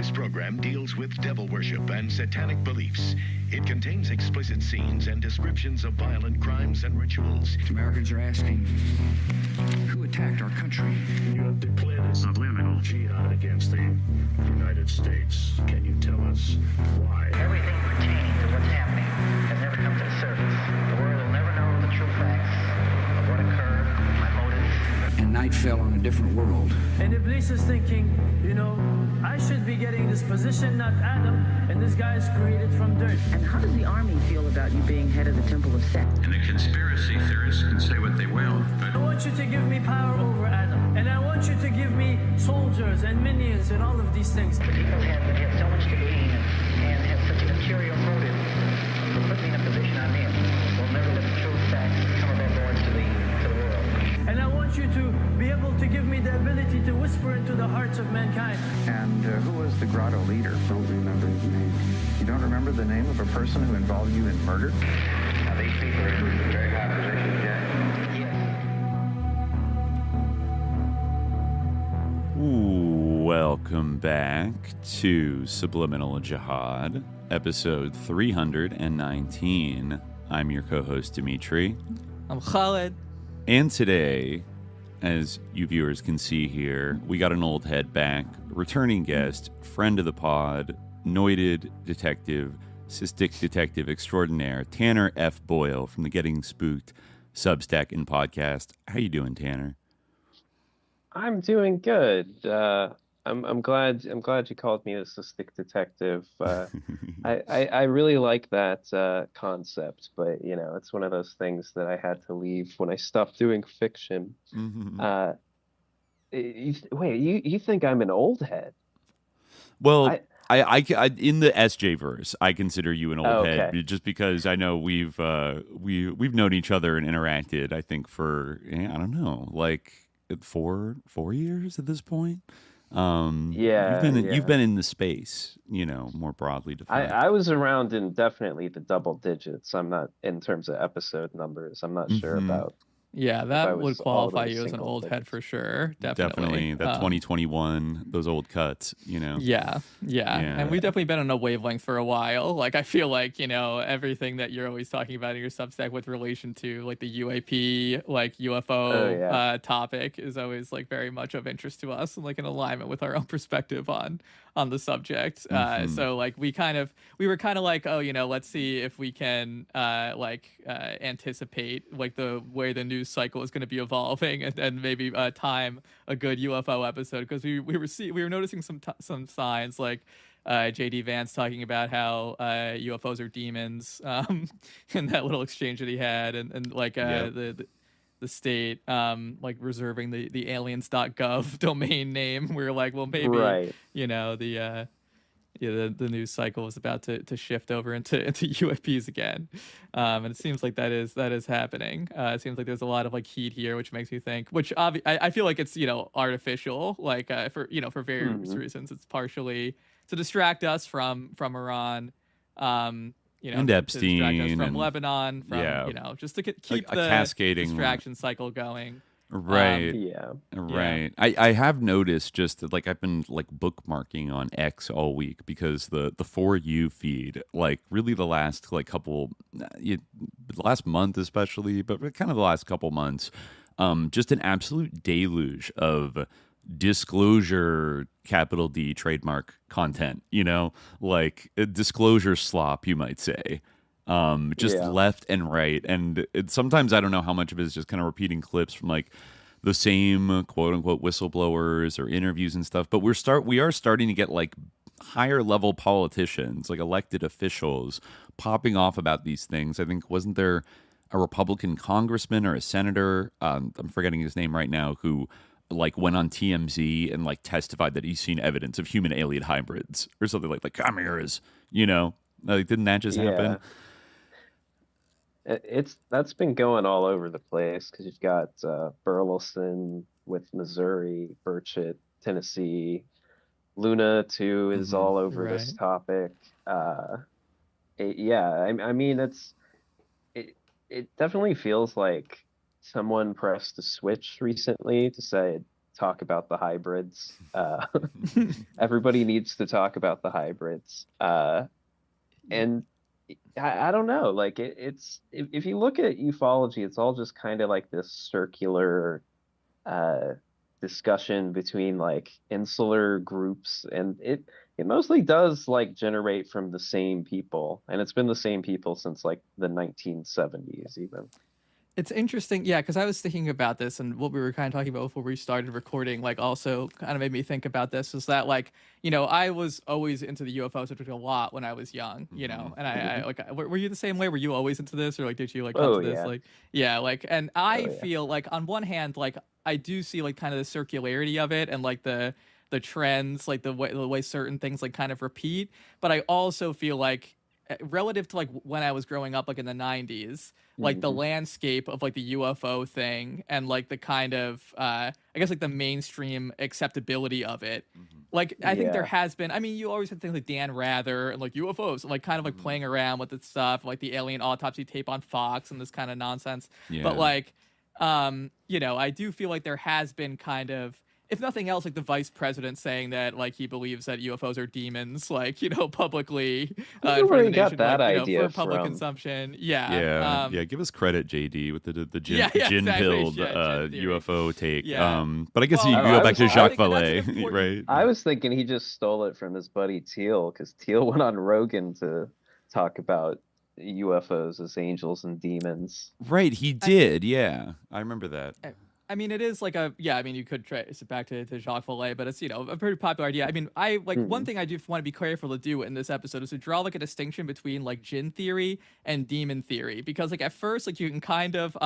This program deals with devil worship and satanic beliefs. It contains explicit scenes and descriptions of violent crimes and rituals. Americans are asking, who attacked our country? You have declared a subliminal jihad against the United States. Can you tell us why? Everything pertaining to what's happening has never come to the surface. The world will never know the true facts of what occurred, my motives. And night fell on a different world. And Iblis is thinking, I should be getting this position, not Adam, and this guy is created from dirt. And how does the army feel about you being head of the Temple of Set? And the conspiracy theorists can say what they will, but I want you to give me power over Adam, and I want you to give me soldiers and minions and all of these things. The people have so much to gain and have such an imperial motive to put me in a position I'm in. We'll never let the true facts come above board to the world. And I want you to be able to give me the ability to whisper into the hearts of mankind. And who was the grotto leader? Don't remember his name. You don't remember the name of a person who involved you in murder? Now, these people are in very high positions, Jack. Yes. Welcome back to Subliminal Jihad, episode 319. I'm your co-host, Dimitri. I'm Khalid. And today, as you viewers can see here, we got an old head back, returning guest, friend of the pod, noted detective, cystic detective extraordinaire, Tanner F. Boyle from the Getting Spooked Substack and podcast. How you doing, Tanner? I'm doing good. I'm glad you called me a cystic detective. I really like that concept, but it's one of those things that I had to leave when I stopped doing fiction. Mm-hmm. You think I'm an old head? Well, I in the SJ verse, I consider you an old head, just because I know we've known each other and interacted. I think for I don't know, like 4 years at this point. You've been in the space, more broadly defined. I was around in definitely the double digits. I'm not in terms of episode numbers. I'm not sure about. Yeah, that would qualify you as an old head for sure. Definitely. That 2021, those old cuts, Yeah. And we've definitely been on a wavelength for a while. Like, I feel like, everything that you're always talking about in your Substack with relation to, like, the UAP, like, UFO topic is always, like, very much of interest to us and, like, in alignment with our own perspective on the subject. So, like, we were kind of like, let's see if we can, anticipate, like, the way the news cycle is going to be evolving and maybe time a good UFO episode, because we were noticing some signs, like JD Vance talking about how UFOs are demons in that little exchange that he had, and like the state like reserving the aliens.gov domain name. We're like, well, maybe the news cycle is about to shift over into UAPs again, and it seems like that is happening. It seems like there's a lot of like heat here, which makes me think. Which I feel like it's artificial, like for various reasons. It's partially to distract us from Iran, and Epstein, to distract us from Lebanon, just to keep the cascading distraction cycle going. Right. Right. I have noticed just that, like, I've been like bookmarking on X all week because the For You feed, like, really the last like the last month especially, but kind of the last couple months, just an absolute deluge of disclosure, capital D, trademark content, like disclosure slop, you might say. Left and right, and sometimes I don't know how much of it is just kind of repeating clips from like the same quote unquote whistleblowers or interviews and stuff, but we are starting to get like higher level politicians, like elected officials, popping off about these things. I think, wasn't there a Republican congressman or a senator, I'm forgetting his name right now, who like went on TMZ and like testified that he's seen evidence of human alien hybrids or something like chimeras, like, didn't that just happen? That's been going all over the place, because you've got Burleson with Missouri, Burchett, Tennessee, Luna too is all over this topic. I mean, it definitely feels like someone pressed a switch recently to say talk about the hybrids. Everybody needs to talk about the hybrids. And I don't know, like it's if you look at ufology, it's all just kind of like this circular discussion between like insular groups, and it mostly does like generate from the same people, and it's been the same people since like the 1970s even. It's interesting, yeah, because I was thinking about this, and what we were kind of talking about before we started recording, like, also kind of made me think about this, is that, like, you know, I was always into the UFO subject a lot when I was young, you know, and I like, were you the same way? Were you always into this, or, like, did you, like, come to this? Yeah. Like, yeah, like, and I feel, like, on one hand, like, I do see, like, kind of the circularity of it, and, like, the trends, like, the way certain things, like, kind of repeat, but I also feel like, relative to like when I was growing up, like in the 90s, like the landscape of like the UFO thing and like the kind of I guess like the mainstream acceptability of it, like I think there has been, I mean, you always had things like Dan Rather and like UFOs and like kind of like playing around with this stuff, like the alien autopsy tape on Fox and this kind of nonsense. But like you know, I do feel like there has been kind of, if nothing else, like the vice president saying that, like, he believes that UFOs are demons, like, you know, publicly. Where you got that like, idea for public from? consumption. Yeah. Give us credit, JD, with the gin-filled UFO take. But I guess you go back to Jacques Vallée, right? I was thinking he just stole it from his buddy Thiel, because Thiel went on Rogan to talk about UFOs as angels and demons. Right, he did. Yeah, I remember that. I mean, it is like a, I mean, you could trace it back to Jacques Vallée, but it's, you know, a pretty popular idea. I mean, I like one thing I do want to be careful to do in this episode is to draw like a distinction between like jinn theory and demon theory, because like at first, like you can kind of,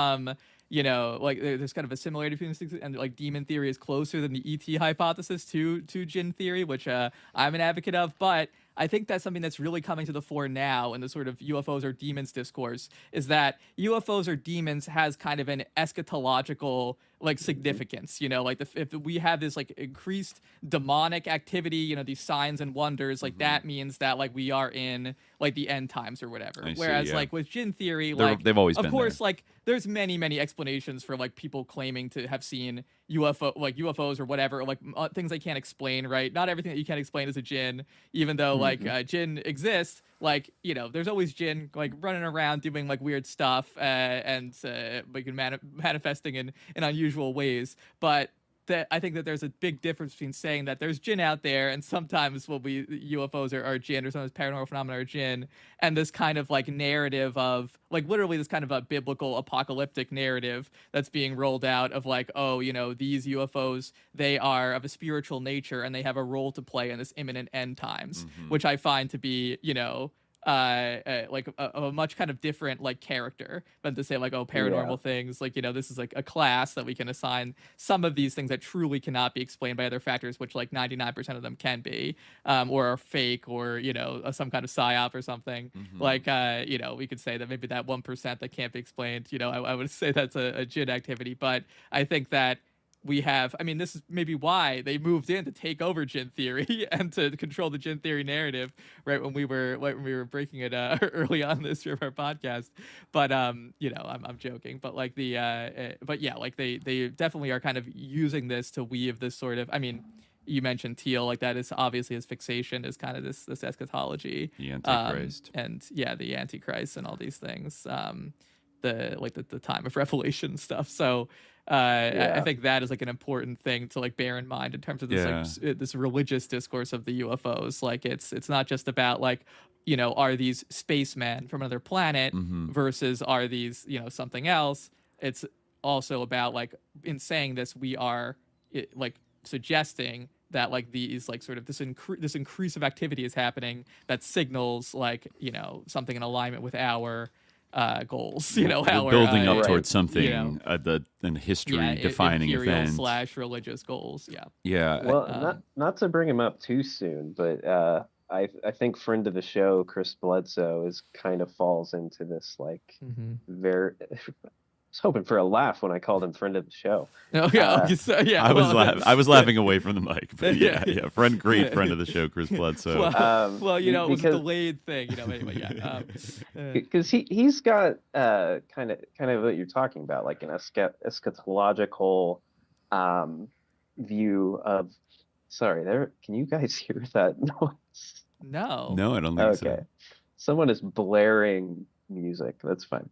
you know, like there's kind of a similarity between these things, and like demon theory is closer than the ET hypothesis to jinn theory, which I'm an advocate of, but I think that's something that's really coming to the fore now in the sort of UFOs or demons discourse, is that UFOs or demons has kind of an eschatological like significance, you know, like if we have this like increased demonic activity, you know, these signs and wonders, like that means that like we are in like the end times or whatever. Whereas like with jinn theory, like they've always been of course there. Like there's many explanations for like people claiming to have seen UFOs or whatever, or like things they can't explain, right? Not everything that you can't explain is a jinn, even though like jinn exists. Like, you know, there's always jinn like running around doing like weird stuff and like manifesting in unusual ways. But I think that there's a big difference between saying that there's jinn out there, and sometimes UFOs are jinn, or sometimes paranormal phenomena are jinn, and this kind of like narrative of like literally this kind of a biblical apocalyptic narrative that's being rolled out of like, oh, you know, these UFOs, they are of a spiritual nature and they have a role to play in this imminent end times, which I find to be, you know, like a much kind of different like character than to say like, oh, paranormal things, like, you know, this is like a class that we can assign some of these things that truly cannot be explained by other factors, which like 99% of them can be, or are fake, or, you know, some kind of psyop or something. Like, you know, we could say that maybe that 1% that can't be explained, you know, I would say that's a jinn activity. But I think that we have, I mean, this is maybe why they moved in to take over jinn theory and to control the jinn theory narrative, right when we were breaking it early on this year of our podcast. But you know, I'm joking, but like but yeah, like they definitely are kind of using this to weave this sort of, I mean, you mentioned Thiel, like that is obviously his fixation is kind of this eschatology, the Antichrist, and the Antichrist and all these things, the time of revelation stuff. So I think that is like an important thing to like bear in mind in terms of this like this religious discourse of the UFOs. Like it's not just about like, you know, are these spacemen from another planet versus are these, you know, something else. It's also about like, in saying this, we are like suggesting that like these like sort of this increase of activity is happening that signals like, you know, something in alignment with our goals, you know, how we're building up towards something, you know, an history defining event / religious goals. Well, not to bring him up too soon, but I think friend of the show Chris Bledsoe is kind of falls into this like very. I was hoping for a laugh when I called him friend of the show. Oh yeah, I was laughing away from the mic, but great friend of the show, Chris Bledsoe. Well, you know, it was a delayed thing, you know. Anyway, because he's got kind of what you're talking about, like an eschatological view of. Sorry, there. Can you guys hear that noise? No. No, I don't think so. Okay, someone is blaring music. That's fine.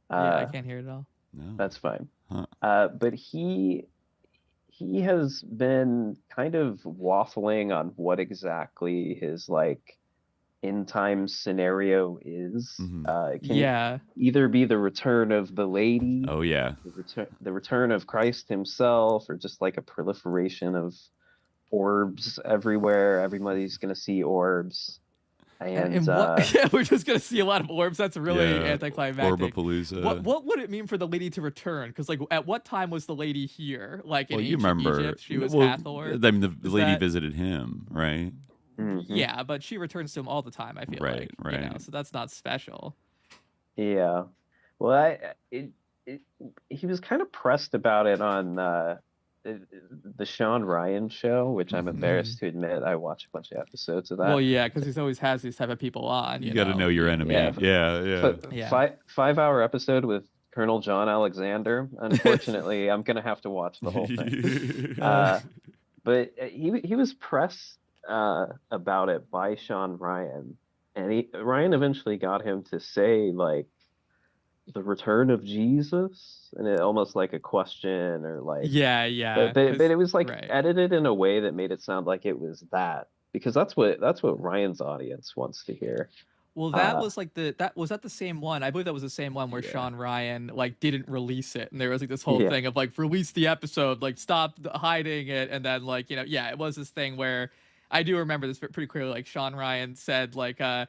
Yeah, I can't hear it at all. No. That's fine. Huh. But he has been kind of waffling on what exactly his like end time scenario is. It can either be the return of the lady. Oh yeah. The return of Christ himself, or just like a proliferation of orbs everywhere. Everybody's gonna see orbs. And we're just gonna see a lot of orbs. That's really anticlimactic. Orbapalooza. What would it mean for the lady to return? Because like, at what time was the lady here? Like in ancient Egypt, she was Hathor. I mean, the lady visited him, right? Mm-hmm. Yeah, but she returns to him all the time. I feel like, you know, so that's not special. Yeah, well, he was kind of pressed about it on the Sean Ryan show, which I'm embarrassed to admit I watch a bunch of episodes of that. Well, yeah, because he always has these type of people on. You got to know your enemy. Yeah. 5-hour episode with Colonel John Alexander. Unfortunately, I'm gonna have to watch the whole thing. But he was pressed about it by Sean Ryan, and Ryan eventually got him to say like the return of Jesus, and it almost like a question or like but it was like edited in a way that made it sound like it was that, because that's what Ryan's audience wants to hear. Well, that was like was that the same one? I believe that was the same one where Sean Ryan like didn't release it, and there was like this whole thing of like release the episode, like stop hiding it, and then like it was this thing where I do remember this pretty clearly. Like Sean Ryan said like the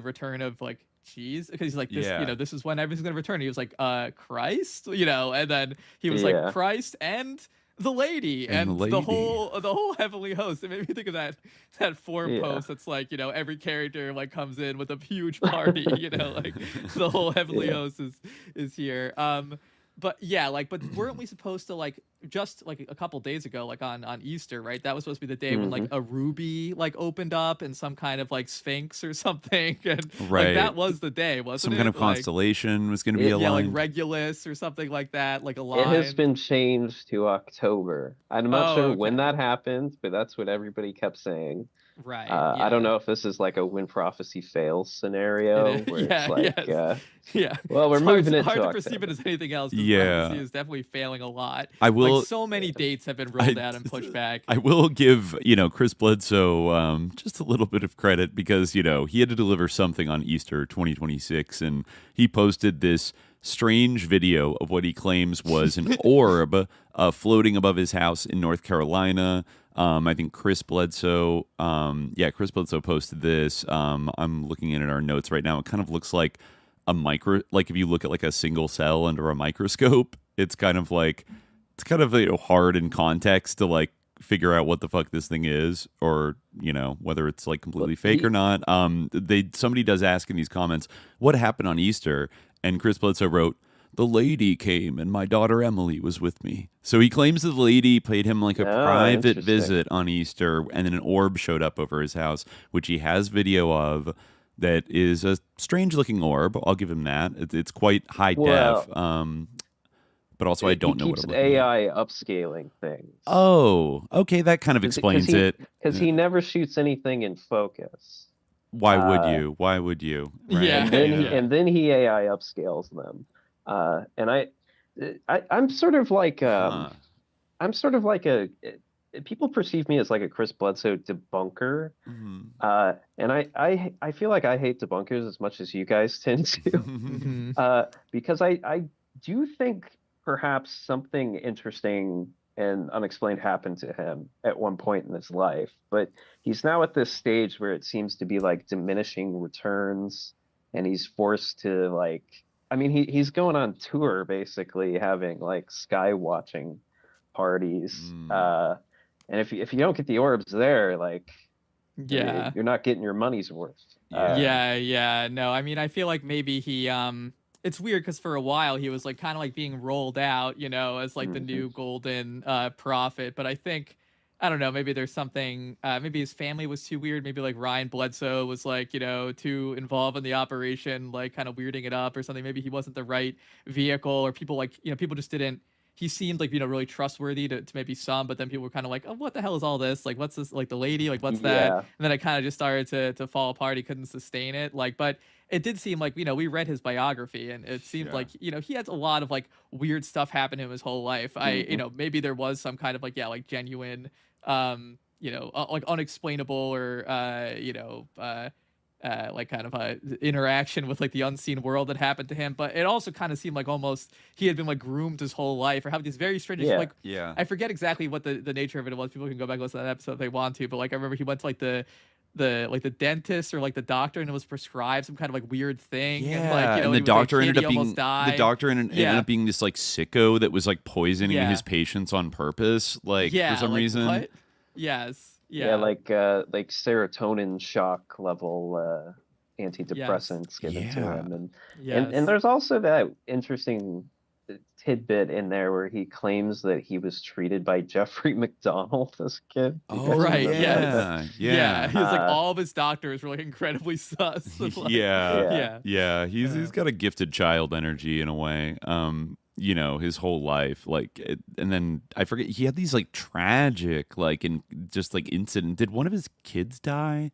return of like Jesus, because he's like this this is when everything's gonna return. He was like Christ, and then he was like Christ and the lady and the whole heavenly host. It made me think of that forum post that's like every character like comes in with a huge party, like the whole heavenly host is here. But weren't we supposed to like just like a couple days ago, like on Easter, right? That was supposed to be the day when like a ruby like opened up and some kind of like sphinx or something, and like that was the day, wasn't it? Some kind of constellation was going to be aligned. Yeah, like Regulus or something like that, like a line. It has been changed to October. I'm not sure when that happened, but that's what everybody kept saying. Right. I don't know if this is like a when prophecy fails scenario where it's like, well, we're moving it to October. Hard to perceive it as anything else. Prophecy is definitely failing a lot. I will. Like, so many dates have been rolled out and pushed back. I will give Chris Bledsoe just a little bit of credit, because he had to deliver something on Easter 2026, and he posted this strange video of what he claims was an orb floating above his house in North Carolina. I think Chris Bledsoe, Chris Bledsoe posted this. I'm looking at our notes right now. It kind of looks like like if you look at like a single cell under a microscope, it's kind of hard in context to like figure out what the fuck this thing is, or whether it's like completely fake or not. Somebody does ask in these comments, what happened on Easter? And Chris Bledsoe wrote, "The lady came and my daughter Emily was with me." So he claims that the lady paid him like a private visit on Easter, and then an orb showed up over his house, which he has video of. That is a strange looking orb. I'll give him that. It's quite high def. But also I don't know what I'm looking AI upscaling things. Oh, okay. That kind of explains it. Because he never shoots anything in focus. Why would you? Why would you? Right? Yeah. And then he AI upscales them. And I'm sort of like people perceive me as like a Chris Bledsoe debunker. And I feel like I hate debunkers as much as you guys tend to. Because I do think perhaps something interesting and unexplained happened to him at one point in his life, but he's now at this stage where it seems to be like diminishing returns, and he's forced to like, I mean, he's going on tour basically, having like sky watching parties. And if you don't get the orbs there, like, you're not getting your money's worth. No, I mean, I feel like maybe he it's weird because for a while he was like kind of like being rolled out, as like the new golden prophet. But I think, I don't know, maybe there's something, maybe his family was too weird. Maybe like Ryan Bledsoe was like, too involved in the operation, like kind of weirding it up or something. Maybe he wasn't the right vehicle, or people like, people just didn't he seemed like, really trustworthy to maybe some, but then people were kind of like, oh, what the hell is all this? Like, what's this? Like the lady, like, what's that? And then it kind of just started to fall apart. He couldn't sustain it. Like, but it did seem like, we read his biography, and it seemed like, he had a lot of like weird stuff happen to him his whole life. Maybe there was some kind of like, like genuine, like unexplainable or, like kind of a interaction with like the unseen world that happened to him, but it also kind of seemed like almost he had been like groomed his whole life, or having these very strange I forget exactly what the nature of it was. People can go back and listen to that episode if they want to, but like I remember he went to like the dentist or like the doctor, and it was prescribed some kind of like weird thing. And like, and the doctor ended up being ended up being this like sicko that was like poisoning his patients on purpose, like for some reason. What? Yes. Like serotonin shock level antidepressants given to him, and there's also that interesting tidbit in there where he claims that he was treated by Jeffrey McDonald as a kid. Oh, right. Yeah. He was like, all of his doctors were like incredibly sus. Like, He's got a gifted child energy in a way. His whole life, and then I forget, he had these like tragic, like, and just like incident. Did one of his kids die?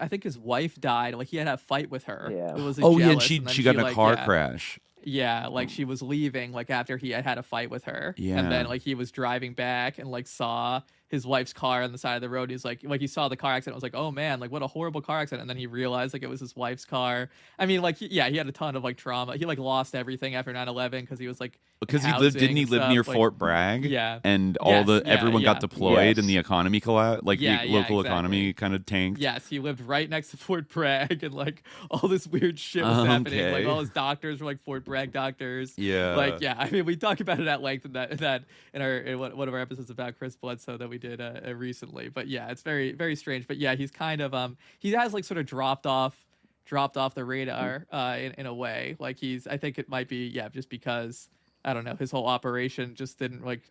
I think his wife died. Like, he had a fight with her. Yeah. It was and she got in a car crash. Yeah, like she was leaving, like after he had a fight with her. Yeah. And then like he was driving back and like saw his wife's car on the side of the road. He's like he saw the car accident. Was like, oh man, like what a horrible car accident. And then he realized like it was his wife's car. I mean, like he had a ton of like trauma. He like lost everything after 9/11 because he was like didn't he live near Fort Bragg? Yeah. And everyone got deployed and the economy collapsed. Like the local economy kind of tanked. Yes, he lived right next to Fort Bragg, and like all this weird shit was happening. Like all his doctors were like Fort Bragg doctors. Yeah. Like I mean, we talk about it at length in one of our episodes about Chris Bledsoe that we did recently. But yeah, it's very, very strange. But yeah, he's kind of he has like sort of dropped off the radar in a way. Like I think it might be just because I don't know, his whole operation just didn't like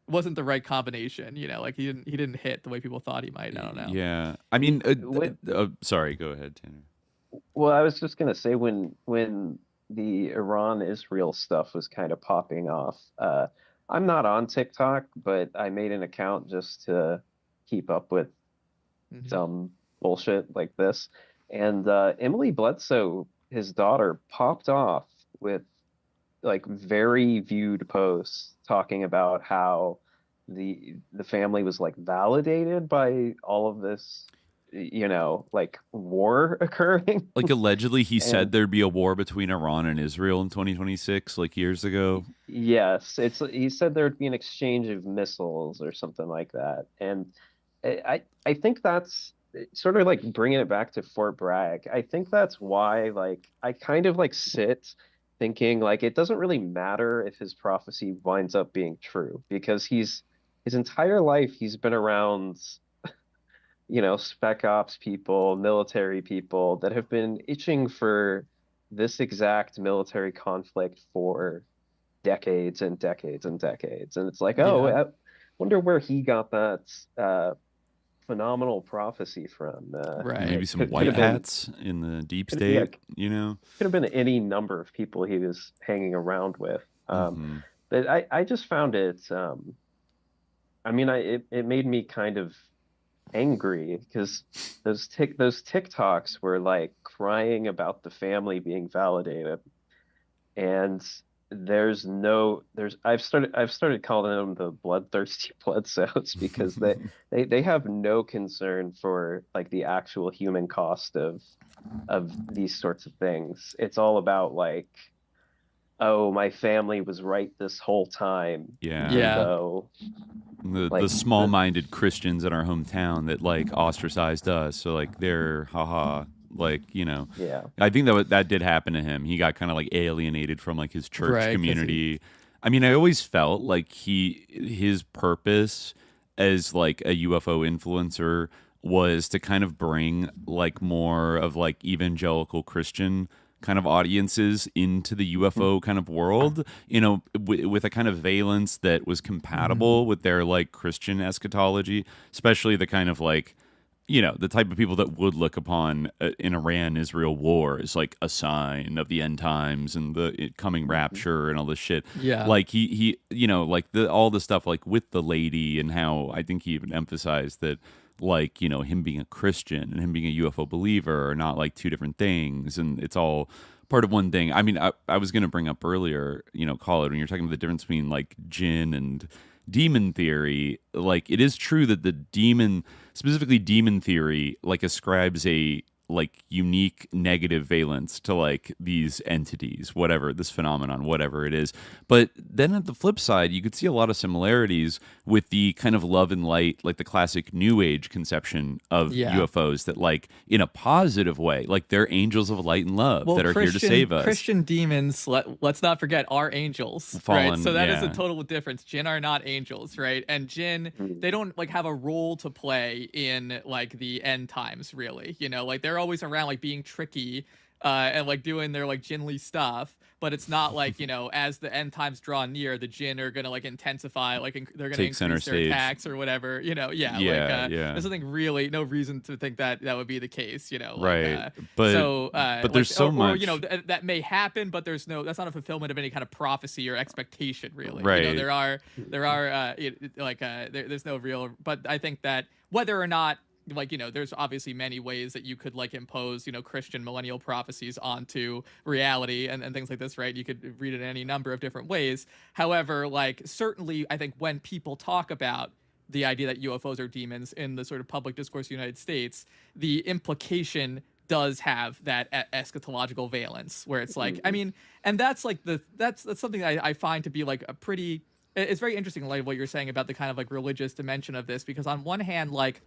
wasn't the right combination. Like he didn't hit the way people thought he might. I don't know. Yeah, I mean, sorry, go ahead, Tanner. Well, I was just gonna say when the Iran-Israel stuff was kind of popping off. I'm not on TikTok, but I made an account just to keep up with some bullshit like this. And Emily Bledsoe, his daughter, popped off with like very viewed posts talking about how the family was like validated by all of this, like war occurring. Like allegedly he said there'd be a war between Iran and Israel in 2026, like years ago. Yes, he said there'd be an exchange of missiles or something like that. And I think that's sort of like bringing it back to Fort Bragg. I think that's why like I kind of like sit thinking like it doesn't really matter if his prophecy winds up being true, because his entire life he's been around spec ops people, military people that have been itching for this exact military conflict for decades and decades and decades. And it's like, I wonder where he got that phenomenal prophecy from. Right. Maybe some white hats in the deep state, Could have been any number of people he was hanging around with. But I just found it, it made me kind of angry, because those TikToks were like crying about the family being validated, and I've started calling them the bloodthirsty Bledsoes, because they have no concern for like the actual human cost of these sorts of things. It's all about like, oh, my family was right this whole time. So, the small-minded Christians in our hometown that like ostracized us, so like they're haha, like I think that did happen to him. He got kind of like alienated from like his church community. I mean, I always felt like his purpose as like a UFO influencer was to kind of bring like more of like evangelical Christian kind of audiences into the UFO kind of world, with a kind of valence that was compatible with their like Christian eschatology, especially the kind of like the type of people that would look upon an Iran-Israel war as like a sign of the end times and the coming rapture and all this shit. Yeah. Like he like all the stuff like with the lady, and how I think he even emphasized that like, him being a Christian and him being a UFO believer are not like two different things, and it's all part of one thing. I mean, I was going to bring up earlier, Khalid, when you're talking about the difference between like jinn and demon theory, like it is true that specifically demon theory, like ascribes a like unique negative valence to like these entities, whatever this phenomenon, whatever it is. But then at the flip side, you could see a lot of similarities with the kind of love and light, like the classic New Age conception of UFOs, that like in a positive way, like they're angels of light and love that are here to save us. Christian demons, let's not forget, are angels, fallen, right? So that is a total difference. Jinn are not angels, right? And jinn, they don't like have a role to play in like the end times, really. Like they're always around like being tricky and like doing their like jinly stuff, but it's not like as the end times draw near, the jinn are gonna like intensify, like they're gonna increase their attacks or whatever. There's nothing really, no reason to think that would be the case. Right. But there's so much that may happen, but that's not a fulfillment of any kind of prophecy or expectation, really. Right. There's no real, but I think that whether or not there's obviously many ways that you could like impose, Christian millennial prophecies onto reality and things like this, right? You could read it in any number of different ways. However, like certainly I think when people talk about the idea that UFOs are demons in the sort of public discourse of the United States, the implication does have that eschatological valence where it's like, I mean, and that's like that's something that I find to be like a pretty, it's very interesting, like what you're saying about the kind of like religious dimension of this, because on one hand, like,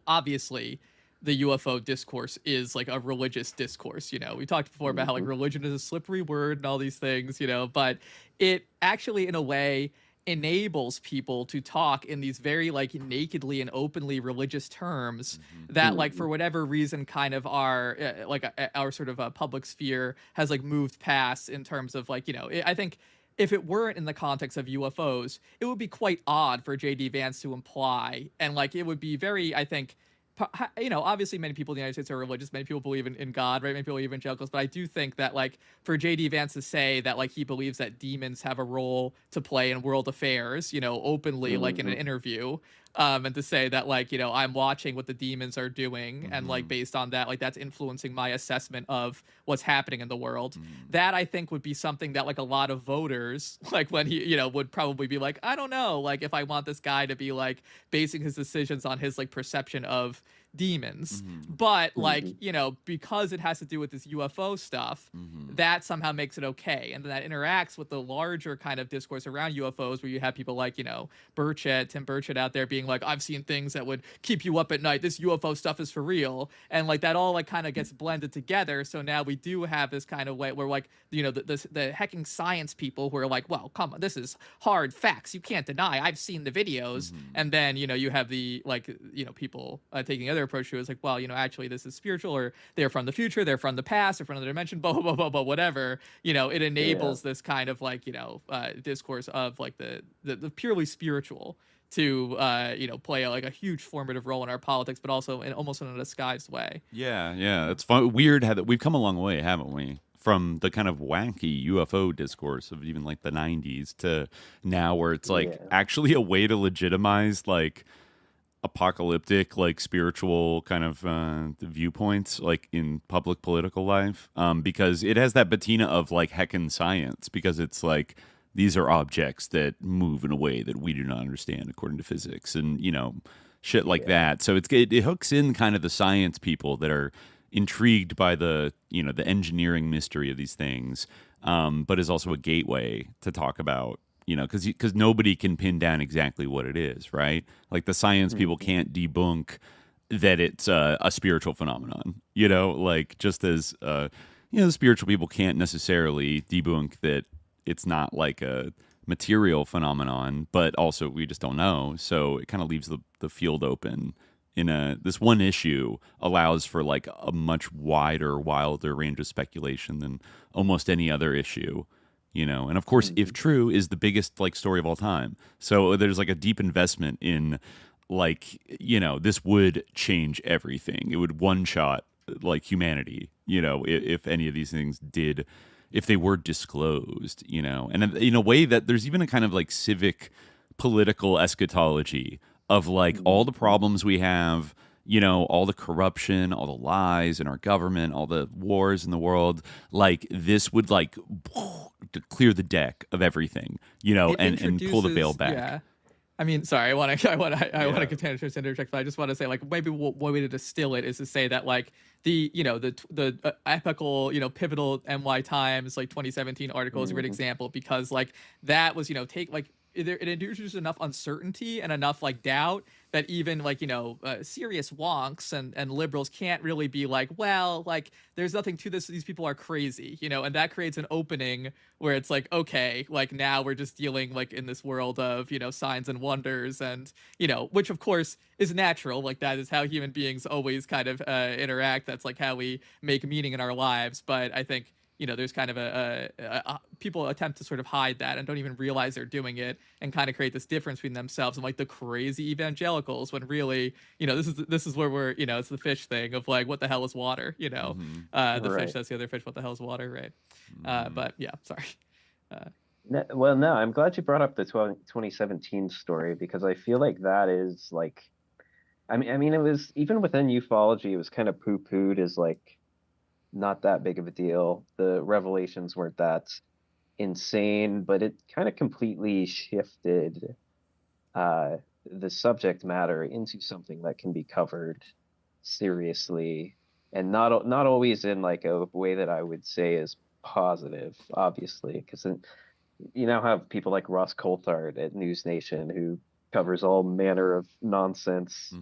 obviously the UFO discourse is like a religious discourse. We talked before about how like religion is a slippery word and all these things, but it actually in a way enables people to talk in these very like nakedly and openly religious terms that like for whatever reason kind of our our sort of public sphere has like moved past in terms of like, I think if it weren't in the context of UFOs, it would be quite odd for J.D. Vance to imply, and like it would be very, I think, obviously many people in the United States are religious, many people believe in God, right? Many people are evangelicals, but I do think that like for J.D. Vance to say that like he believes that demons have a role to play in world affairs, openly, like in an interview, and to say that like, I'm watching what the demons are doing and like based on that, like that's influencing my assessment of what's happening in the world. That I think would be something that like a lot of voters, like when he, would probably be like, I don't know, like if I want this guy to be like basing his decisions on his like perception of demons, but like, because it has to do with this UFO stuff, that somehow makes it okay. And then that interacts with the larger kind of discourse around UFOs where you have people like, Tim Burchett out there being like, I've seen things that would keep you up at night. This UFO stuff is for real. And like that all like kind of gets blended together. So now we do have this kind of way where like, the hecking science people who are like, well, come on, this is hard facts. You can't deny. I've seen the videos. And then, you have the like, people taking other approach to it is like, well, actually this is spiritual, or they're from the future, they're from the past, they're from another dimension, blah, blah, blah, blah, whatever. It enables this kind of like, discourse of like the purely spiritual to, play like a huge formative role in our politics, but also in almost in a disguised way. Yeah. It's fun. Weird how we've come a long way, haven't we? From the kind of wacky UFO discourse of even like the 90s to now where it's like actually a way to legitimize like apocalyptic, like spiritual kind of viewpoints like in public political life, because it has that patina of like heckin' science, because it's like these are objects that move in a way that we do not understand according to physics and shit like that. So it hooks in kind of the science people that are intrigued by the the engineering mystery of these things, but is also a gateway to talk about because nobody can pin down exactly what it is, right? Like the science people can't debunk that it's a spiritual phenomenon, like just as the spiritual people can't necessarily debunk that it's not like a material phenomenon, but also we just don't know. So it kind of leaves the field open. This one issue allows for like a much wider, wilder range of speculation than almost any other issue. And of course, if true, is the biggest like story of all time. So there's like a deep investment in like, this would change everything. It would one-shot like humanity, if any of these things did, if they were disclosed, and in a way that there's even a kind of like civic political eschatology of like all the problems we have, all the corruption, all the lies in our government, all the wars in the world, like this would like to clear the deck of everything, and pull the veil back. Yeah. I mean, sorry, I want to continue to interject, but I just want to say, like, maybe one way to distill it is to say that, like, the epical, pivotal NY Times, like, 2017 article is a great example, because, like, that was, it introduces enough uncertainty and enough, like, doubt that even, like, serious wonks and liberals can't really be like, well, like, there's nothing to this, these people are crazy, and that creates an opening where it's like, okay, like, now we're just dealing, like, in this world of, signs and wonders, and, which, of course, is natural. Like, that is how human beings always kind of interact. That's, like, how we make meaning in our lives. But I think, there's kind of people attempt to sort of hide that and don't even realize they're doing it, and kind of create this difference between themselves and like the crazy evangelicals, when really, this is where we're, it's the fish thing of like, what the hell is water? The fish that's the other fish. What the hell is water? Right. But yeah, sorry. No, I'm glad you brought up the 2017 story, because I feel like that is like, I mean, it was even within ufology, it was kind of poo-pooed as like, not that big of a deal. The revelations weren't that insane, but it kind of completely shifted the subject matter into something that can be covered seriously, and not always in like a way that I would say is positive, obviously, because you now have people like Ross Coulthard at Newsnation who covers all manner of nonsense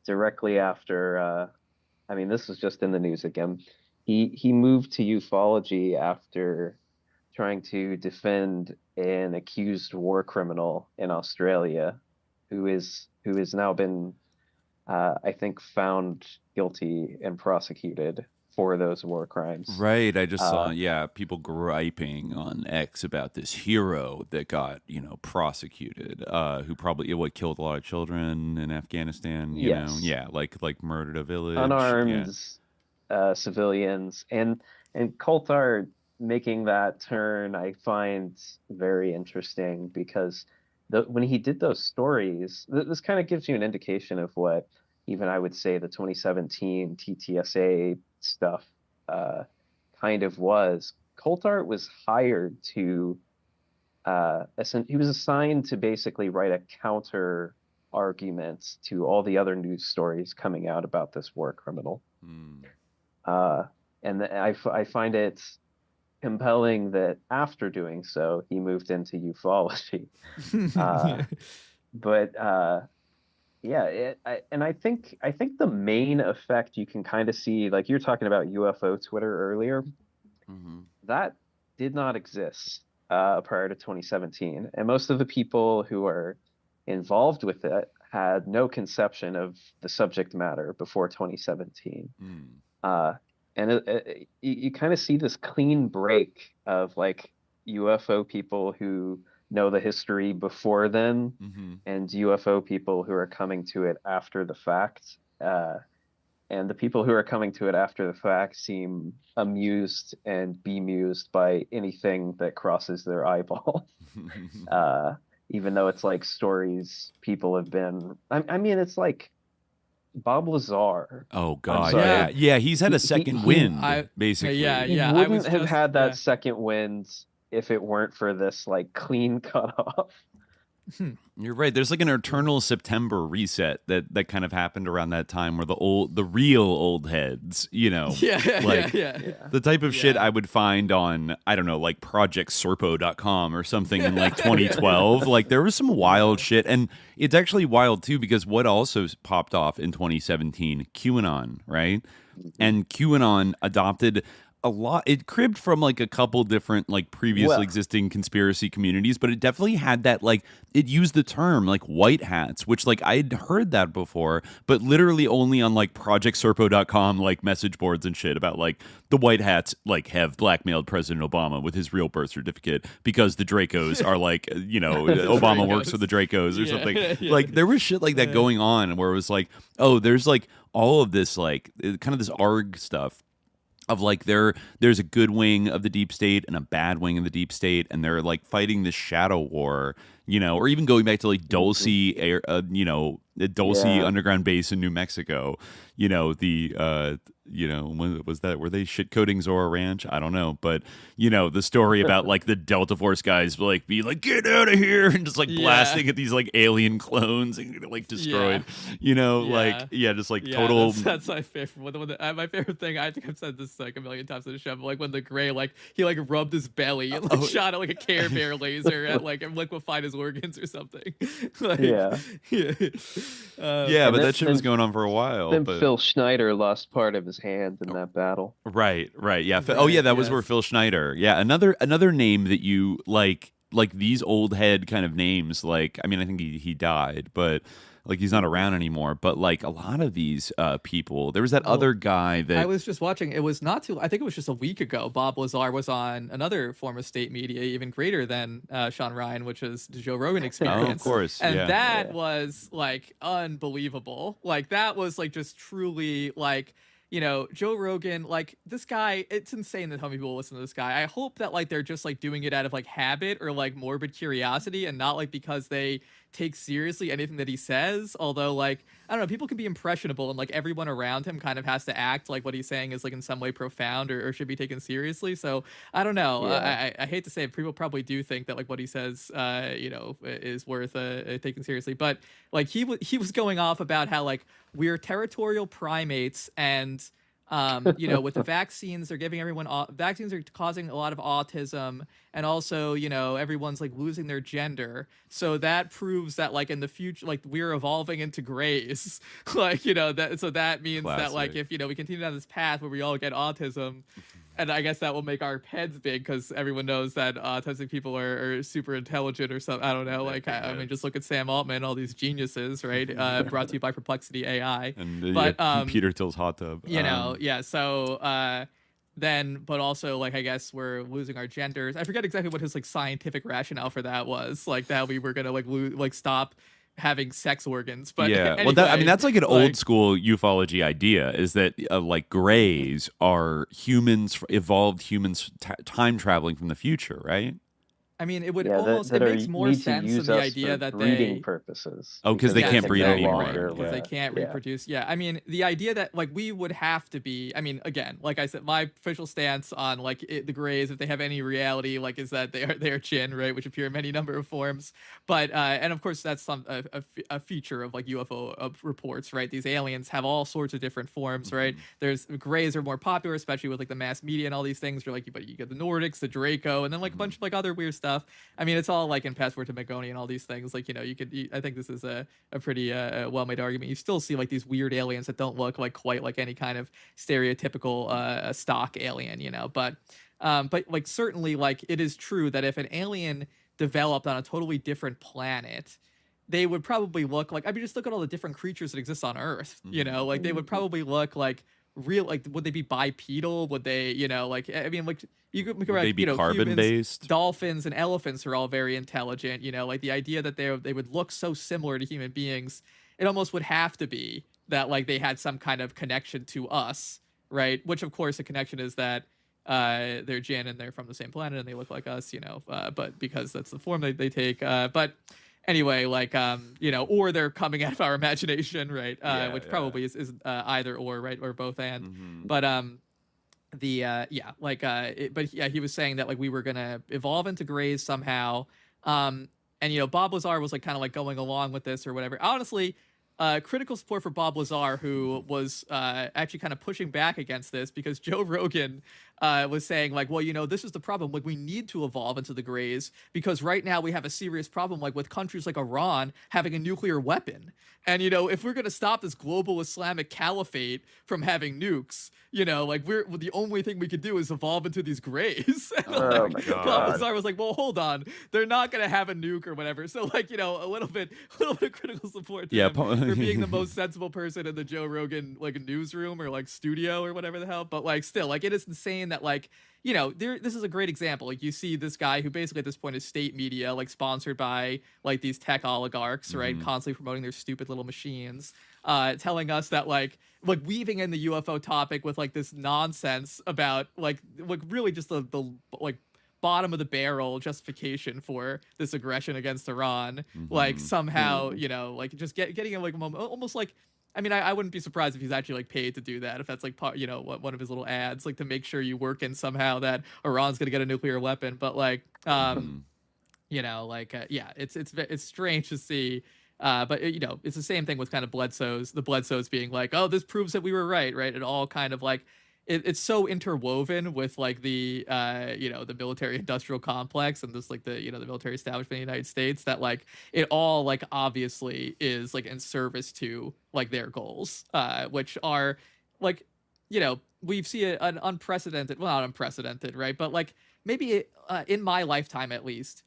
directly after. I mean, this was just in the news again. He moved to ufology after trying to defend an accused war criminal in Australia, who has now been, I think, found guilty and prosecuted for those war crimes. Right. I just saw, people griping on X about this hero that got, prosecuted, who probably killed a lot of children in Afghanistan. You know, like murdered a village, unarmed civilians, and Coulthard making that turn, I find very interesting, because when he did those stories, this kind of gives you an indication of what even I would say the 2017 TTSA stuff kind of was. Coulthard was hired to he was assigned to basically write a counter argument to all the other news stories coming out about this war criminal. And I find it compelling that after doing so, he moved into ufology. I think the main effect you can kind of see, like you're talking about UFO Twitter earlier, that did not exist prior to 2017, and most of the people who are involved with it had no conception of the subject matter before 2017. And you kind of see this clean break of like UFO people who know the history before then, and UFO people who are coming to it after the fact. And the people who are coming to it after the fact seem amused and bemused by anything that crosses their eyeball. Even though it's like stories people have been, I mean, it's like Bob Lazar. Oh God, yeah. He's had a second wind, basically. He wouldn't have had that second wind if it weren't for this like clean cutoff. You're right. There's like an eternal September reset that kind of happened around that time, where the real old heads, the type of shit I would find on, I don't know, like projectserpo.com or something in like 2012. Like there was some wild shit, and it's actually wild too, because what also popped off in 2017, QAnon, right? And QAnon adopted a lot. It cribbed from like a couple different like previously existing conspiracy communities, but it definitely had that like it used the term like white hats, which like I had heard that before, but literally only on like projectserpo.com like message boards and shit about like the white hats like have blackmailed President Obama with his real birth certificate because the Dracos are like, you know, Obama works for the Dracos or something. Like there was shit like that going on where it was like, oh, there's like all of this like kind of this ARG stuff of like there's a good wing of the deep state and a bad wing of the deep state, and they're like fighting this shadow war, you know, or even going back to like Dulce, you know, the Dulce underground base in New Mexico, you know, the you know, when was that? Were they shitcoating Zora Ranch? I don't know, but you know, the story about like the Delta Force guys like be like, get out of here, and just like blasting at these like alien clones and get like destroyed. You know, like just like total. That's my favorite. My favorite thing. I think I've said this like a million times in the show. But like when the Gray like he like rubbed his belly and like shot at like a Care Bear laser and like liquefied his organs or something. Like, but that shit was going on for a while. Then but... Phil Schneider lost part of his hand in that battle. Right, yeah. That was where Phil Schneider. Yeah, another name that you like these old head kind of names. Like, I mean, I think he died, but like he's not around anymore. But like a lot of these people, there was that other guy that I was just watching. It was not too. I think it was just a week ago. Bob Lazar was on another form of state media, even greater than Sean Ryan, which is the Joe Rogan Experience. Oh, of course, and that was like unbelievable. Like that was like just truly like. You know, Joe Rogan, like this guy, it's insane that how many people listen to this guy. I hope that like they're just like doing it out of like habit or like morbid curiosity and not like because they take seriously anything that he says. Although like, I don't know, people can be impressionable and like everyone around him kind of has to act like what he's saying is like in some way profound or should be taken seriously. So I don't know. I hate to say it, people probably do think that like what he says, you know, is worth taking seriously. But like he was going off about how like we're territorial primates and you know, with the vaccines, they're giving everyone vaccines are causing a lot of autism, and also, you know, everyone's like losing their gender. So that proves that like in the future, like we're evolving into grays. Like, you know, that means that like if, you know, we continue down this path where we all get autism, and I guess that will make our heads big because everyone knows that autistic people are super intelligent or something. I don't know. Like, I mean, just look at Sam Altman, all these geniuses, right? Brought to you by Perplexity AI. And Peter Thiel's hot tub. You know, So then, but also, like, I guess we're losing our genders. I forget exactly what his like scientific rationale for that was. Like that we were gonna like stop having sex organs, but anyway, well, I mean that's like an old school ufology idea, is that like grays are humans, evolved humans time traveling from the future, right? I mean, it would almost it makes more sense in the idea that breeding purposes. Oh, because they can't breed anymore. Because they can't reproduce. Yeah, I mean, the idea that like we would have to be. I mean, again, like I said, my official stance on like the Greys, if they have any reality, like is that they are Jinn, right, which appear in many number of forms. But and of course that's a feature of like UFO reports, right? These aliens have all sorts of different forms, right? There's Greys are more popular, especially with like the mass media and all these things. You're like, but you get the Nordics, the Draco, and then like a bunch of like other weird stuff. I mean, it's all like in Passport to Magoni and all these things. Like, you know, I think this is a pretty well-made argument. You still see like these weird aliens that don't look like quite like any kind of stereotypical stock alien, you know. But like certainly like it is true that if an alien developed on a totally different planet, they would probably look like, I mean, just look at all the different creatures that exist on Earth, you know, like they would probably look like real, like would they be bipedal? Would they, you know, like, I mean, like you could be, you know, carbon based. Dolphins and elephants are all very intelligent, you know, like the idea that they would look so similar to human beings, it almost would have to be that like they had some kind of connection to us, right? Which of course the connection is that they're Jinn and they're from the same planet and they look like us, you know, but because that's the form they take, but anyway, like, you know, or they're coming out of our imagination, right? Which probably is either or, right? Or both and. Mm-hmm. But he was saying that like we were gonna evolve into Greys somehow. And you know, Bob Lazar was like kind of like going along with this or whatever. Honestly, critical support for Bob Lazar, who was actually kind of pushing back against this because Joe Rogan was saying like, well, this is the problem. Like, we need to evolve into the grays because right now we have a serious problem, like with countries like Iran having a nuclear weapon. And, if we're going to stop this global Islamic caliphate from having nukes, like the only thing we could do is evolve into these grays. Oh my God. Commissar was like, well, hold on. They're not going to have a nuke or whatever. So like, a little bit of critical support to him for being the most sensible person in the Joe Rogan like newsroom or like studio or whatever the hell. But like still, like it is insane that like, this is a great example. Like you see this guy who basically at this point is state media, like sponsored by like these tech oligarchs, right? Constantly promoting their stupid little machines, telling us that like weaving in the UFO topic with like this nonsense about like really just the like bottom of the barrel justification for this aggression against Iran. Like somehow, like just getting like almost like, I mean, I wouldn't be surprised if he's actually like paid to do that. If that's like part, one of his little ads, like to make sure you work in somehow that Iran's going to get a nuclear weapon. But like, it's strange to see. But it's the same thing with kind of the Bledsoes being like, oh, this proves that we were right. It all kind of like, it's so interwoven with like the the military industrial complex and this like the military establishment in the United States that like it all like obviously is like in service to like their goals, which are like we see an unprecedented, well, not unprecedented, right, but like maybe in my lifetime at least,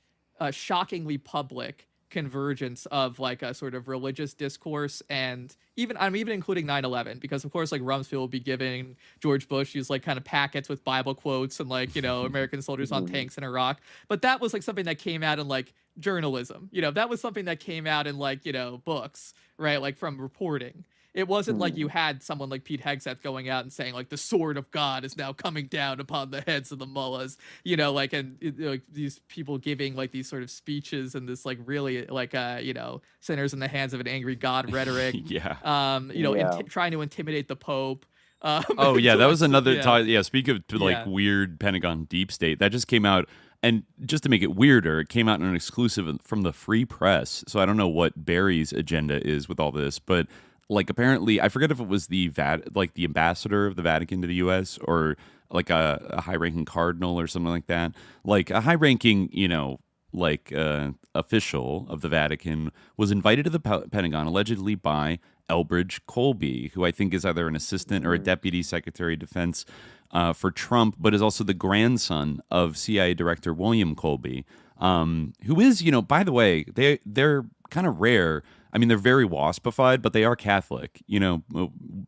shockingly public convergence of like a sort of religious discourse, and I'm even including 9/11 because of course like Rumsfeld will be giving George Bush these like kind of packets with Bible quotes and like American soldiers on tanks in Iraq, but that was like something that came out in like journalism, that was something that came out in like books, right, like from reporting. It wasn't like you had someone like Pete Hegseth going out and saying like the sword of God is now coming down upon the heads of the mullahs, like, and like these people giving like these sort of speeches and this like really like sinners in the hands of an angry God rhetoric. Trying to intimidate the Pope. That was another time. Speak of like weird Pentagon deep state that just came out. And just to make it weirder, it came out in an exclusive from the Free Press. So I don't know what Barry's agenda is with all this, but like apparently, I forget if it was the ambassador of the Vatican to the U.S. or like a high-ranking cardinal or something like that. Like a high-ranking, official of the Vatican was invited to the Pentagon allegedly by Elbridge Colby, who I think is either an assistant or a deputy secretary of defense for Trump, but is also the grandson of CIA Director William Colby, who is, by the way, they're kind of rare. I mean, they're very waspified, but they are Catholic.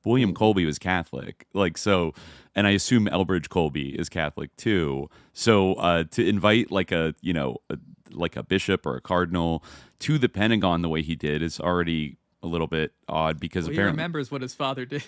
William Colby was Catholic, and I assume Elbridge Colby is Catholic too. So to invite like a bishop or a cardinal to the Pentagon the way he did is already a little bit odd because he apparently remembers what his father did.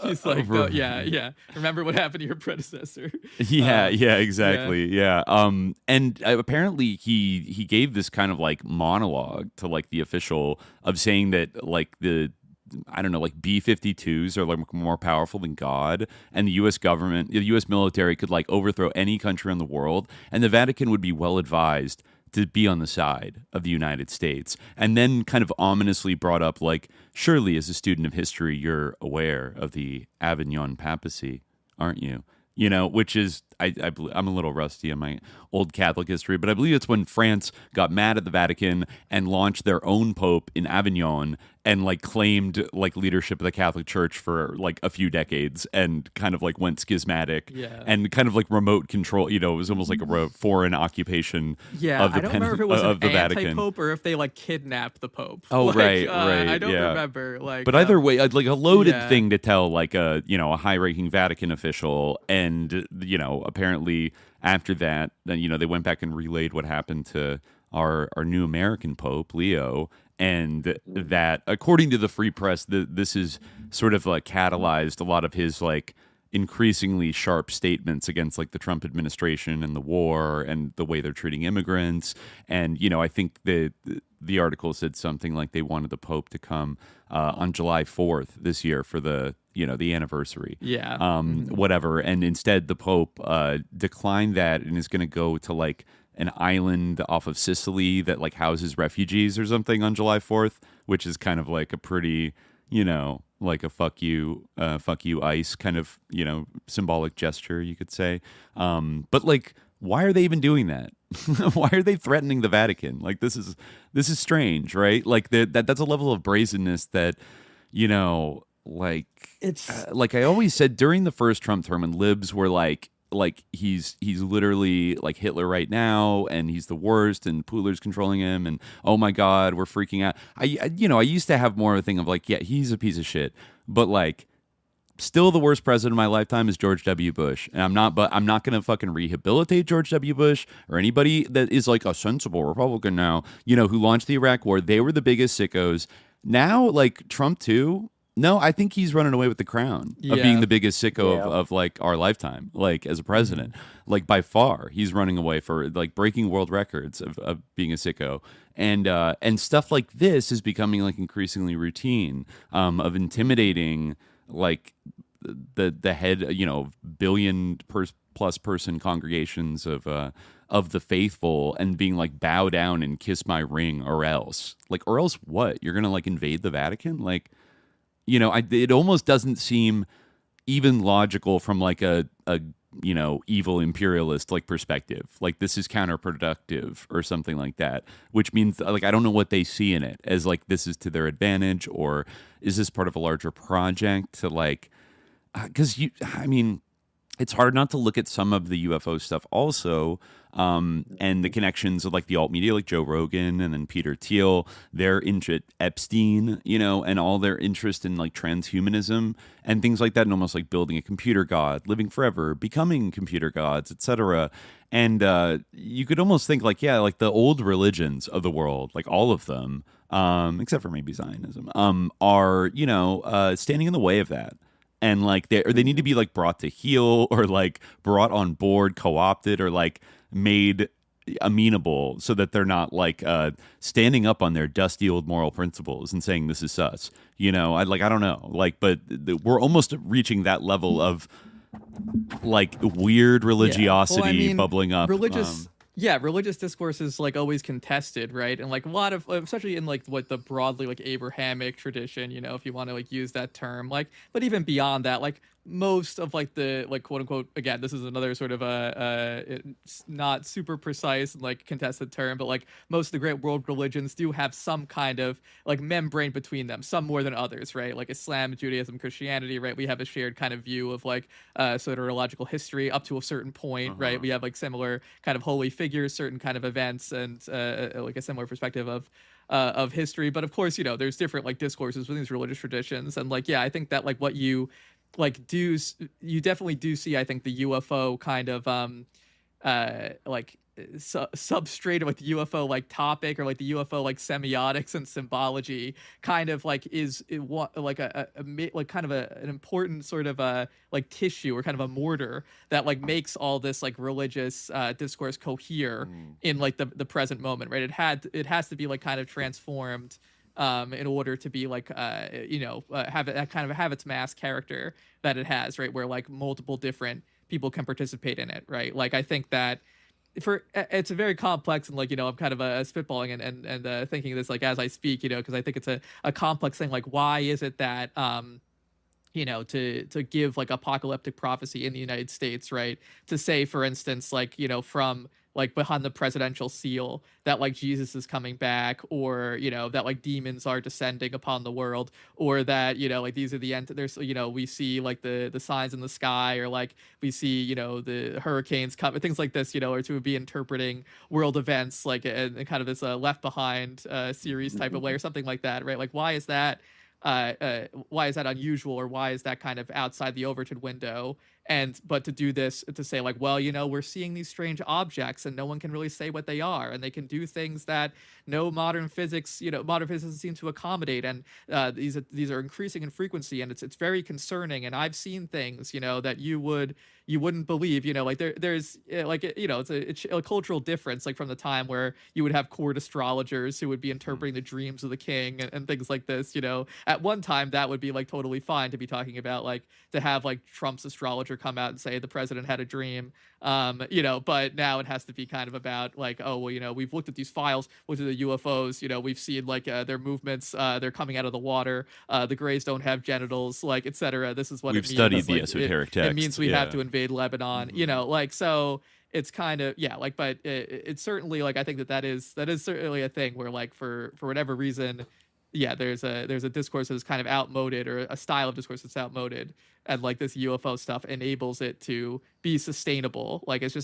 He's like, remember what happened to your predecessor. Exactly. And apparently he gave this kind of like monologue to like the official of saying that like like B-52s are like more powerful than God, and the U.S. government, the U.S. military could like overthrow any country in the world, and the Vatican would be well advised to be on the side of the United States. And then kind of ominously brought up like, surely as a student of history, you're aware of the Avignon papacy, aren't you? Which is, I'm a little rusty on my old Catholic history, but I believe it's when France got mad at the Vatican and launched their own pope in Avignon and like claimed like leadership of the Catholic Church for like a few decades and kind of like went schismatic and kind of like remote control. It was almost like a foreign occupation. Of the I don't remember if it was an Vatican. anti-pope or if they like kidnapped the Pope. Oh, right. I don't remember. But either way, like a loaded thing to tell like a high-ranking Vatican official, and apparently after that, then they went back and relayed what happened to our new American Pope Leo. And that, according to the Free Press, this is sort of like catalyzed a lot of his like increasingly sharp statements against like the Trump administration and the war and the way they're treating immigrants. And I think the article said something like they wanted the Pope to come on July 4th this year for the the anniversary. Whatever. And instead, the Pope declined that and is going to go to like an island off of Sicily that like houses refugees or something on July 4th, which is kind of like a pretty, like a fuck you ICE kind of, symbolic gesture, you could say. But like, why are they even doing that? Why are they threatening the Vatican? Like, this is strange, right? Like that's a level of brazenness that, like it's like I always said during the first Trump term, and libs were like he's literally like Hitler right now, and he's the worst, and Pooler's controlling him, and oh my God, we're freaking out. I used to have more of a thing of like, yeah, he's a piece of shit, but like, still the worst president of my lifetime is George W. Bush, and I'm not going to fucking rehabilitate George W. Bush or anybody that is like a sensible Republican now, who launched the Iraq War. They were the biggest sickos. Now, like Trump too. No, I think he's running away with the crown of being the biggest sicko of like our lifetime, like as a president, like by far. He's running away for like breaking world records of being a sicko. And stuff like this is becoming like increasingly routine, of intimidating like the head, billion plus person congregations of the faithful, and being like, bow down and kiss my ring or else what? You're going to like invade the Vatican? Like, it almost doesn't seem even logical from like a evil imperialist like perspective. Like, this is counterproductive or something like that, which means like I don't know what they see in it as like this is to their advantage, or is this part of a larger project to like, because it's hard not to look at some of the UFO stuff also, and the connections of like the alt media, like Joe Rogan and then Peter Thiel, their interest, Epstein, and all their interest in like transhumanism and things like that, and almost like building a computer god, living forever, becoming computer gods, etc. And you could almost think like, yeah, like the old religions of the world, like all of them, except for maybe Zionism, are standing in the way of that. And like they need to be like brought to heel, or like brought on board, co-opted, or like made amenable, so that they're not like standing up on their dusty old moral principles and saying this is sus. I don't know, like, but we're almost reaching that level of like weird religiosity bubbling up. Religious discourse is like always contested, right? And like a lot of, especially in like what the broadly like Abrahamic tradition, if you want to like use that term, like, but even beyond that, like most of like the like quote unquote, again, this is another sort of it's not super precise and like contested term, but like most of the great world religions do have some kind of like membrane between them, some more than others, right? Like Islam, Judaism, Christianity, right? We have a shared kind of view of like soteriological history up to a certain point, right? We have like similar kind of holy figures, certain kind of events, and like a similar perspective of history. But of course, there's different like discourses within these religious traditions, and like, yeah, I think that like what you like you definitely do see, I think, the UFO kind of like substrate of like the UFO like topic, or like the UFO like semiotics and symbology kind of like is like a like kind of an important sort of like tissue, or kind of a mortar that like makes all this like religious discourse cohere in like the present moment, right? It has to be like kind of transformed in order to be like have it kind of have its mass character that it has, right? Where like multiple different people can participate in it, right? Like I think that it's a very complex, and like I'm kind of spitballing and thinking this like as I speak, because I think it's a complex thing. Like, why is it that to give like apocalyptic prophecy in the United States, right? To say, for instance, like from like behind the presidential seal that like Jesus is coming back, or that like demons are descending upon the world, or that like these are the end. There's we see like the signs in the sky, or like we see the hurricanes come, things like this, or to be interpreting world events like in kind of this Left Behind series type of way, or something like that, right? Like, why is that unusual, or why is that kind of outside the Overton window? But to do this, to say like, well, we're seeing these strange objects and no one can really say what they are, and they can do things that no modern physics seem to accommodate, and these are increasing in frequency, and it's very concerning. And I've seen things that you wouldn't believe, like there's like it's a cultural difference, like from the time where you would have court astrologers who would be interpreting the dreams of the king and things like this. At one time that would be like totally fine to be talking about, like to have like Trump's astrologer culture come out and say the president had a dream, but now it has to be kind of about like, oh, well, we've looked at these files, looked at the UFOs, we've seen like their movements, they're coming out of the water, the Greys don't have genitals, like, etc. This is what we've it means. studied the like, esoteric text. It means we have to invade Lebanon, so it's kind of, but it's certainly like, I think that is certainly a thing where like for whatever reason, there's a discourse that's kind of outmoded, or a style of discourse that's outmoded, and like this UFO stuff enables it to be sustainable. Like it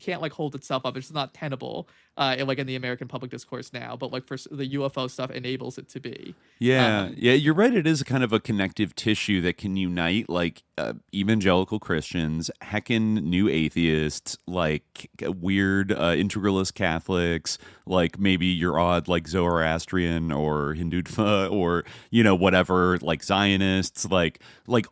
can't like hold itself up. It's just not tenable, in the American public discourse now. But like for the UFO stuff enables it to be. Yeah, you're right. It is kind of a connective tissue that can unite like evangelical Christians, heckin' new atheists, like weird integralist Catholics, like maybe your odd like Zoroastrian or Hindutva or whatever, like Zionists, like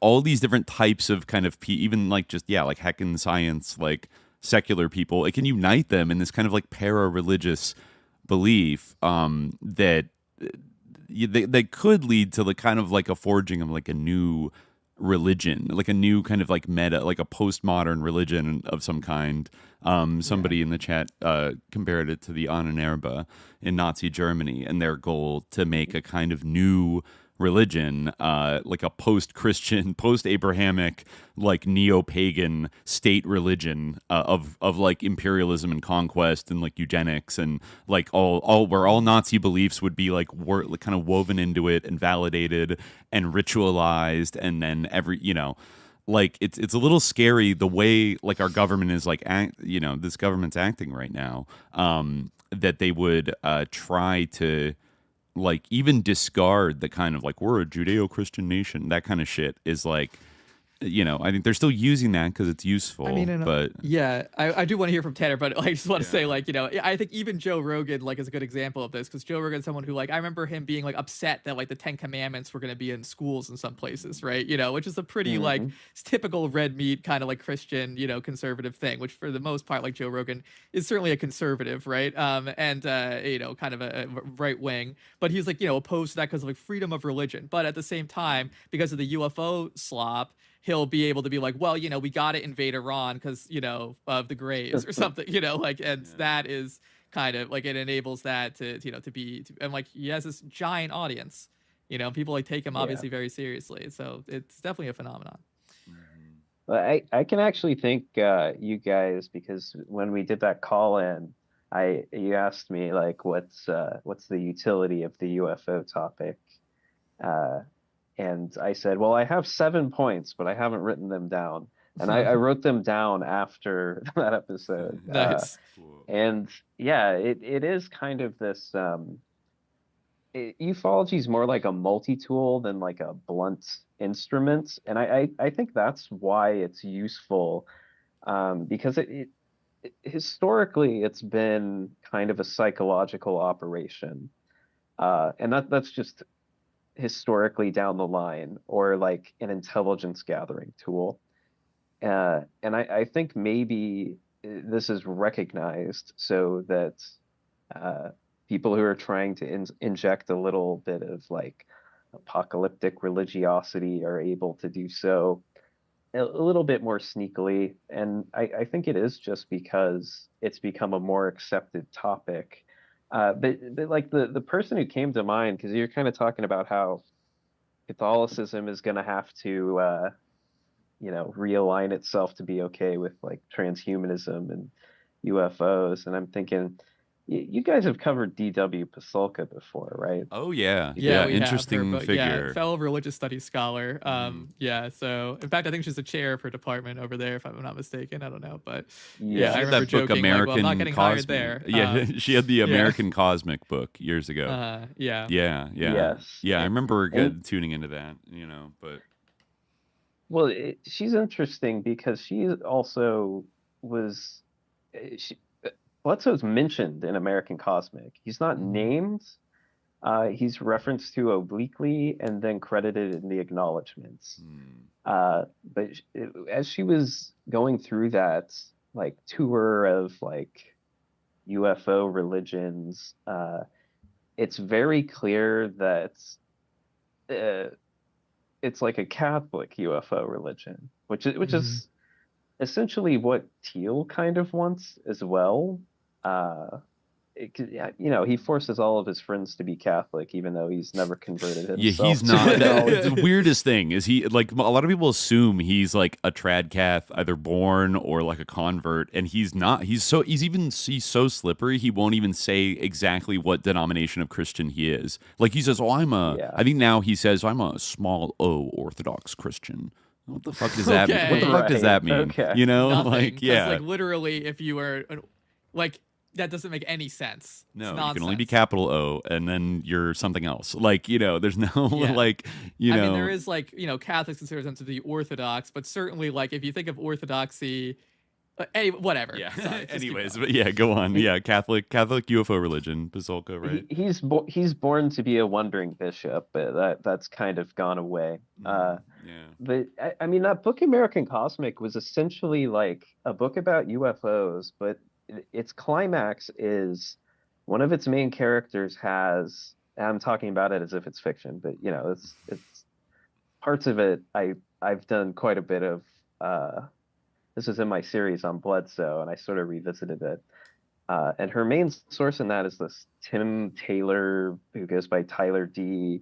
all these different types of kind of even like just like heckin' science, like secular people. It can unite them in this kind of like para-religious belief that they could lead to the kind of like a forging of like a new religion, like a new kind of like meta, like a postmodern religion of some kind. Somebody in the chat compared it to the Ahnenerbe in Nazi Germany and their goal to make a kind of new religion, like a post-Christian, post-Abrahamic, like neo-pagan state religion of like imperialism and conquest and like eugenics and like all where all Nazi beliefs would be like kind of woven into it and validated and ritualized, and then like it's a little scary the way like our government is like this government's acting right now, that they would try to like even discard the kind of like we're a Judeo-Christian nation, that kind of shit is like, I think they're still using that because it's useful. But I do want to hear from Tanner, but I just want to say like, I think even Joe Rogan like is a good example of this, because Joe Rogan is someone who like, I remember him being like upset that like the 10 Commandments were going to be in schools in some places, right? Which is a pretty like typical red meat kind of like Christian, conservative thing, which for the most part like Joe Rogan is certainly a conservative, right? And kind of a right wing, but he's like opposed to that because of like freedom of religion, but at the same time, because of the UFO slop, he'll be able to be like, well, we got to invade Iran because, of the Greys or something, that is kind of like, it enables that to and like, he has this giant audience, people like take him obviously very seriously. So it's definitely a phenomenon. Well, I can actually thank you guys, because when we did that call in, you asked me like, what's the utility of the UFO topic? And I said, well, I have 7 points, but I haven't written them down. And I wrote them down after that episode. Nice. And it is kind of this, ufology is more like a multi-tool than like a blunt instrument. And I think that's why it's useful, because it historically, it's been kind of a psychological operation. And that's just historically down the line, or like an intelligence gathering tool. And I think maybe this is recognized so that people who are trying to inject a little bit of like apocalyptic religiosity are able to do so a little bit more sneakily. And I think it is just because it's become a more accepted topic. But like the person who came to mind, because you're kind of talking about how Catholicism is going to have to, realign itself to be okay with like transhumanism and UFOs. And I'm thinking, you guys have covered D.W. Pasulka before, right? Oh yeah, we interesting have her, figure. Fellow religious studies scholar. So in fact, I think she's a chair of her department over there, if I'm not mistaken. I don't know, but I remember that book, joking, American like, well, I'm not getting hired Cosmic. there. Yeah, she had the American Cosmic book years ago. Yes. I remember tuning into that. But well, she's interesting because she also was. Bledsoe's mentioned in American Cosmic. He's not named. He's referenced to obliquely and then credited in the acknowledgments. But as she was going through that like tour of like UFO religions, it's very clear that it's like a Catholic UFO religion, which is essentially what Thiel kind of wants as well. He forces all of his friends to be Catholic, even though he's never converted himself. Yeah, he's not. The weirdest thing is he, like, a lot of people assume he's like a trad cath, either born or like a convert, and he's not. He's so slippery. He won't even say exactly what denomination of Christian he is. Like he says, "Oh, I think now he says I'm a small O Orthodox Christian." What the fuck does that mean? What the fuck does that mean? Okay. You know, Nothing, like, yeah, like literally, if you were like. That doesn't make any sense. No, you can only be capital O, and then you're something else. Like, there's no like, I mean, there is like, Catholics consider themselves to be Orthodox, but certainly like if you think of Orthodoxy, whatever. Yeah. Sorry, anyways, but yeah, go on. Yeah, Catholic UFO religion, Basulka, right? He's born to be a wandering bishop, but that's kind of gone away. Yeah. But I mean, that book American Cosmic was essentially like a book about UFOs, but its climax is one of its main characters has, and I'm talking about it as if it's fiction, but it's parts of it I've done quite a bit of. This was in my series on Bledsoe, and I sort of revisited it. And her main source in that is this Tim Taylor, who goes by Tyler D.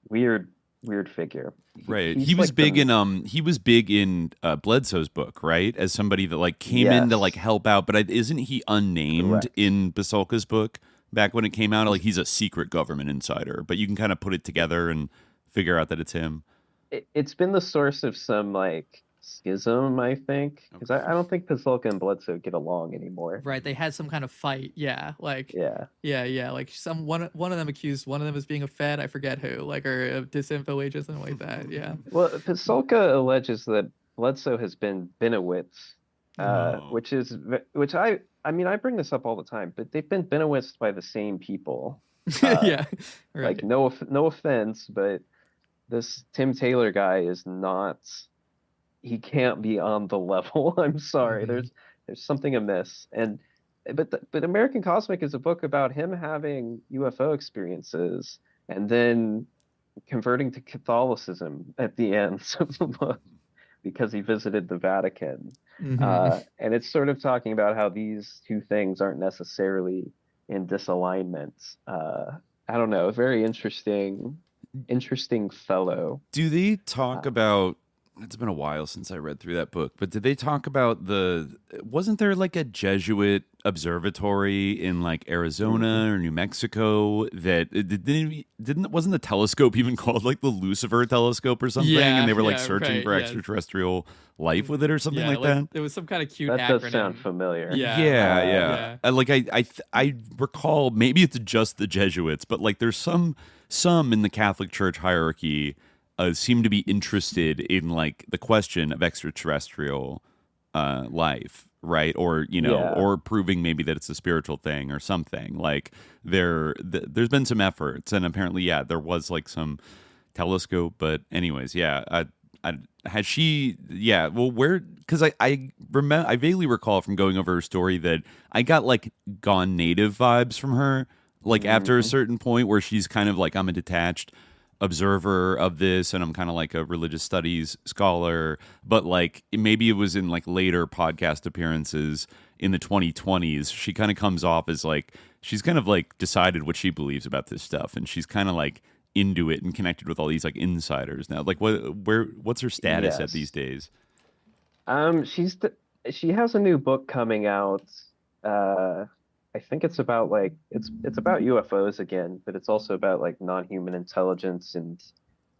Weird figure. Right. He was big in Bledsoe's book, right? As somebody that like came in to like help out, but isn't he unnamed Correct. in Basulka's book back when it came out? Like he's a secret government insider, but you can kind of put it together and figure out that it's him. It's been the source of some like schism, I think, because I don't think Basulka and Bledsoe get along anymore. Right, they had some kind of fight. Yeah, like yeah. Like one of them accused one of them as being a Fed. I forget who, like, or a disinfo agent, something like that. Yeah. Well, Basulka alleges that Bledsoe has been Benowitz, which I mean I bring this up all the time, but they've been Benowitzed by the same people. Yeah. Right. Like no offense, but this Tim Taylor guy is not. He can't be on the level. I'm sorry. Mm-hmm. There's something amiss. But American Cosmic is a book about him having UFO experiences and then converting to Catholicism at the end of the book because he visited the Vatican. Mm-hmm. And it's sort of talking about how these two things aren't necessarily in disalignment. I don't know. A very interesting fellow. Do they talk about? It's been a while since I read through that book, but did they talk about wasn't there like a Jesuit observatory in like Arizona or New Mexico that wasn't the telescope even called like the Lucifer telescope or something? Yeah, and they were like searching for extraterrestrial life with it or something like that? It was some kind of cute that acronym. Does sound familiar. Yeah. I recall, maybe it's just the Jesuits, but like there's some in the Catholic Church hierarchy seem to be interested in like the question of extraterrestrial life, right? Or or proving maybe that it's a spiritual thing or something. Like there's been some efforts, and apparently, there was like some telescope. But anyways, has she? Yeah, well, where? Because I remember, I vaguely recall from going over her story that I got like Gone Native vibes from her. Like after a certain point where she's kind of like, I'm a detached observer of this, and I'm kind of like a religious studies scholar, but like maybe it was in like later podcast appearances in the 2020s, she kind of comes off as like she's kind of like decided what she believes about this stuff, and she's kind of like into it and connected with all these like insiders now. Like what's her status at these days? She has a new book coming out. I think it's about like it's about UFOs again, but it's also about like non-human intelligence and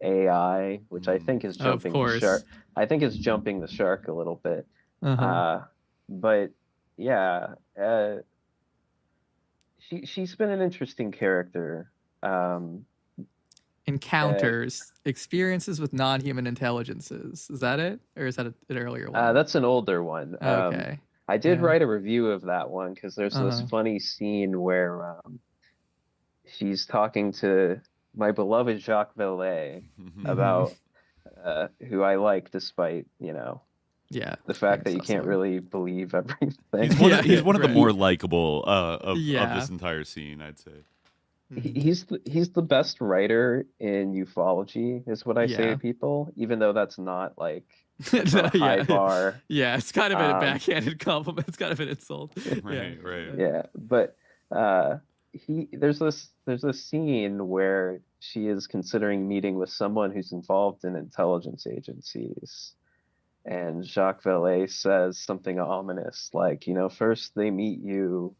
AI, which I think is jumping the shark. I think it's jumping the shark a little bit. But yeah, she's been an interesting character. Encounters, experiences with non-human intelligences. Is that it, or is that an earlier one? That's an older one. Okay. I did write a review of that one because there's this funny scene where she's talking to my beloved Jacques Vallée about who I like despite, the fact that you can't really believe everything. He's one of the more likable of this entire scene, I'd say. He's the best writer in ufology, is what I say to people, even though that's not like That's a high bar. Yeah, it's kind of a backhanded compliment. It's kind of an insult. Right. Yeah, but there's this scene where she is considering meeting with someone who's involved in intelligence agencies, and Jacques Vallée says something ominous, like, first they meet you,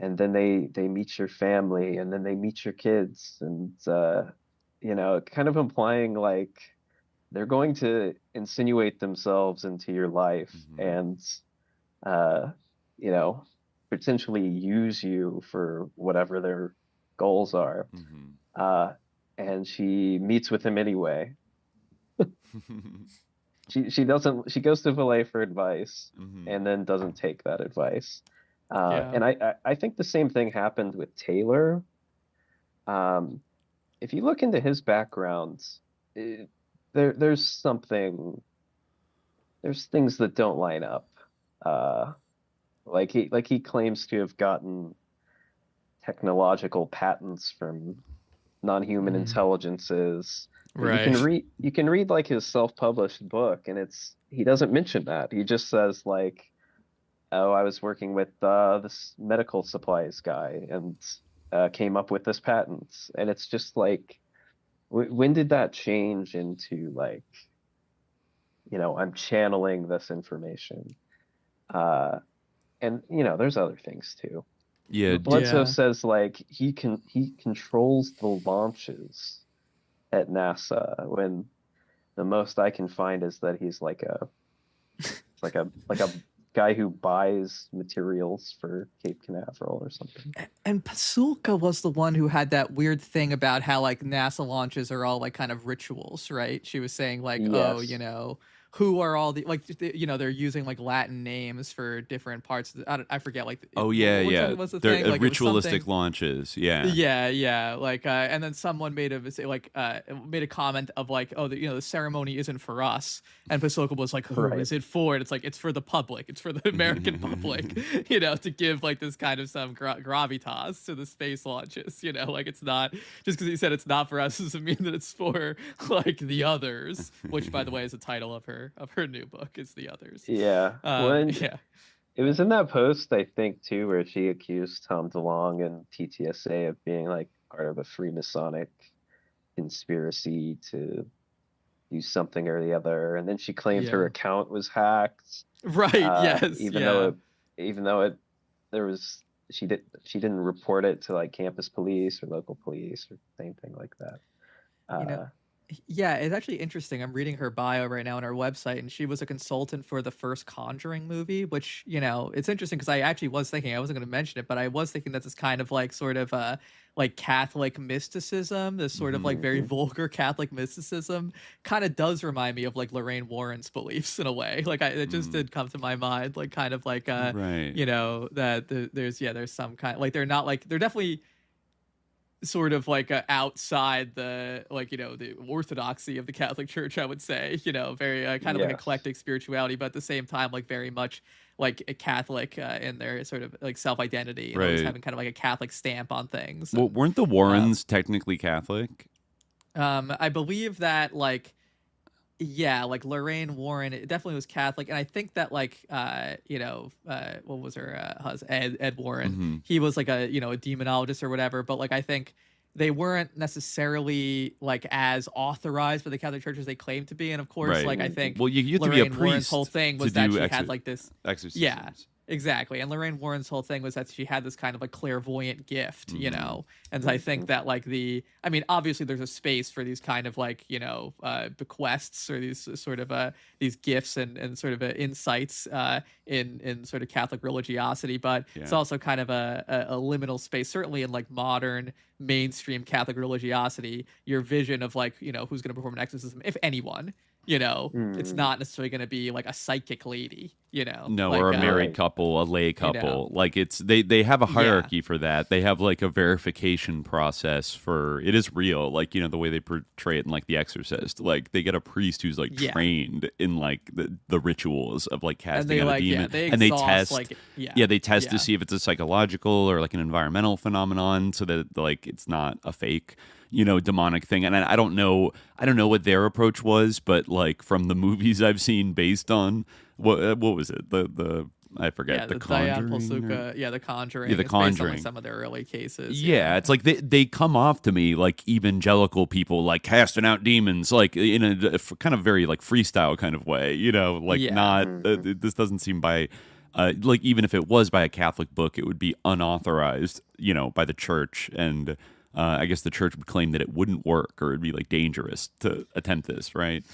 and then they meet your family, and then they meet your kids, and kind of implying like they're going to insinuate themselves into your life and potentially use you for whatever their goals are. And she meets with him anyway. She doesn't. She goes to Vallée for advice, and then doesn't take that advice. And I think the same thing happened with Taylor. If you look into his background, there's things that don't line up. Like he claims to have gotten technological patents from non-human intelligences. Right. You can read like his self-published book, and he doesn't mention that. He just says like, "Oh, I was working with this medical supplies guy and came up with this patent." And it's just like, when did that change into like, I'm channeling this information? And there's other things too. Yeah. Bledsoe says like he controls the launches at NASA, when the most I can find is that he's like a guy who buys materials for Cape Canaveral or something. And Pasulka was the one who had that weird thing about how like NASA launches are all like kind of rituals, right? She was saying like, Yes. who are all the like, they're using like Latin names for different parts. I forget like. Oh which yeah. one was the They're thing? Like, ritualistic launches. Yeah. Yeah. Like, and then someone made a comment of like, oh, the ceremony isn't for us, and Pasulka was like, who is it for? And it's like, it's for the public. It's for the American public. To give like this kind of some gravitas to the space launches. Like it's not just because he said it's not for us doesn't mean that it's for like the others. Which, by the way, is the title of her new book, is The Others. Yeah. It was in that post, I think, too, where she accused Tom DeLonge and TTSA of being like part of a Freemasonic conspiracy to do something or the other, and then she claimed her account was hacked. Right. Yes. Even though she didn't report it to like campus police or local police or anything like that. Yeah, it's actually interesting. I'm reading her bio right now on her website, and she was a consultant for the first Conjuring movie, which, it's interesting because I actually was thinking, I wasn't going to mention it, but I was thinking that this kind of like sort of like Catholic mysticism, this sort of like very vulgar Catholic mysticism kind of does remind me of like Lorraine Warren's beliefs in a way. Like it just did come to my mind, like kind of like, that there's some kind like, they're definitely sort of like outside the the orthodoxy of the Catholic Church, I would say, very kind of like eclectic spirituality, but at the same time like very much like a Catholic in their sort of like self-identity, always having kind of like a Catholic stamp on things. Well, weren't the Warrens technically Catholic? I believe that like Lorraine Warren, it definitely was Catholic, and I think that like what was her husband, Ed Warren, he was like a a demonologist or whatever, but like I think they weren't necessarily like as authorized by the Catholic Church as they claimed to be, and of course like I think you have Lorraine to be a priest. Warren's whole thing was that she had like this exorcisms. Yeah. Exactly. And Lorraine Warren's whole thing was that she had this kind of like clairvoyant gift, and I think that like obviously there's a space for these kind of like, bequests or these sort of these gifts and sort of insights in sort of Catholic religiosity, but it's also kind of a liminal space, certainly in like modern mainstream Catholic religiosity. Your vision of like, who's going to perform an exorcism, if anyone, it's not necessarily going to be like a psychic lady, no, or a married couple, a lay couple. Like it's they have a hierarchy for that. They have like a verification process for it is real, like the way they portray it in like The Exorcist. Like they get a priest who's like trained in like the rituals of like casting out a demon, and they test they test to see if it's a psychological or like an environmental phenomenon, so that like it's not a fake. demonic thing. And I don't know what their approach was, but like from the movies I've seen based on what was it? I forget, the Conjuring. The Conjuring. The Conjuring. Based on, like, some of their early cases. Yeah, it's like they come off to me like evangelical people, like casting out demons, like in a kind of very like freestyle kind of way, not. This doesn't seem by, like even if it was by a Catholic book, it would be unauthorized, by the church, and I guess the church would claim that it wouldn't work or it'd be like dangerous to attempt this, right?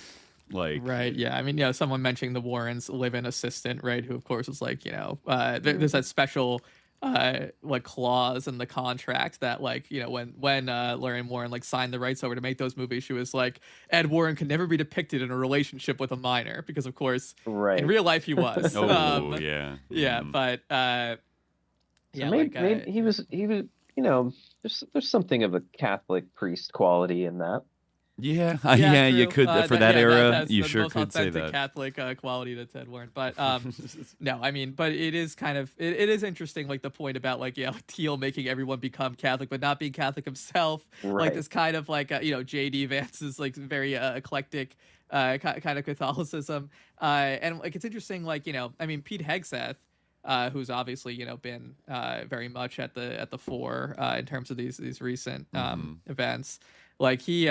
Right, yeah. I mean, someone mentioning the Warrens' live-in assistant, right, who of course is like, there's that special like clause in the contract that, like, when Lorraine Warren like signed the rights over to make those movies, she was like, Ed Warren can never be depicted in a relationship with a minor, because of course in real life he was. But maybe he was there's something of a Catholic priest quality in that. Yeah, you could for that era. You sure could say that. Catholic quality to Ted Warren, but no, I mean, but it is kind of it is interesting, like the point about like Thiel making everyone become Catholic, but not being Catholic himself. Right. Like this kind of like J.D. Vance's like very eclectic kind of Catholicism, and like it's interesting, like I mean Pete Hegseth. Who's obviously been very much at the fore in terms of these recent events. Like he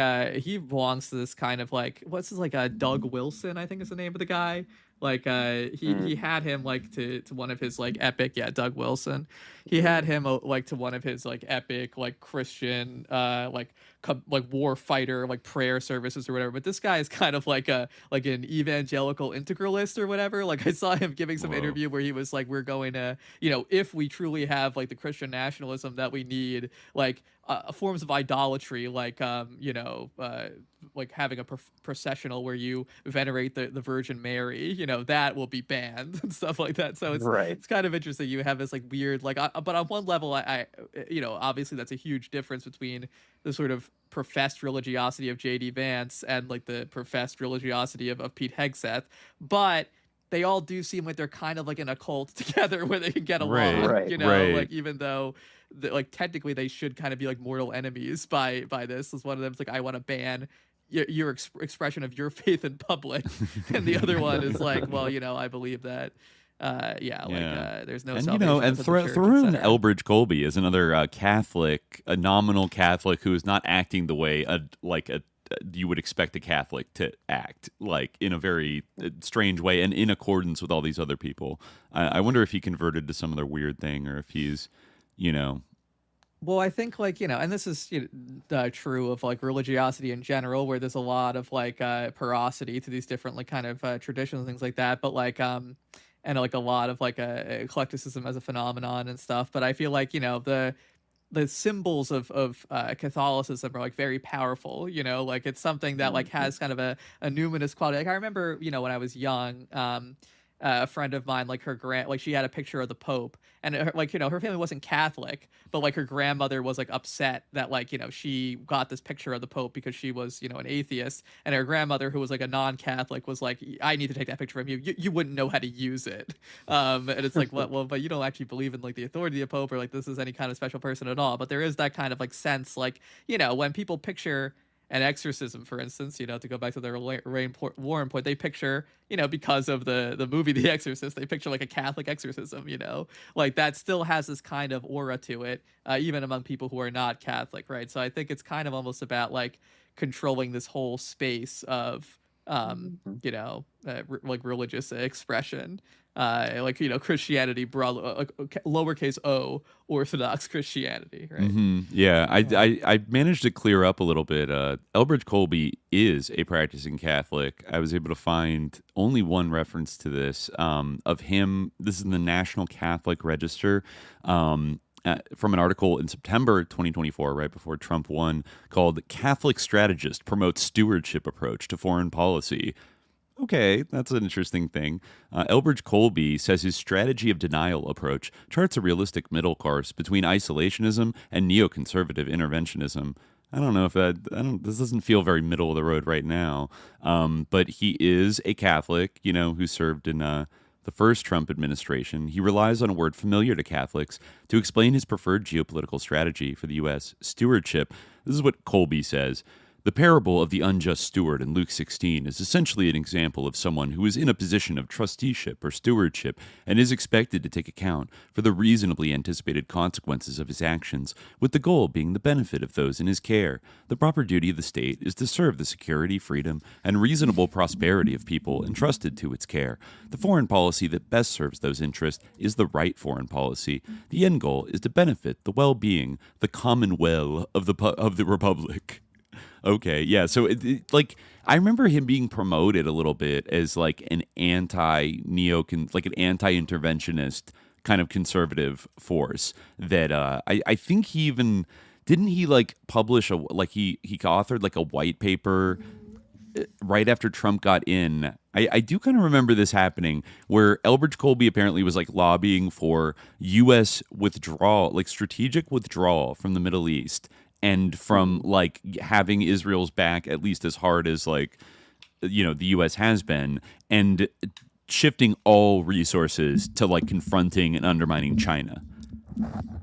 belongs to this kind of like what's his like Doug Wilson, I think is the name of the guy. Like he had him like to one of his like epic Doug Wilson. He had him like to one of his like epic like Christian like war fighter like prayer services or whatever. But this guy is kind of like an evangelical integralist or whatever. Like I saw him giving some interview where he was like, we're going to if we truly have like the Christian nationalism that we need, like forms of idolatry, like like having a processional where you venerate the Virgin Mary, that will be banned and stuff like that. So it's kind of interesting. You have this like weird like, but on one level, I obviously that's a huge difference between the sort of professed religiosity of J.D. Vance and like the professed religiosity of Pete Hegseth, but they all do seem like they're kind of like in a cult together where they can get along, like even though like technically they should kind of be like mortal enemies by this. Is one of them is like, I want to ban your expression of your faith in public, and the other one is like, well, I believe that there's no salvation. And throw in Elbridge Colby is another Catholic, a nominal Catholic who is not acting the way you would expect a Catholic to act, like in a very strange way and in accordance with all these other people. I wonder if he converted to some other weird thing, or if he's, Well, I think like, and this is true of like religiosity in general, where there's a lot of like porosity to these different like kind of traditions and things like that. But like, and like a lot of like eclecticism as a phenomenon and stuff. But I feel like, the symbols of Catholicism are like very powerful, like it's something that like has kind of a numinous quality. Like I remember, when I was young, a friend of mine, like she had a picture of the Pope, and her family wasn't Catholic, but like her grandmother was like upset that like, she got this picture of the Pope because she was, an atheist, and her grandmother, who was like a non-Catholic, was like, I need to take that picture of you. You wouldn't know how to use it. And it's like, well, but you don't actually believe in like the authority of the Pope, or like this is any kind of special person at all. But there is that kind of like sense, like, when people picture an exorcism, for instance, to go back to the Lorraine Warren point, they picture, because of the movie The Exorcist, they picture like a Catholic exorcism, like that still has this kind of aura to it, even among people who are not Catholic, right? So I think it's kind of almost about like controlling this whole space of, like religious expression. Like Christianity, lowercase o, Orthodox Christianity, right? Yeah, I managed to clear up a little bit. Elbridge Colby is a practicing Catholic. I was able to find only one reference to this of him. This is in the National Catholic Register. From an article in September 2024, right before Trump won, called "Catholic Strategist Promotes Stewardship Approach to Foreign Policy." Okay, that's an interesting thing. Elbridge Colby says his strategy of denial approach charts a realistic middle course between isolationism and neoconservative interventionism. I don't know if this doesn't feel very middle of the road right now. But he is a Catholic, who served in the first Trump administration, he relies on a word familiar to Catholics to explain his preferred geopolitical strategy for the U.S. stewardship. This is what Colby says. The parable of the unjust steward in Luke 16 is essentially an example of someone who is in a position of trusteeship or stewardship and is expected to take account for the reasonably anticipated consequences of his actions, with the goal being the benefit of those in his care. The proper duty of the state is to serve the security, freedom, and reasonable prosperity of people entrusted to its care. The foreign policy that best serves those interests is the right foreign policy. The end goal is to benefit the well-being, the commonweal of the republic. Okay, yeah. So, like, I remember him being promoted a little bit as like an like an anti-interventionist kind of conservative force. That I think he even didn't he like publish he authored like a white paper right after Trump got in. I do kind of remember this happening where Elbridge Colby apparently was like lobbying for U.S. withdrawal, like strategic withdrawal from the Middle East. And from like having Israel's back at least as hard as like, the U.S. has been, and shifting all resources to like confronting and undermining China.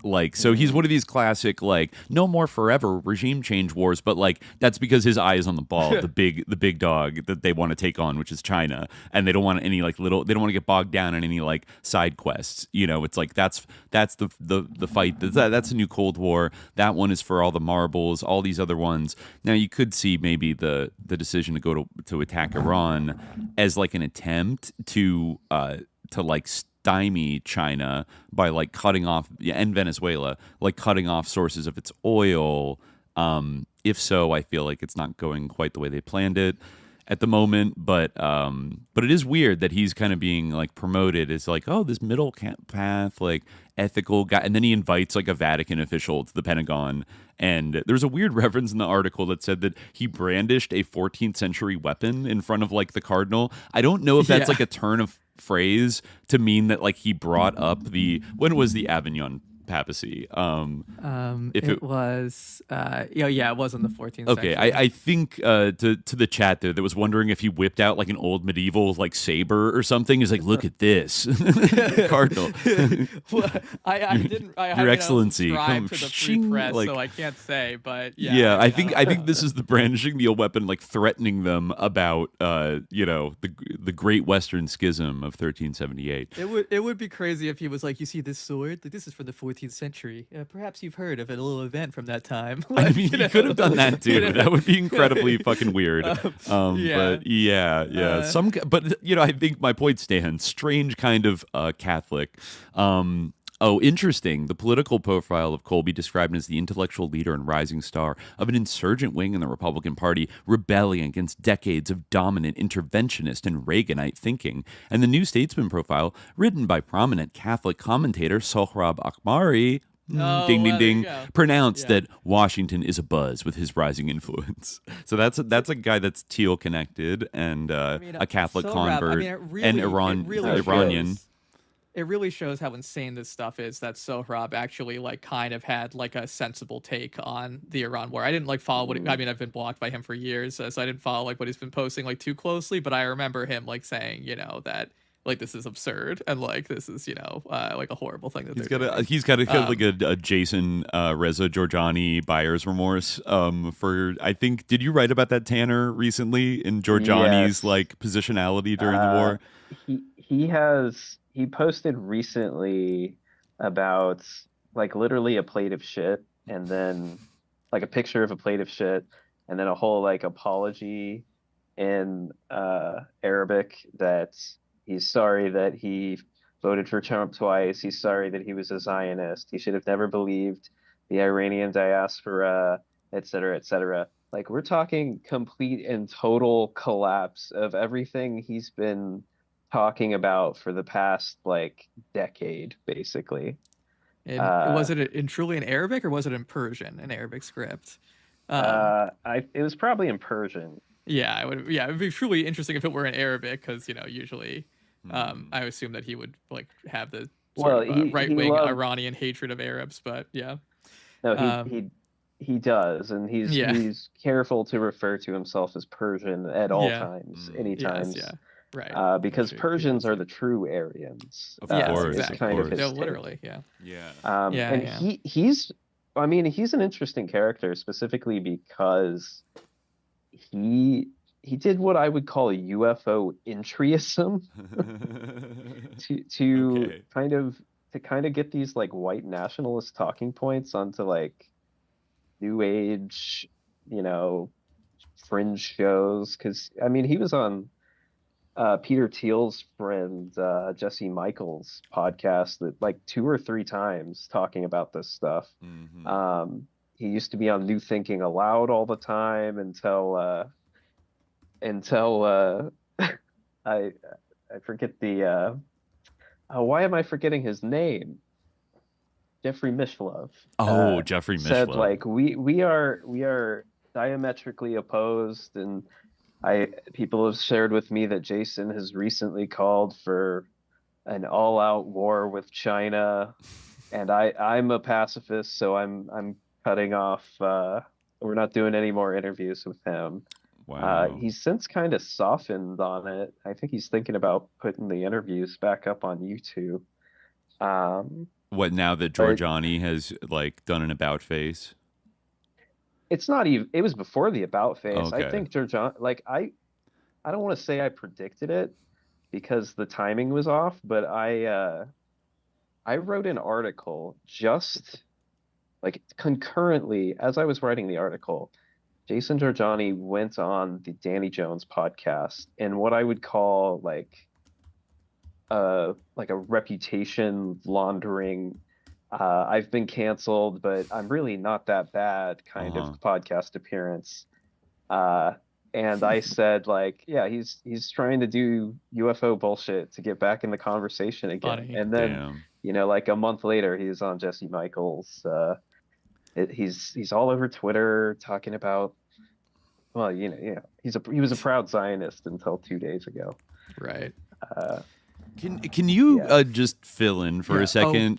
Like, so he's one of these classic, like, no more forever regime change wars, but like that's because his eye is on the ball, the big dog that they want to take on, which is China, and they don't want any like they don't want to get bogged down in any like side quests. It's like that's the fight. That's a new Cold War. That one is for all the marbles. All these other ones. Now you could see maybe the decision to go to attack Iran as like an attempt to like stymie China by like cutting off, and Venezuela, like cutting off sources of its oil. If so, I feel like it's not going quite the way they planned it at the moment. But it is weird that he's kind of being like promoted as like, oh, this middle path, like ethical guy, and then he invites like a Vatican official to the Pentagon. And there's a weird reference in the article that said that he brandished a 14th century weapon in front of like the cardinal. I don't know if that's like a turn of phrase to mean that like he brought up when was the Avignon papacy? It was it was in the 14th century. Okay, I think to the chat there that was wondering if he whipped out like an old medieval like saber or something. He's like, look at this, Cardinal. Well, I didn't. Your Excellency, come to the free press, like, so I can't say. But I think this is the brandishing the weapon, like threatening them about the Great Western Schism of 1378. It would be crazy if he was like, you see this sword? Like, this is for the 14th century. Perhaps you've heard of a little event from that time. Like, I mean, he could have done that too. That would be incredibly fucking weird. But I think my point stands. Strange kind of Catholic. Oh, interesting. The political profile of Colby described as the intellectual leader and rising star of an insurgent wing in the Republican Party rebelling against decades of dominant interventionist and Reaganite thinking. And the New Statesman profile, written by prominent Catholic commentator Sohrab Ahmari, ding, ding, ding, pronounced that Washington is abuzz with his rising influence. So that's a guy that's Thiel connected and a Catholic convert and Iranian. It really shows how insane this stuff is that Sohrab actually like kind of had like a sensible take on the Iran war. I didn't like follow I've been blocked by him for years, so I didn't follow like what he's been posting like too closely, but I remember him like saying, that like this is absurd and like this is, like a horrible thing that he's got like a Jason Reza Georgiani buyer's remorse for, I think, did you write about that, Tanner, recently in Georgiani's like positionality during the war? He posted recently about like literally a plate of shit, and then like a picture of a plate of shit, and then a whole like apology in Arabic that he's sorry that he voted for Trump twice. He's sorry that he was a Zionist. He should have never believed the Iranian diaspora, et cetera, et cetera. Like, we're talking complete and total collapse of everything he's been talking about for the past like decade, basically. And was it truly in Arabic, or was it in Persian, an Arabic script? It was probably in Persian. Yeah, it'd be truly interesting if it were in Arabic, because usually I assume that he would like have the right-wing Iranian hatred of Arabs, but yeah. No, he does, and he's careful to refer to himself as Persian at all times, anytime. Yes, Right. Because Persians are the true Aryans. Of course, exactly. Kind of his no, take. literally, yeah. He's an interesting character specifically because he did what I would call a UFO entryism to kind of get these like white nationalist talking points onto like new age, fringe shows. Because I mean, he was on Peter Thiel's friend Jesse Michels' podcast that like 2 or 3 times talking about this stuff. He used to be on New Thinking Aloud all the time until I forget the why am I forgetting his name? Jeffrey Michels. Jeffrey Michels said like we are diametrically opposed, and people have shared with me that Jason has recently called for an all-out war with China, and I'm a pacifist, so I'm cutting off. We're not doing any more interviews with him. Wow. He's since kind of softened on it. I think he's thinking about putting the interviews back up on YouTube. What, now that Georgiani has like done an about face? It's not even. It was before the about face. Okay. I think Georgiani. Like I don't want to say I predicted it because the timing was off, but I wrote an article just like concurrently as I was writing the article. Jason Georgiani went on the Danny Jones podcast, and what I would call like a reputation laundering, I've been canceled, but I'm really not that bad kind of podcast appearance. And I said like, yeah, he's trying to do UFO bullshit to get back in the conversation again. Funny. And then, like a month later, he's on Jesse Michels. He's all over Twitter talking about, well, he was a proud Zionist until 2 days ago. Right. Can you just fill in for a second?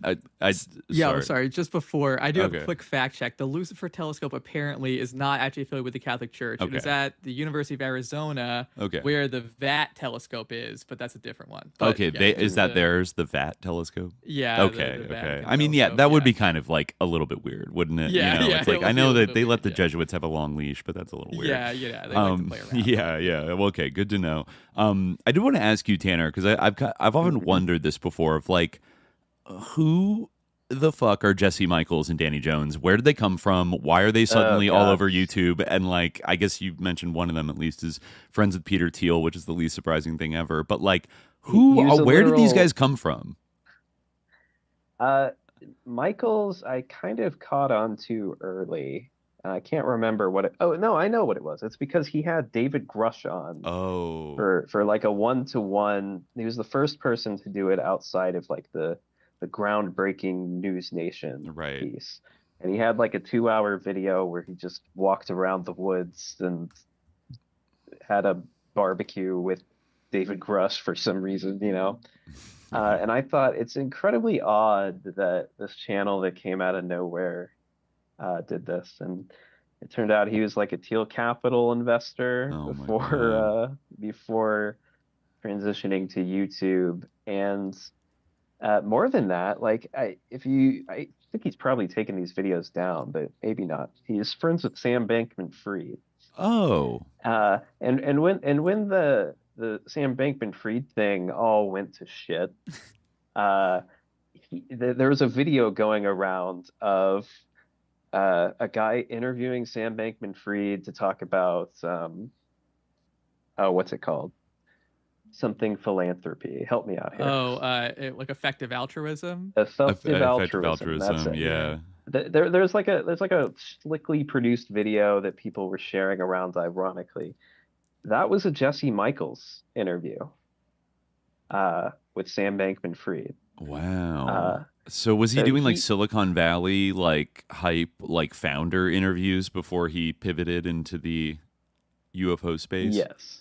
Sorry. Just before, I do have a quick fact check. The Lucifer telescope apparently is not actually affiliated with the Catholic Church. It is at the University of Arizona, where the VAT telescope is, but that's a different one. But, is that theirs, the VAT telescope? Yeah. Okay. I mean, that would be kind of like a little bit weird, wouldn't it? It's like, I know that they let the Jesuits have a long leash, but that's a little weird. Yeah. They like to play around. Well, okay, good to know. I do want to ask you, Tanner, because I've often wondered this before of like, who the fuck are Jesse Michels and Danny Jones? Where did they come from? Why are they suddenly all over YouTube? And like, I guess you mentioned one of them at least is friends with Peter Thiel, which is the least surprising thing ever. But like, where did these guys come from? Michels, I kind of caught on to early. I can't remember what it. Oh no, I know what it was. It's because he had David Grush on. For like a 1-to-1. He was the first person to do it outside of like the groundbreaking Newsnation piece. And he had like a 2-hour video where he just walked around the woods and had a barbecue with David Grush for some reason, and I thought it's incredibly odd that this channel that came out of nowhere did this, and it turned out he was like a Thiel Capital investor before transitioning to YouTube. And more than that, like I think he's probably taken these videos down, but maybe not. He's friends with Sam Bankman-Fried. And when the Sam Bankman-Fried thing all went to shit, there was a video going around of a guy interviewing Sam Bankman-Fried to talk about what's it called? Something philanthropy. Help me out here. Like effective altruism. Effective altruism. That's it. Yeah. There's like a slickly produced video that people were sharing around. Ironically, that was a Jesse Michels interview with Sam Bankman-Fried. Wow. So was he doing like Silicon Valley like hype like founder interviews before he pivoted into the UFO space? Yes.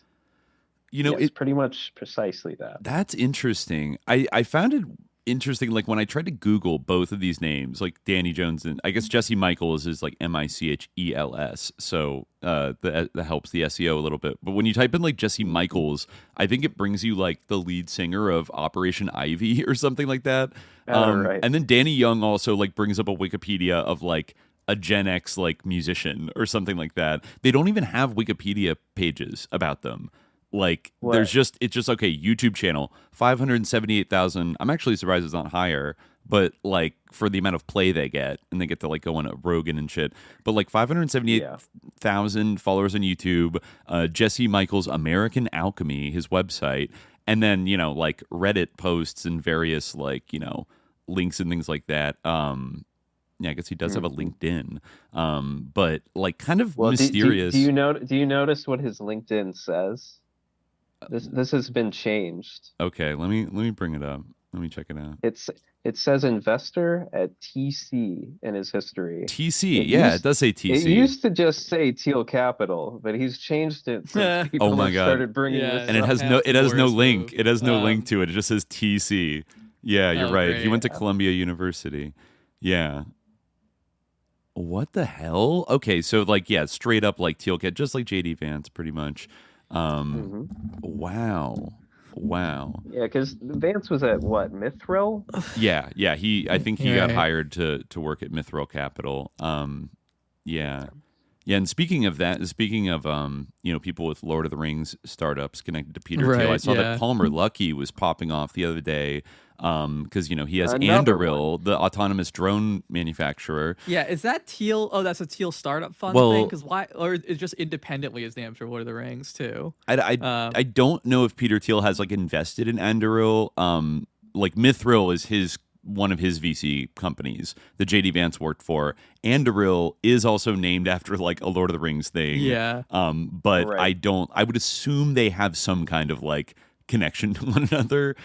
It's pretty much precisely that. That's interesting. I found it interesting. Like when I tried to Google both of these names, like Danny Jones and I guess Jesse Michels is like Michels. So that helps the SEO a little bit. But when you type in like Jesse Michels, I think it brings you like the lead singer of Operation Ivy or something like that. Right. And then Danny Young also like brings up a Wikipedia of like a Gen X like musician or something like that. They don't even have Wikipedia pages about them. Like it's just okay, YouTube channel, 578,000. I'm actually surprised it's not higher, but like for the amount of play they get, and they get to like go on Rogan and shit. But like 578,000 followers on YouTube, Jesse Michels American Alchemy, his website, and then, you know, like Reddit posts and various like, you know, links and things like that. Yeah, I guess he does have a LinkedIn, but like kind of mysterious. Do you notice what his LinkedIn says? This has been changed. Okay, let me bring it up. Let me check it out. It says investor at TC in his history. TC, it does say TC. It used to just say Thiel Capital, but he's changed it since people started bringing this and up. it has no link. It has no link to it. It just says TC. Yeah, you're right. Great. He went to Columbia University. Yeah. What the hell? Okay, so like straight up like Thiel, just like JD Vance, pretty much. Wow. Yeah, because Vance was at what, Mithril? Yeah. I think he got hired to work at Mithril Capital. Yeah. And speaking of you know, people with Lord of the Rings startups connected to Peter Thiel, I saw that Palmer Luckey was popping off the other day. Because you know he has Anduril, the autonomous drone manufacturer. Yeah, is that Thiel? Oh, that's a Thiel startup fund thing. Because why? Or it's just independently his name for Lord of the Rings too. I don't know if Peter Thiel has like invested in Anduril. Like Mithril is one of his VC companies that JD Vance worked for. Anduril is also named after like a Lord of the Rings thing. Yeah. But I would assume they have some kind of like connection to one another,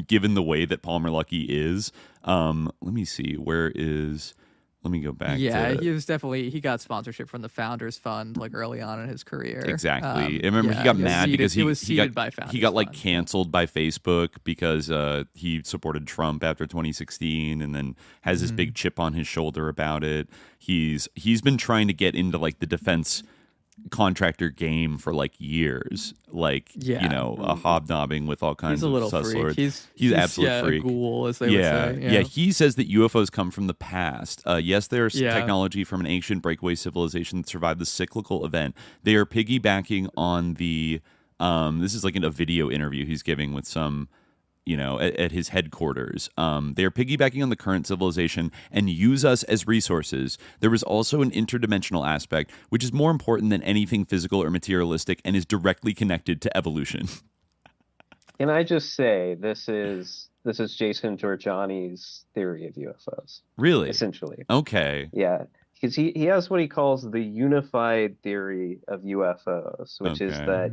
given the way that Palmer Luckey is. Let me see, let me go back. Yeah, he got sponsorship from the Founders Fund like early on in his career. Exactly. I remember he got mad because he got like Fund. canceled by Facebook because he supported Trump after 2016 and then has this big chip on his shoulder about it. He's been trying to get into like the defense contractor game for like years, like you know, hobnobbing with all kinds of sus lords. He's absolute freak. A ghoul, as they would say. Yeah. He says that UFOs come from the past. Yes, there's technology from an ancient breakaway civilization that survived the cyclical event. They are piggybacking on the this is like in a video interview he's giving with some, you know, at his headquarters. They are piggybacking on the current civilization and use us as resources. There is also an interdimensional aspect, which is more important than anything physical or materialistic and is directly connected to evolution. Can I just say, this is Jason Georgiani's theory of UFOs. Really? Essentially. Okay. Yeah. Because he has what he calls the unified theory of UFOs, which is that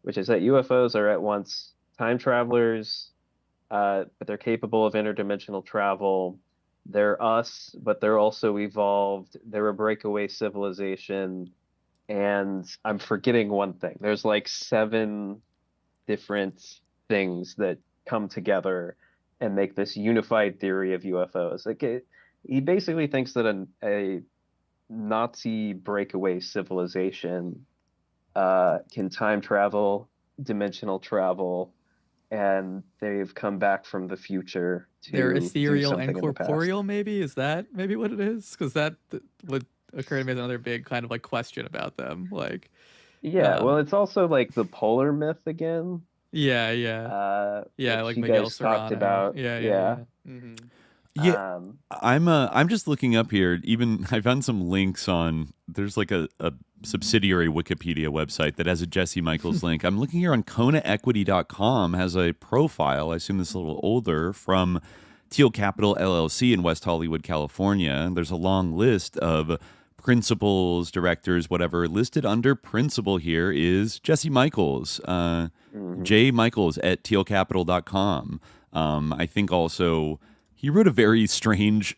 UFOs are at once time travelers, but they're capable of interdimensional travel. They're us, but they're also evolved. They're a breakaway civilization. And I'm forgetting one thing. There's like 7 different things that come together and make this unified theory of UFOs. Like he basically thinks that a Nazi breakaway civilization can time travel, dimensional travel, and they've come back from the future to they're ethereal and in corporeal, maybe? Is that maybe what it is? Because that would occur to me as another big kind of like question about them. Like, well, it's also like the polar myth again. Yeah, like Miguel talked about. Yeah. Mm-hmm. Yeah, I'm just looking up here. Even I found some links on. There's like a subsidiary Wikipedia website that has a Jesse Michels link. I'm looking here on KonaEquity.com has a profile. I assume this is a little older, from Thiel Capital LLC in West Hollywood, California. There's a long list of principals, directors, whatever. Listed under principal here is Jesse Michels, J. Michels at thielcapital.com. I think also he wrote a very strange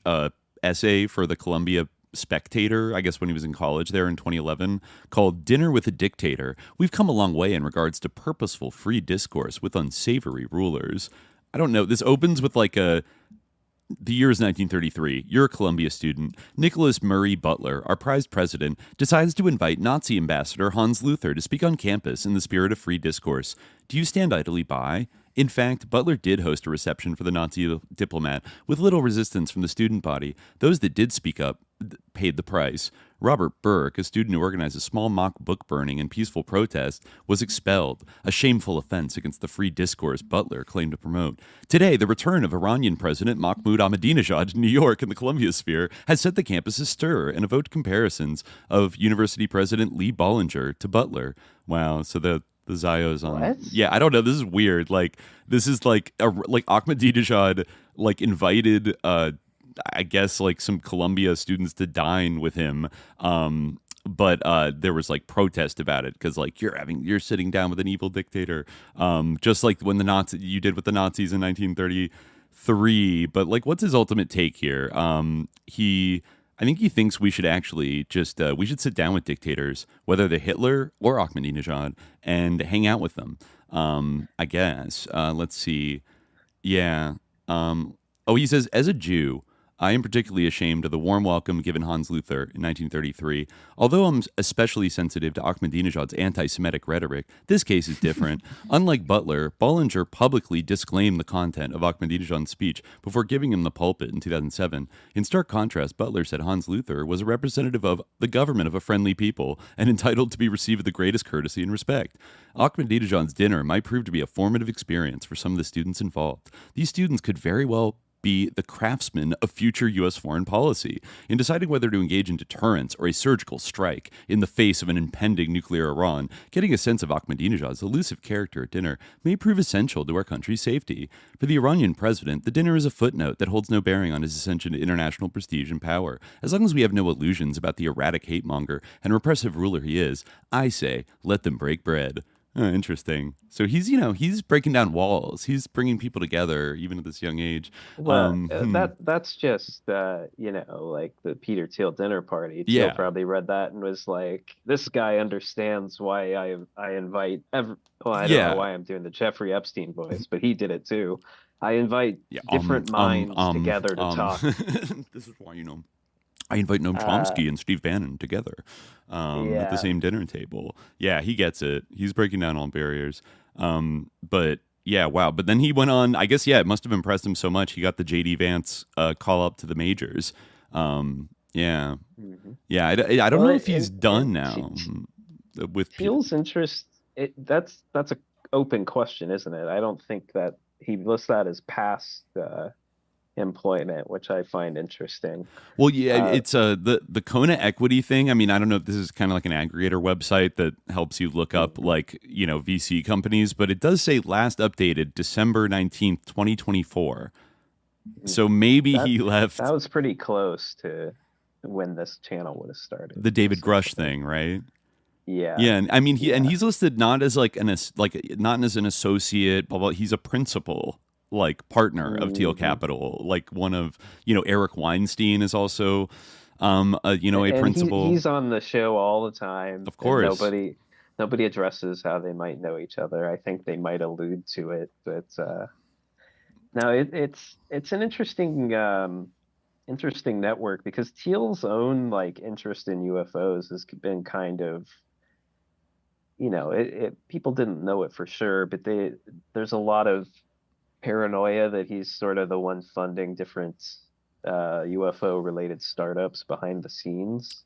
essay for the Columbia Spectator, I guess when he was in college there in 2011, called Dinner with a Dictator. We've come a long way in regards to purposeful free discourse with unsavory rulers. I don't know. This opens with like the year is 1933. You're a Columbia student. Nicholas Murray Butler, our prized president, decides to invite Nazi ambassador Hans Luther to speak on campus in the spirit of free discourse. Do you stand idly by? In fact, Butler did host a reception for the Nazi diplomat with little resistance from the student body. Those that did speak up paid the price. Robert Burke, a student who organized a small mock book burning and peaceful protest, was expelled, a shameful offense against the free discourse Butler claimed to promote. Today, the return of Iranian President Mahmoud Ahmadinejad to New York and the Columbia sphere has set the campus astir and evoked comparisons of University President Lee Bollinger to Butler. Wow, so the Zios on. What? Yeah, I don't know. This is weird. Like, this is like Ahmadinejad like invited I guess like some Columbia students to dine with him. But there was like protest about it because like you're sitting down with an evil dictator, just like when you did with the Nazis in 1933. But like, what's his ultimate take here? I think he thinks we should actually just we should sit down with dictators, whether they're Hitler or Ahmadinejad, and hang out with them. I guess. Let's see. Yeah. He says, as a Jew, I am particularly ashamed of the warm welcome given Hans Luther in 1933. Although I'm especially sensitive to Ahmadinejad's anti-Semitic rhetoric, this case is different. Unlike Butler, Bollinger publicly disclaimed the content of Ahmadinejad's speech before giving him the pulpit in 2007. In stark contrast, Butler said Hans Luther was a representative of the government of a friendly people and entitled to be received with the greatest courtesy and respect. Ahmadinejad's dinner might prove to be a formative experience for some of the students involved. These students could very well be the craftsmen of future U.S. foreign policy. In deciding whether to engage in deterrence or a surgical strike in the face of an impending nuclear Iran, getting a sense of Ahmadinejad's elusive character at dinner may prove essential to our country's safety. For the Iranian president, the dinner is a footnote that holds no bearing on his ascension to international prestige and power. As long as we have no illusions about the erratic hate-monger and repressive ruler he is, I say, let them break bread. Oh, interesting. So he's breaking down walls. He's bringing people together, even at this young age. Well, that's just like the Peter Thiel dinner party. Thiel probably read that and was like, "This guy understands why I invite." I don't know why I'm doing the Jeffrey Epstein voice, but he did it too. I invite different minds together to talk. This is why I invite Noam Chomsky and Steve Bannon together at the same dinner table. Yeah, he gets it. He's breaking down all barriers. But yeah, wow. But then he went on, I guess, it must have impressed him so much. He got the J.D. Vance call up to the majors. Yeah. Yeah, I don't know if he's done now. With Thiel's interest, that's an open question, isn't it? I don't think that he lists that as past employment, which I find interesting. Well, yeah, it's the Kona equity thing. I mean, I don't know if this is kind of like an aggregator website that helps you look up like, VC companies, but it does say last updated December 19th, 2024. So maybe he left. That was pretty close to when this channel would have started. The David Grush thing, right? Yeah. Yeah, and I mean he's listed not as not as an associate, blah, blah. He's a principal partner of Thiel Capital, like one of, Eric Weinstein is also, a principal. He's on the show all the time. Of course. Nobody addresses how they might know each other. I think they might allude to it, but no, it's an interesting network because Thiel's own interest in UFOs has been kind of, people didn't know it for sure, but there's a lot of paranoia that he's sort of the one funding different UFO related startups behind the scenes.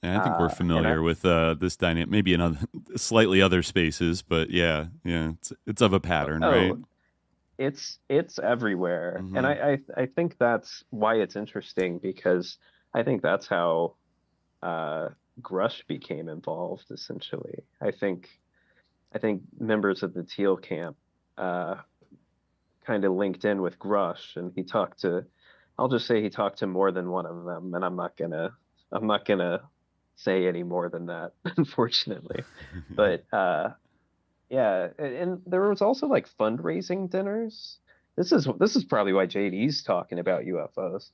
Yeah, I think we're familiar with this dynamic, maybe in other, slightly other spaces, but yeah, it's of a pattern, right? It's everywhere, and I think that's why it's interesting because I think that's how Grush became involved. Essentially, I think members of the Thiel camp kind of linked in with Grush, and I'll just say he talked to more than one of them, and I'm not gonna say any more than that, unfortunately. But yeah, and there was also fundraising dinners. This is probably why JD's talking about UFOs,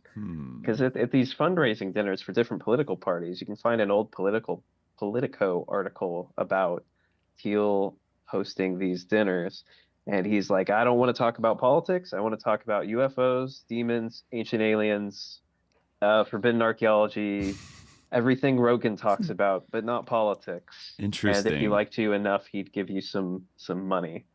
because at these fundraising dinners for different political parties, you can find an old Politico article about Thiel hosting these dinners. And he's like, I don't want to talk about politics. I want to talk about UFOs, demons, ancient aliens, forbidden archaeology, everything Rogan talks about, but not politics. Interesting. And if he liked you enough, he'd give you some money.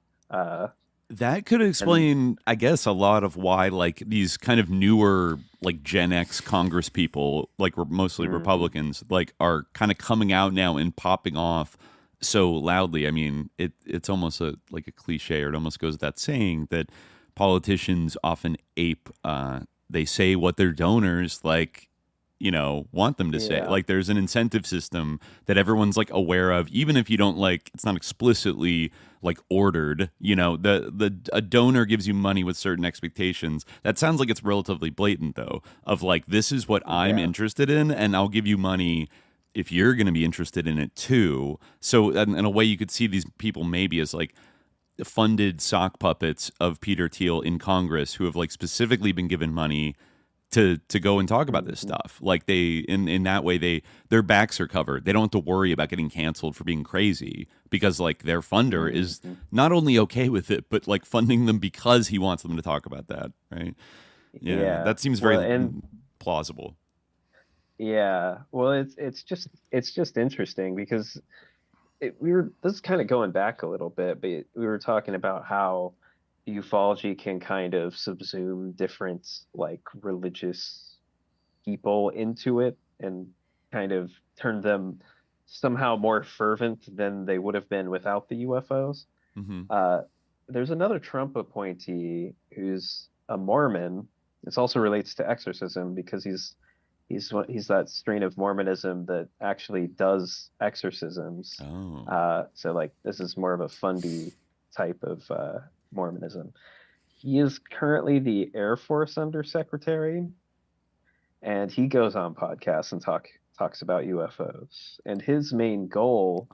That could explain, I guess, a lot of why like these kind of newer like Gen X Congress people, like mostly Republicans, like are kind of coming out now and popping off so loudly. I mean, it's almost like a cliche, or it almost goes without saying that politicians often ape. They say what their donors like, want them to say. Like there's an incentive system that everyone's like aware of, even if you don't like, it's not explicitly like ordered, a donor gives you money with certain expectations. That sounds like it's relatively blatant though, of like, this is what I'm interested in, and I'll give you money if you're going to be interested in it too. So in a way you could see these people maybe as like funded sock puppets of Peter Thiel in Congress, who have like specifically been given money to go and talk about this stuff. Like they, in that way, their backs are covered. They don't have to worry about getting canceled for being crazy, because like their funder is not only okay with it, but like funding them because he wants them to talk about that. Right. Yeah. That seems very plausible. Yeah. Well, it's just interesting because this is kind of going back a little bit, but we were talking about how ufology can kind of subsume different like religious people into it and kind of turn them somehow more fervent than they would have been without the UFOs. There's another Trump appointee who's a Mormon. This also relates to exorcism because he's that strain of Mormonism that actually does exorcisms. So like this is more of a fundy type of Mormonism. He is currently the Air Force Undersecretary, and he goes on podcasts and talks about UFOs. And his main goal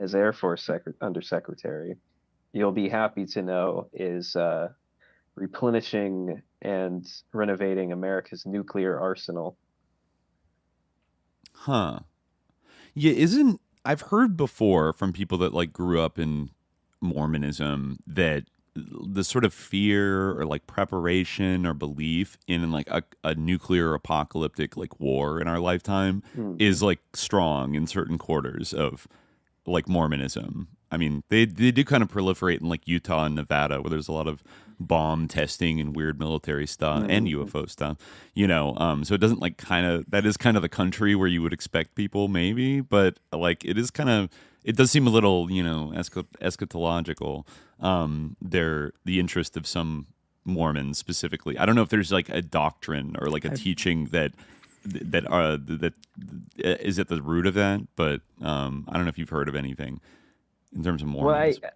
as Air Force Undersecretary, you'll be happy to know, is replenishing and renovating America's nuclear arsenal. Huh. Yeah, I've heard before from people that like grew up in Mormonism that the sort of fear or like preparation or belief in like a nuclear apocalyptic like war in our lifetime is like strong in certain quarters of like Mormonism. I mean, they do kind of proliferate in like Utah and Nevada, where there's a lot of bomb testing and weird military stuff and UFO stuff, so it doesn't like that is kind of the country where you would expect people maybe, but like it does seem a little, eschatological. The interest of some Mormons specifically. I don't know if there's like a doctrine or like a teaching that is at the root of that, but I don't know if you've heard of anything in terms of Mormons. Well,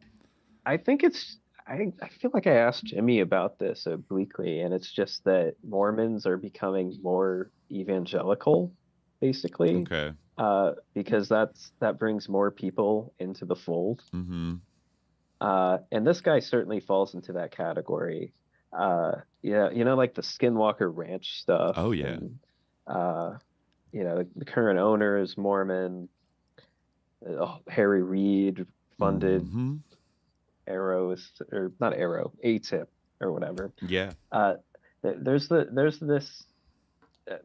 I think I feel like I asked Jimmy about this obliquely, and it's just that Mormons are becoming more evangelical, basically. Okay. Because that brings more people into the fold. And this guy certainly falls into that category. Like the Skinwalker Ranch stuff. Oh yeah. And, the current owner is Mormon. Harry Reid funded ATIP or whatever. Yeah. There's this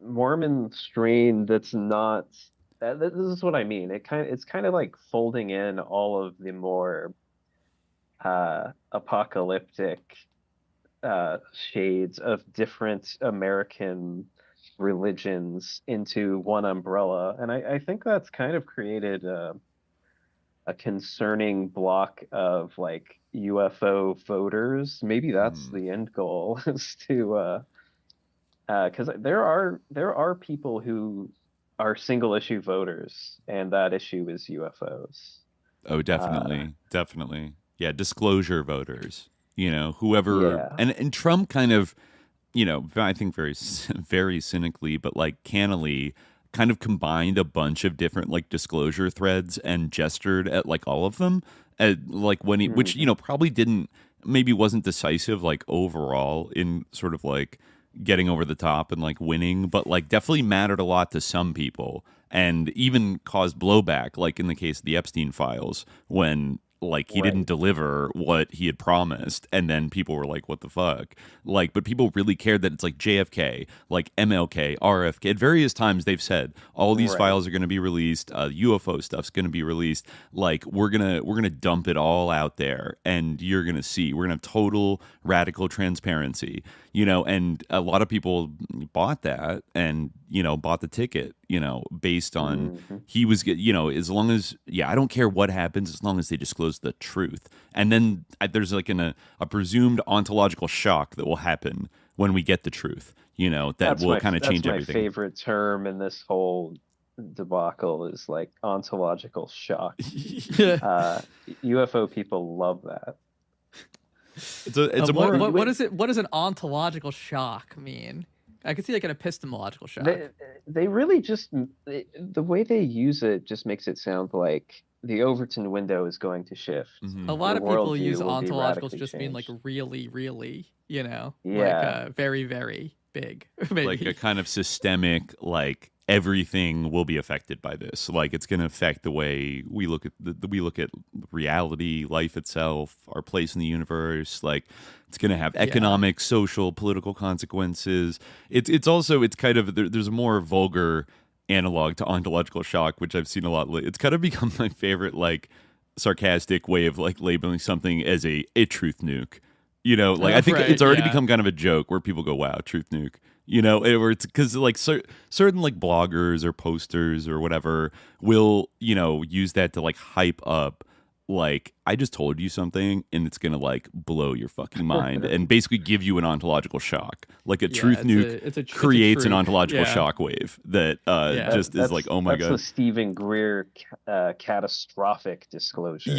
Mormon strain that's not. This is what I mean. It's kind of like folding in all of the more apocalyptic shades of different American religions into one umbrella, and I think that's kind of created a concerning block of like UFO voters. Maybe that's the end goal, is to because there are people who are single issue voters, and that issue is UFOs. Oh, definitely. Yeah, disclosure voters. Whoever and Trump kind of, I think very very cynically, but like cannily, kind of combined a bunch of different like disclosure threads and gestured at like all of them, like when he, which probably wasn't decisive like overall in sort of like getting over the top and like winning, but like definitely mattered a lot to some people, and even caused blowback, like in the case of the Epstein files, when like he didn't deliver what he had promised, and then people were like, what the fuck? Like, but people really cared that it's like JFK, like MLK, RFK. At various times they've said all these files are going to be released, UFO stuff's going to be released, like we're gonna dump it all out there, and you're gonna see we're gonna have total radical transparency, you know. And a lot of people bought that, and you know, bought the ticket, you know, based on he was, you know, as long as I don't care what happens as long as they disclose the truth. And then there's like a presumed ontological shock that will happen when we get the truth, you know, that will kind of change everything. That's my favorite term in this whole debacle is like ontological shock. UFO people love that. What does an ontological shock mean? I can see like an epistemological shock. They really just, the way they use it just makes it sound like the Overton window is going to shift. A lot of people use ontologicals just mean like really, really, you know, like very, very big. Maybe. Like a kind of systemic, like everything will be affected by this. Like it's going to affect the way we look at reality, life itself, our place in the universe. Like it's going to have economic, social, political consequences. It's also kind of there's a more vulgar analog to ontological shock, which I've seen a lot. It's kind of become my favorite, like sarcastic way of like labeling something as a truth nuke. You know, like I think it's already become kind of a joke where people go, "Wow, truth nuke." You know, where it's because like certain like bloggers or posters or whatever will, you know, use that to like hype up, like I just told you something and it's gonna like blow your fucking mind and basically give you an ontological shock. Like a truth nuke creates an ontological shock wave that just is like, oh my god. That's the Stephen Greer catastrophic disclosure.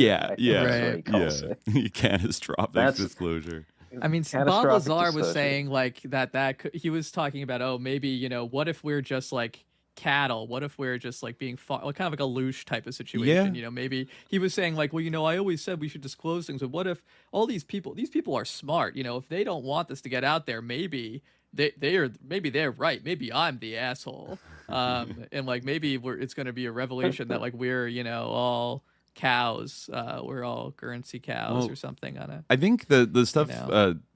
Catastrophic disclosure. I mean, Bob Lazar was saying like that he was talking about, oh, maybe, you know, what if we're just like cattle? What if we're just like being kind of like a loosh type of situation? You know, maybe he was saying like, well, you know, I always said we should disclose things, but what if all these people are smart, you know, if they don't want this to get out there, maybe they're right, maybe I'm the asshole, and like maybe it's going to be a revelation that like we're, you know, all cows, we're all Guernsey cows or something on it. I think the stuff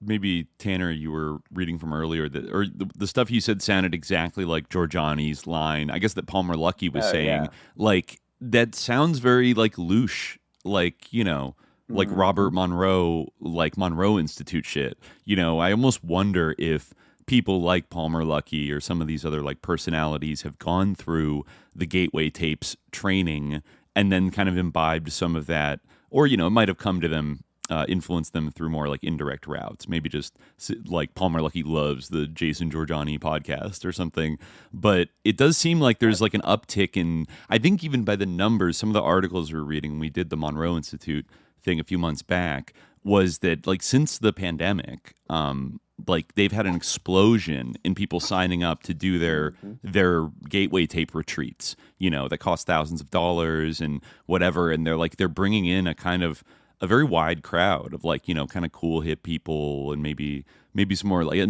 maybe Tanner you were reading from earlier or the stuff you said sounded exactly like Georgiani's line, I guess, that Palmer Luckey was saying. Like that sounds very like louche, like, you know, like Robert Monroe, like Monroe Institute shit. You know, I almost wonder if people like Palmer Luckey or some of these other like personalities have gone through the Gateway Tapes training and then kind of imbibed some of that, or, you know, it might have come to them, influenced them through more like indirect routes. Maybe just like Palmer Luckey loves the Jason Georgiani podcast or something. But it does seem like there's like an uptick in, I think even by the numbers, some of the articles we were reading when we did the Monroe Institute thing a few months back, was that like since the pandemic, like they've had an explosion in people signing up to do their Gateway Tape retreats, you know, that cost thousands of dollars and whatever. And they're bringing in a kind of a very wide crowd of like, you know, kind of cool hip people and maybe some more like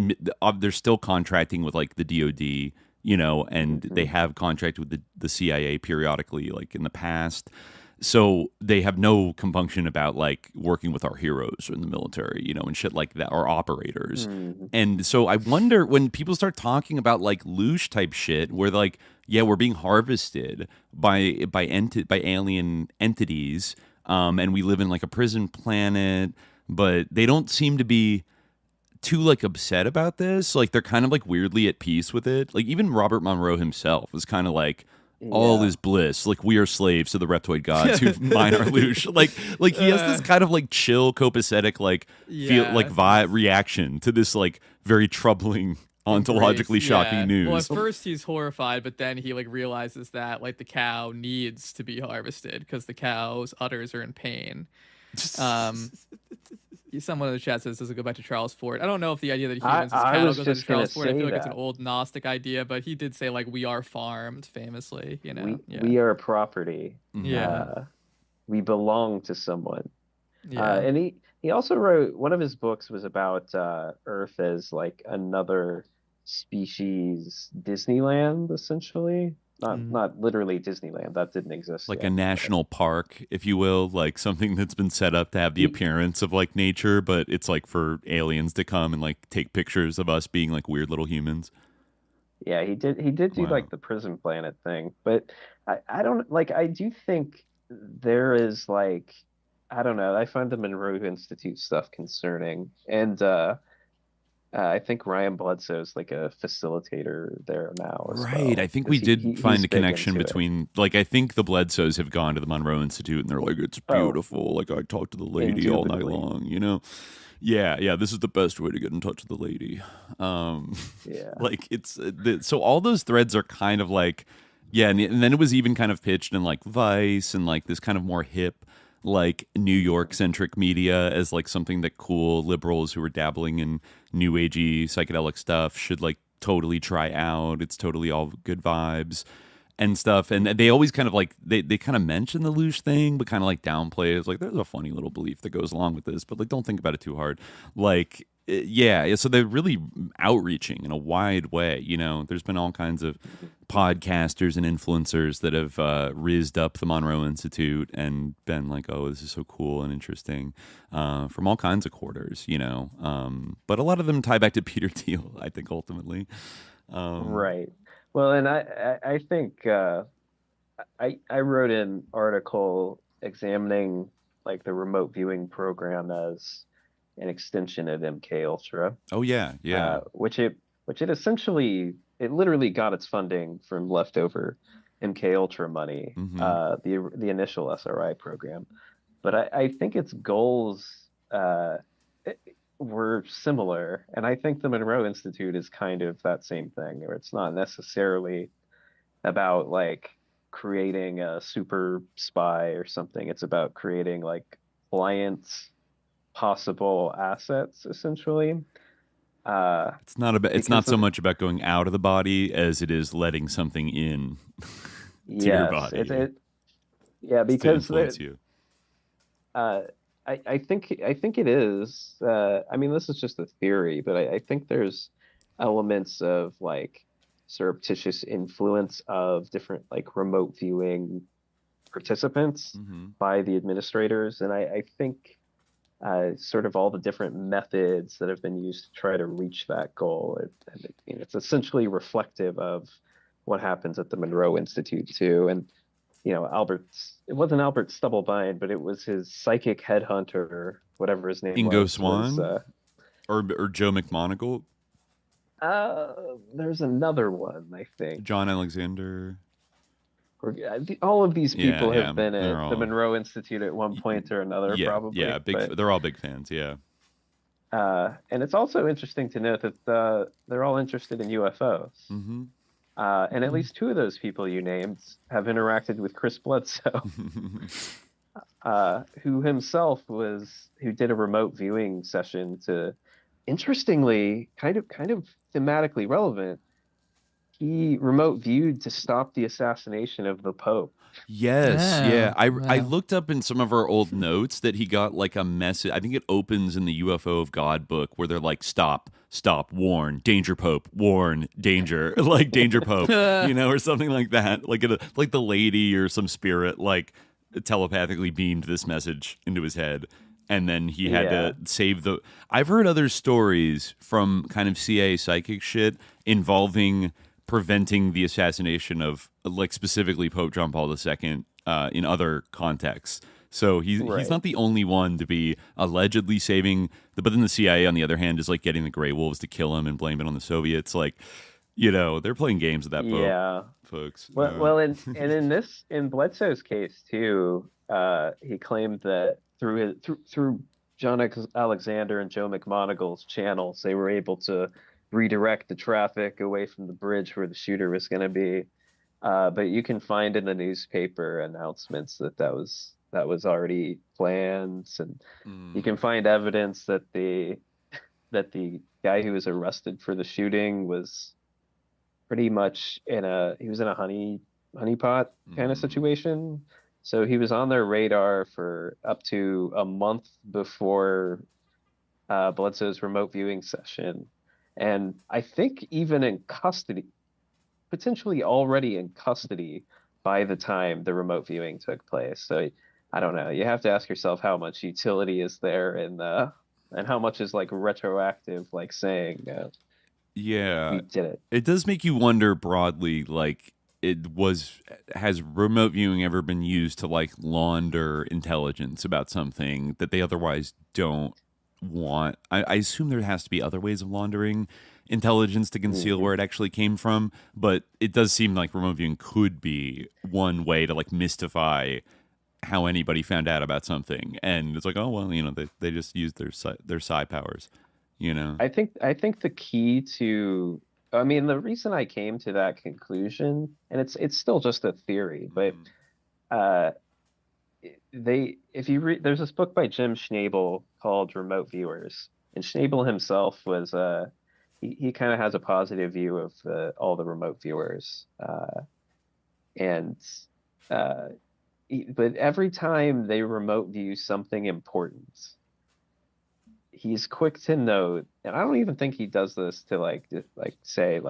they're still contracting with like the DOD, you know, and they have contracted with the CIA periodically, like in the past. So they have no compunction about like working with our heroes in the military, you know, and shit like that, our operators. And so I wonder when people start talking about like louche type shit, where like, yeah, we're being harvested by alien entities, and we live in like a prison planet, but they don't seem to be too like upset about this. Like they're kind of like weirdly at peace with it. Like even Robert Monroe himself was kind of like, all is bliss, like we are slaves to the reptoid gods who mine our louche. Like he has this kind of like chill, copacetic, like feel like reaction to this like very troubling, ontologically shocking news. Well, at first he's horrified, but then he like realizes that like the cow needs to be harvested because the cow's udders are in pain. Someone in the chat says, does it go back to Charles Fort? I don't know if the idea that humans as cattle goes into Charles Fort. I feel like it's an old Gnostic idea, but he did say like we are farmed, famously. You know, we are property. We belong to someone. And he also wrote, one of his books was about Earth as like another species Disneyland, essentially. not literally Disneyland. That didn't exist like yet, a national park, if you will, like something that's been set up to have the appearance of like nature, but it's like for aliens to come and like take pictures of us being like weird little humans. Yeah, he did do like the Prison Planet thing, but I don't like I do think there is like I don't know, I find the Monroe Institute stuff concerning. And I think Ryan Bledsoe's like a facilitator there now as Right. well. I think we 'Cause did find he's a big connection into it. between, like, I think the Bledsoes have gone to the Monroe Institute and they're like, it's beautiful. Like, I talked to the lady all night Indubitably. long, you know? Yeah, this is the best way to get in touch with the lady. Yeah. Like, so all those threads are kind of like, yeah, and then it was even kind of pitched in like Vice and like this kind of more hip, like New York centric media as like something that cool liberals who were dabbling in new agey psychedelic stuff should like totally try out. It's totally all good vibes and stuff. And they always kind of like they kind of mention the Luge thing, but kind of like downplay it. It's like there's a funny little belief that goes along with this, but like don't think about it too hard. Like yeah, so they're really outreaching in a wide way. You know, there's been all kinds of podcasters and influencers that have rizzed up the Monroe Institute and been like, oh, this is so cool and interesting from all kinds of quarters, you know. But a lot of them tie back to Peter Thiel, I think, ultimately. Right. Well, and I think I wrote an article examining like the remote viewing program as an extension of MK Ultra. Oh yeah. Which it essentially it literally got its funding from leftover MK Ultra money, the initial SRI program. But I think its goals were similar, and I think the Monroe Institute is kind of that same thing, where it's not necessarily about like creating a super spy or something. It's about creating like clients possible assets essentially. It's not so much about going out of the body as it is letting something in to your body. Because to influence you. I think it is. I mean, this is just a theory, but I think there's elements of like surreptitious influence of different like remote viewing participants by the administrators, and I think sort of all the different methods that have been used to try to reach that goal. It's essentially reflective of what happens at the Monroe Institute too. And you know, it wasn't Albert Stubblebine, but it was his psychic headhunter, whatever his name Ingo was. Swann? Or Joe McMoneagle? There's another one, I think. John Alexander. All of these people have been they're at all... the Monroe Institute at one point or another, probably. Yeah, they're all big fans, yeah. And it's also interesting to note that they're all interested in UFOs. And at least two of those people you named have interacted with Chris Bledsoe, who did a remote viewing session to, interestingly, kind of thematically relevant. He remote viewed to stop the assassination of the Pope. Yes, I looked up in some of our old notes that he got like a message. I think it opens in the UFO of God book where they're like, stop, warn, danger Pope, warn, danger, like danger Pope, you know, or something like that. Like the lady or some spirit like telepathically beamed this message into his head. And then he had to save the... I've heard other stories from kind of CIA psychic shit involving preventing the assassination of, like, specifically Pope John Paul II in other contexts. So he's not the only one to be allegedly saving... But then the CIA, on the other hand, is, like, getting the Grey Wolves to kill him and blame it on the Soviets. Like, you know, they're playing games with that Pope, folks. Well, and in Bledsoe's case, too, he claimed that through John Alexander and Joe McMoneagle's channels, they were able to redirect the traffic away from the bridge where the shooter was going to be. But you can find in the newspaper announcements that was already planned, and you can find evidence that the guy who was arrested for the shooting was pretty much in a honeypot kind of situation. So he was on their radar for up to a month before Bledsoe's remote viewing session. And I think even in custody, potentially already in custody by the time the remote viewing took place. So I don't know. You have to ask yourself how much utility is there and how much is like retroactive, like saying we did it. It does make you wonder broadly, like has remote viewing ever been used to like launder intelligence about something that they otherwise don't want? I assume there has to be other ways of laundering intelligence to conceal where it actually came from, but it does seem like remote viewing could be one way to like mystify how anybody found out about something. And it's like, oh well, they just used their psi powers, I think the key to, I mean, the reason I came to that conclusion, and it's still just a theory, but if you read, there's this book by Jim Schnabel called Remote Viewers, and Schnabel himself was he kind of has a positive view of all the remote viewers, but every time they remote view something important, he's quick to note, and I don't even think he does this to say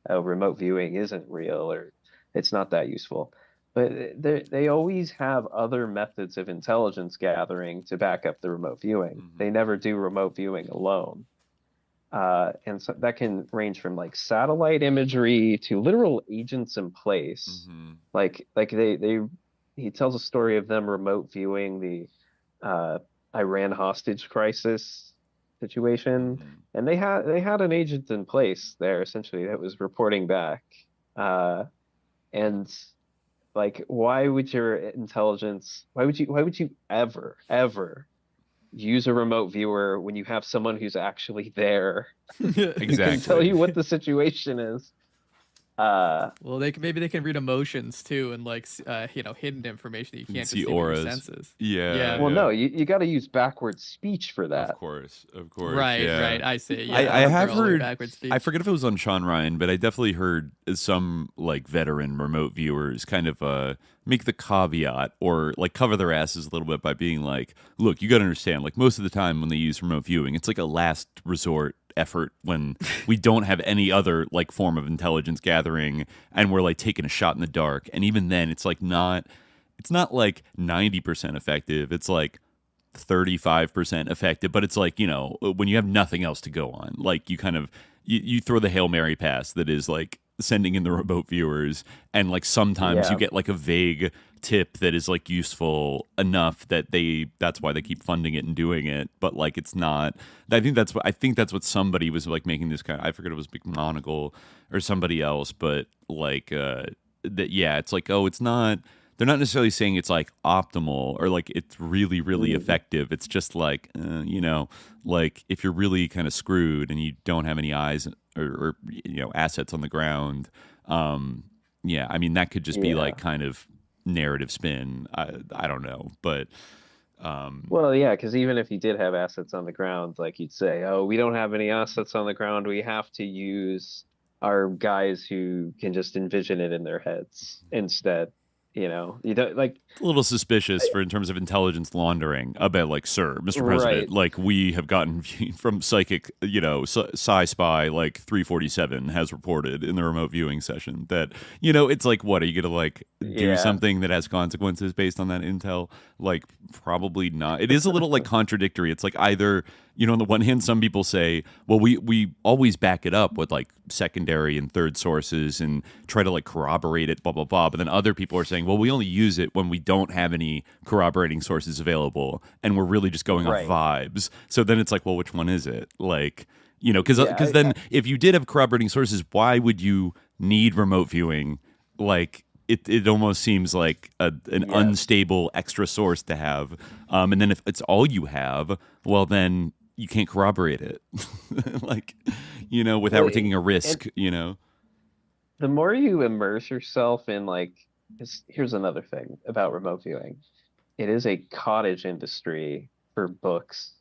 oh, remote viewing isn't real or it's not that useful. But they always have other methods of intelligence gathering to back up the remote viewing. They never do remote viewing alone. And so that can range from like satellite imagery to literal agents in place. He tells a story of them remote viewing the Iran hostage crisis situation, and they had an agent in place there essentially that was reporting back. And like, why would you ever use a remote viewer when you have someone who's actually there? Exactly. Who can tell you what the situation is. Well, maybe they can read emotions too, and like hidden information that you can't see just auras. With your senses. Yeah. Well, no, you got to use backwards speech for that. Of course. Right, yeah. right. I see. Yeah, I have heard. Backwards speech. I forget if it was on Sean Ryan, but I definitely heard some like veteran remote viewers kind of make the caveat or like cover their asses a little bit by being like, "Look, you got to understand. Like most of the time when they use remote viewing, it's like a last resort effort when we don't have any other like form of intelligence gathering and we're like taking a shot in the dark, and even then it's like it's not like 90% effective, it's like 35% effective, but it's like when you have nothing else to go on, like you kind of you throw the Hail Mary pass that is like sending in the remote viewers, and like sometimes you get like a vague tip that is like useful enough that that's why they keep funding it and doing it, but like it's not. I think that's what somebody was like making this kind of, I forget, it was McMonagle or somebody else, but like it's like, oh, it's not, they're not necessarily saying it's like optimal or like it's really really effective. It's just like like if you're really kind of screwed and you don't have any eyes or assets on the ground, I mean that could just be like kind of narrative spin. I don't know, but well, yeah, because even if you did have assets on the ground, like you'd say, oh, we don't have any assets on the ground, we have to use our guys who can just envision it in their heads instead. You don't like, a little suspicious in terms of intelligence laundering. I bet, like, sir, Mr. President, like we have gotten from psychic, Sci-Spy, like 347 has reported in the remote viewing session that, it's like, what are you gonna like do something that has consequences based on that intel? Like, probably not. It is a little like contradictory. It's like either, on the one hand, some people say, well, we always back it up with like secondary and third sources and try to like corroborate it, blah, blah, blah. But then other people are saying, well, we only use it when we don't have any corroborating sources available and we're really just going off vibes. So then it's like, well, which one is it? Like, because then if you did have corroborating sources, why would you need remote viewing? Like, it almost seems like an unstable extra source to have. And then if it's all you have, well, then you can't corroborate it. Like, without taking a risk, The more you immerse yourself in like, here's another thing about remote viewing. It is a cottage industry for books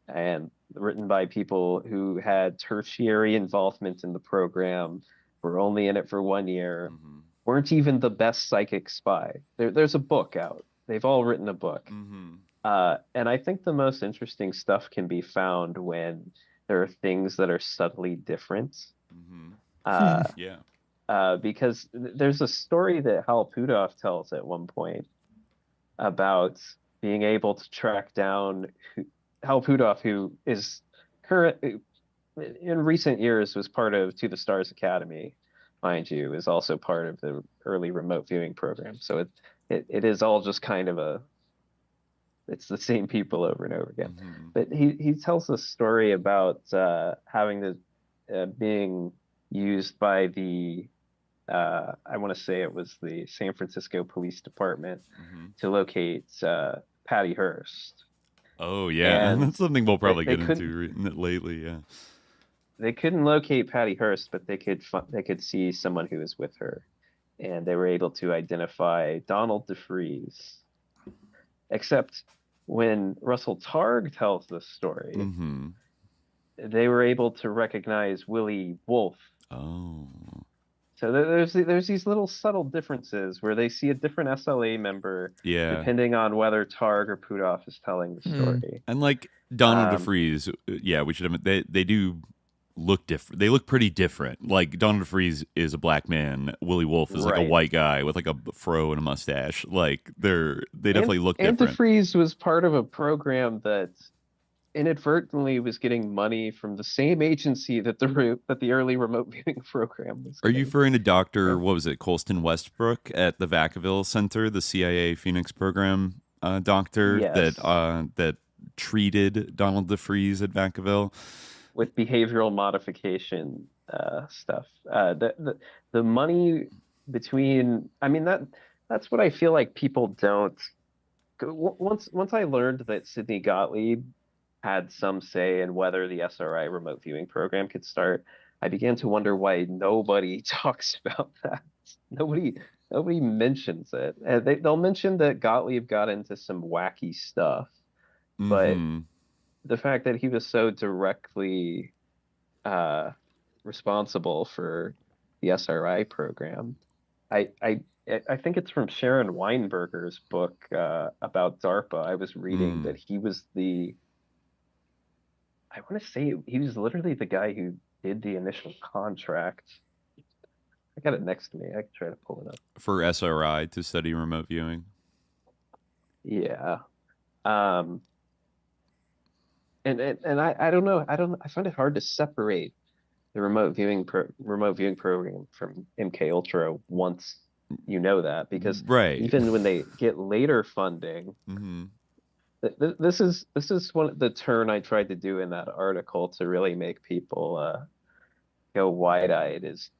and written by people who had tertiary involvement in the program, were only in it for 1 year, weren't even the best psychic spy. There's a book out. They've all written a book. And I think the most interesting stuff can be found when there are things that are subtly different. because there's a story that Hal Puthoff tells at one point about being able to track down Hal Puthoff, who is in recent years was part of To the Stars Academy, mind you, is also part of the early remote viewing program. So it is all just kind of it's the same people over and over again. Mm-hmm. But he tells a story about being used by the I want to say it was the San Francisco Police Department to locate Patty Hearst. Oh yeah, and that's something we'll probably get into lately. Yeah, they couldn't locate Patty Hearst, but they could see someone who was with her, and they were able to identify Donald DeFreeze. Except when Russell Targ tells this story, they were able to recognize Willie Wolfe. Oh. So there's these little subtle differences where they see a different SLA member, depending on whether Targ or Puthoff is telling the story. And like Donald DeFreeze, we should have. They do look different. They look pretty different. Like Donald DeFreeze is a black man. Willie Wolfe is like a white guy with like a fro and a mustache. Like they definitely look different. And DeFreeze was part of a program that inadvertently was getting money from the same agency that the early remote viewing program was. Are you referring to Dr. What was it, Colston Westbrook at the Vacaville Center, the CIA Phoenix program doctor that treated Donald DeFreeze at Vacaville with behavioral modification stuff? The money between, I mean, that's what I feel like people don't. Once I learned that Sidney Gottlieb had some say in whether the SRI remote viewing program could start, I began to wonder why nobody talks about that. Nobody mentions it. They'll mention that Gottlieb got into some wacky stuff, but the fact that he was so directly responsible for the SRI program, I think it's from Sharon Weinberger's book about DARPA. I was reading that he was I want to say he was literally the guy who did the initial contract. I got it next to me. I can try to pull it up. For SRI to study remote viewing. Yeah. And I don't know. I find it hard to separate the remote viewing program from MK Ultra once you know that, because even when they get later funding, this is the turn I tried to do in that article to really make people go wide-eyed, is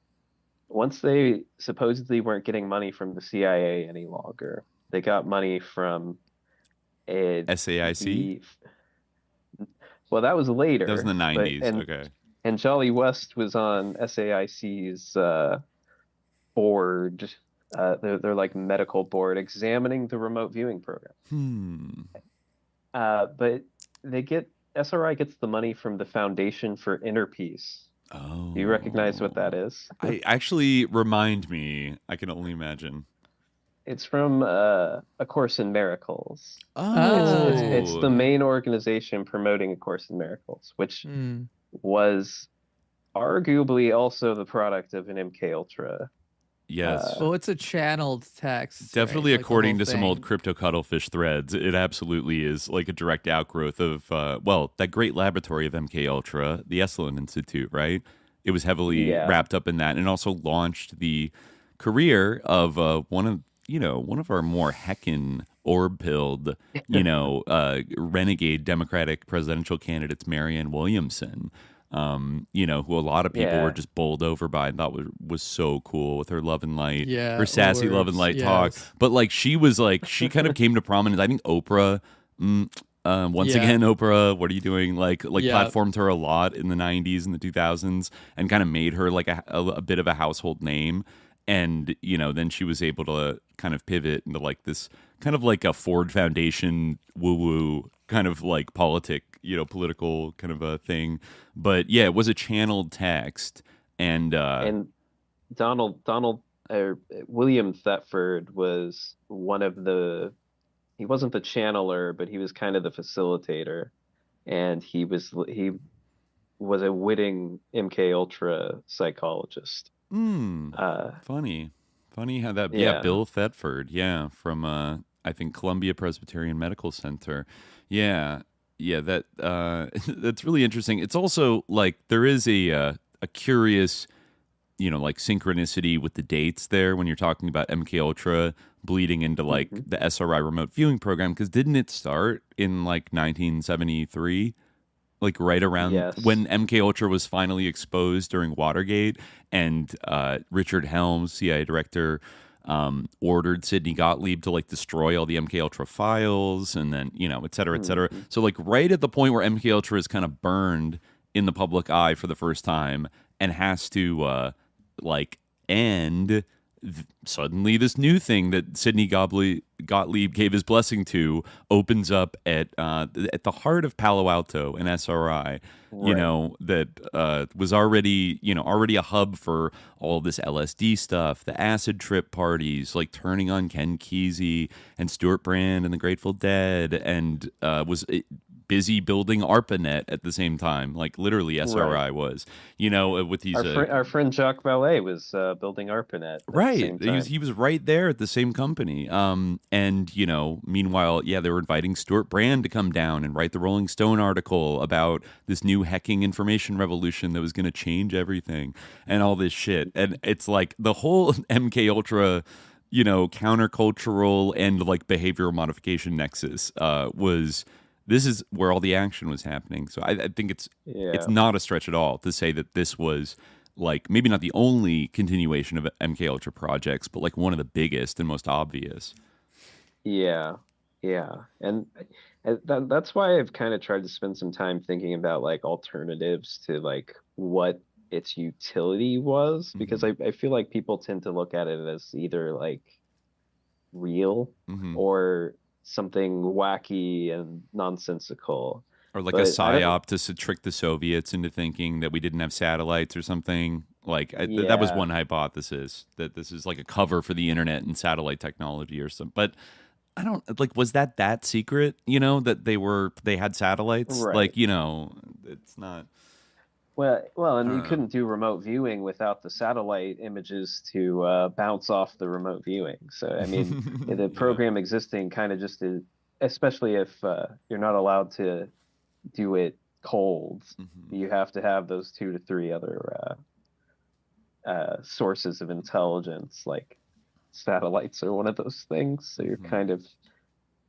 once they supposedly weren't getting money from the CIA any longer, they got money from SAIC. Well, that was later. That was in the 90s. Okay. And Jolly West was on SAIC's board. They're like medical board examining the remote viewing program. But SRI gets the money from the Foundation for Inner Peace. Oh. Do you recognize what that is? I actually, remind me. I can only imagine. It's from A Course in Miracles. Oh. It's the main organization promoting A Course in Miracles, which was arguably also the product of an MK Ultra. Yes. Well, it's a channeled text. Definitely, right? according to some old crypto cuttlefish threads, it absolutely is like a direct outgrowth of, that great laboratory of MK Ultra, the Esalen Institute, right? It was heavily wrapped up in that, and also launched the career of one of our more heckin' orb-pilled, renegade Democratic presidential candidates, Marianne Williamson. Who a lot of people were just bowled over by and thought was so cool with her love and light, her sassy love and light talk. But like she kind of came to prominence. I think Oprah, once again, Oprah, what are you doing? Platformed her a lot in the 90s and the 2000s and kind of made her like a bit of a household name. And, then she was able to kind of pivot into like this kind of like a Ford Foundation woo-woo kind of like political kind of a thing. But yeah, it was a channeled text. And William Thetford was he wasn't the channeler, but he was kind of the facilitator. And he was a witting MK Ultra psychologist. Funny how that. Yeah. Bill Thetford. Yeah, from I think Columbia Presbyterian Medical Center. Yeah, that that's really interesting. It's also like there is a curious, like synchronicity with the dates there when you're talking about MK Ultra bleeding into like the SRI remote viewing program, because didn't it start in like 1973? Like right around when MK Ultra was finally exposed during Watergate, and Richard Helms, CIA director, ordered Sidney Gottlieb to like destroy all the MK Ultra files, and then et cetera, et cetera. So like right at the point where MK Ultra is kind of burned in the public eye for the first time and has to like end. Suddenly this new thing that Sidney Gottlieb gave his blessing to opens up at the heart of Palo Alto and SRI, that was already a hub for all this LSD stuff, the acid trip parties, like turning on Ken Kesey and Stuart Brand and the Grateful Dead, and was busy building ARPANET at the same time, like literally SRI was, with these. Our friend Jacques Vallée was building ARPANET. Right, he was right there at the same company. And meanwhile, they were inviting Stuart Brand to come down and write the Rolling Stone article about this new hacking information revolution that was going to change everything and all this shit. And it's like the whole MK Ultra, countercultural and like behavioral modification nexus was. This is where all the action was happening. So I think it's not a stretch at all to say that this was like maybe not the only continuation of MK Ultra projects, but like one of the biggest and most obvious. Yeah. And that's why I've kind of tried to spend some time thinking about like alternatives to like what its utility was, because I feel like people tend to look at it as either like real or something wacky and nonsensical, or like a psyop to trick the Soviets into thinking that we didn't have satellites or something. Like that was one hypothesis, that this is like a cover for the internet and satellite technology or something. But I don't like, was that secret? That they had satellites, right. Like it's not. Well, and you couldn't do remote viewing without the satellite images to bounce off the remote viewing. So, I mean, the program existing kind of just is, especially if you're not allowed to do it cold, you have to have those 2 to 3 other sources of intelligence, like satellites are one of those things. So you're kind of,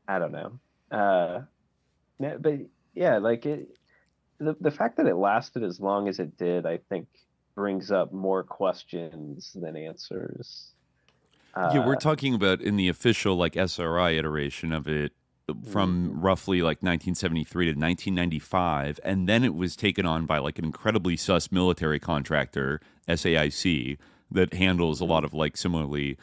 I don't know. But yeah, like the fact that it lasted as long as it did, I think, brings up more questions than answers. We're talking about in the official like SRI iteration of it from roughly like 1973 to 1995, and then it was taken on by like an incredibly sus military contractor, SAIC, that handles a lot of like similarly,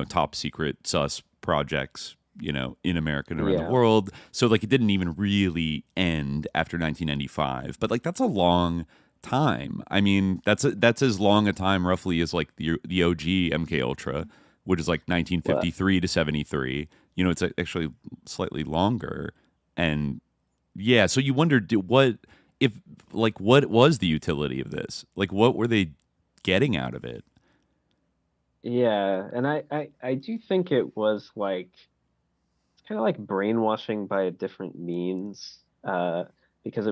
top secret sus projects, in America and around the world. So like it didn't even really end after 1995, but like that's a long time. I mean, that's as long a time roughly as like the OG MK Ultra, which is like 1953 to 73. It's actually slightly longer. And so you wonder what was the utility of this? Like what were they getting out of it? Yeah, and I do think it was like kind of like brainwashing by a different means, because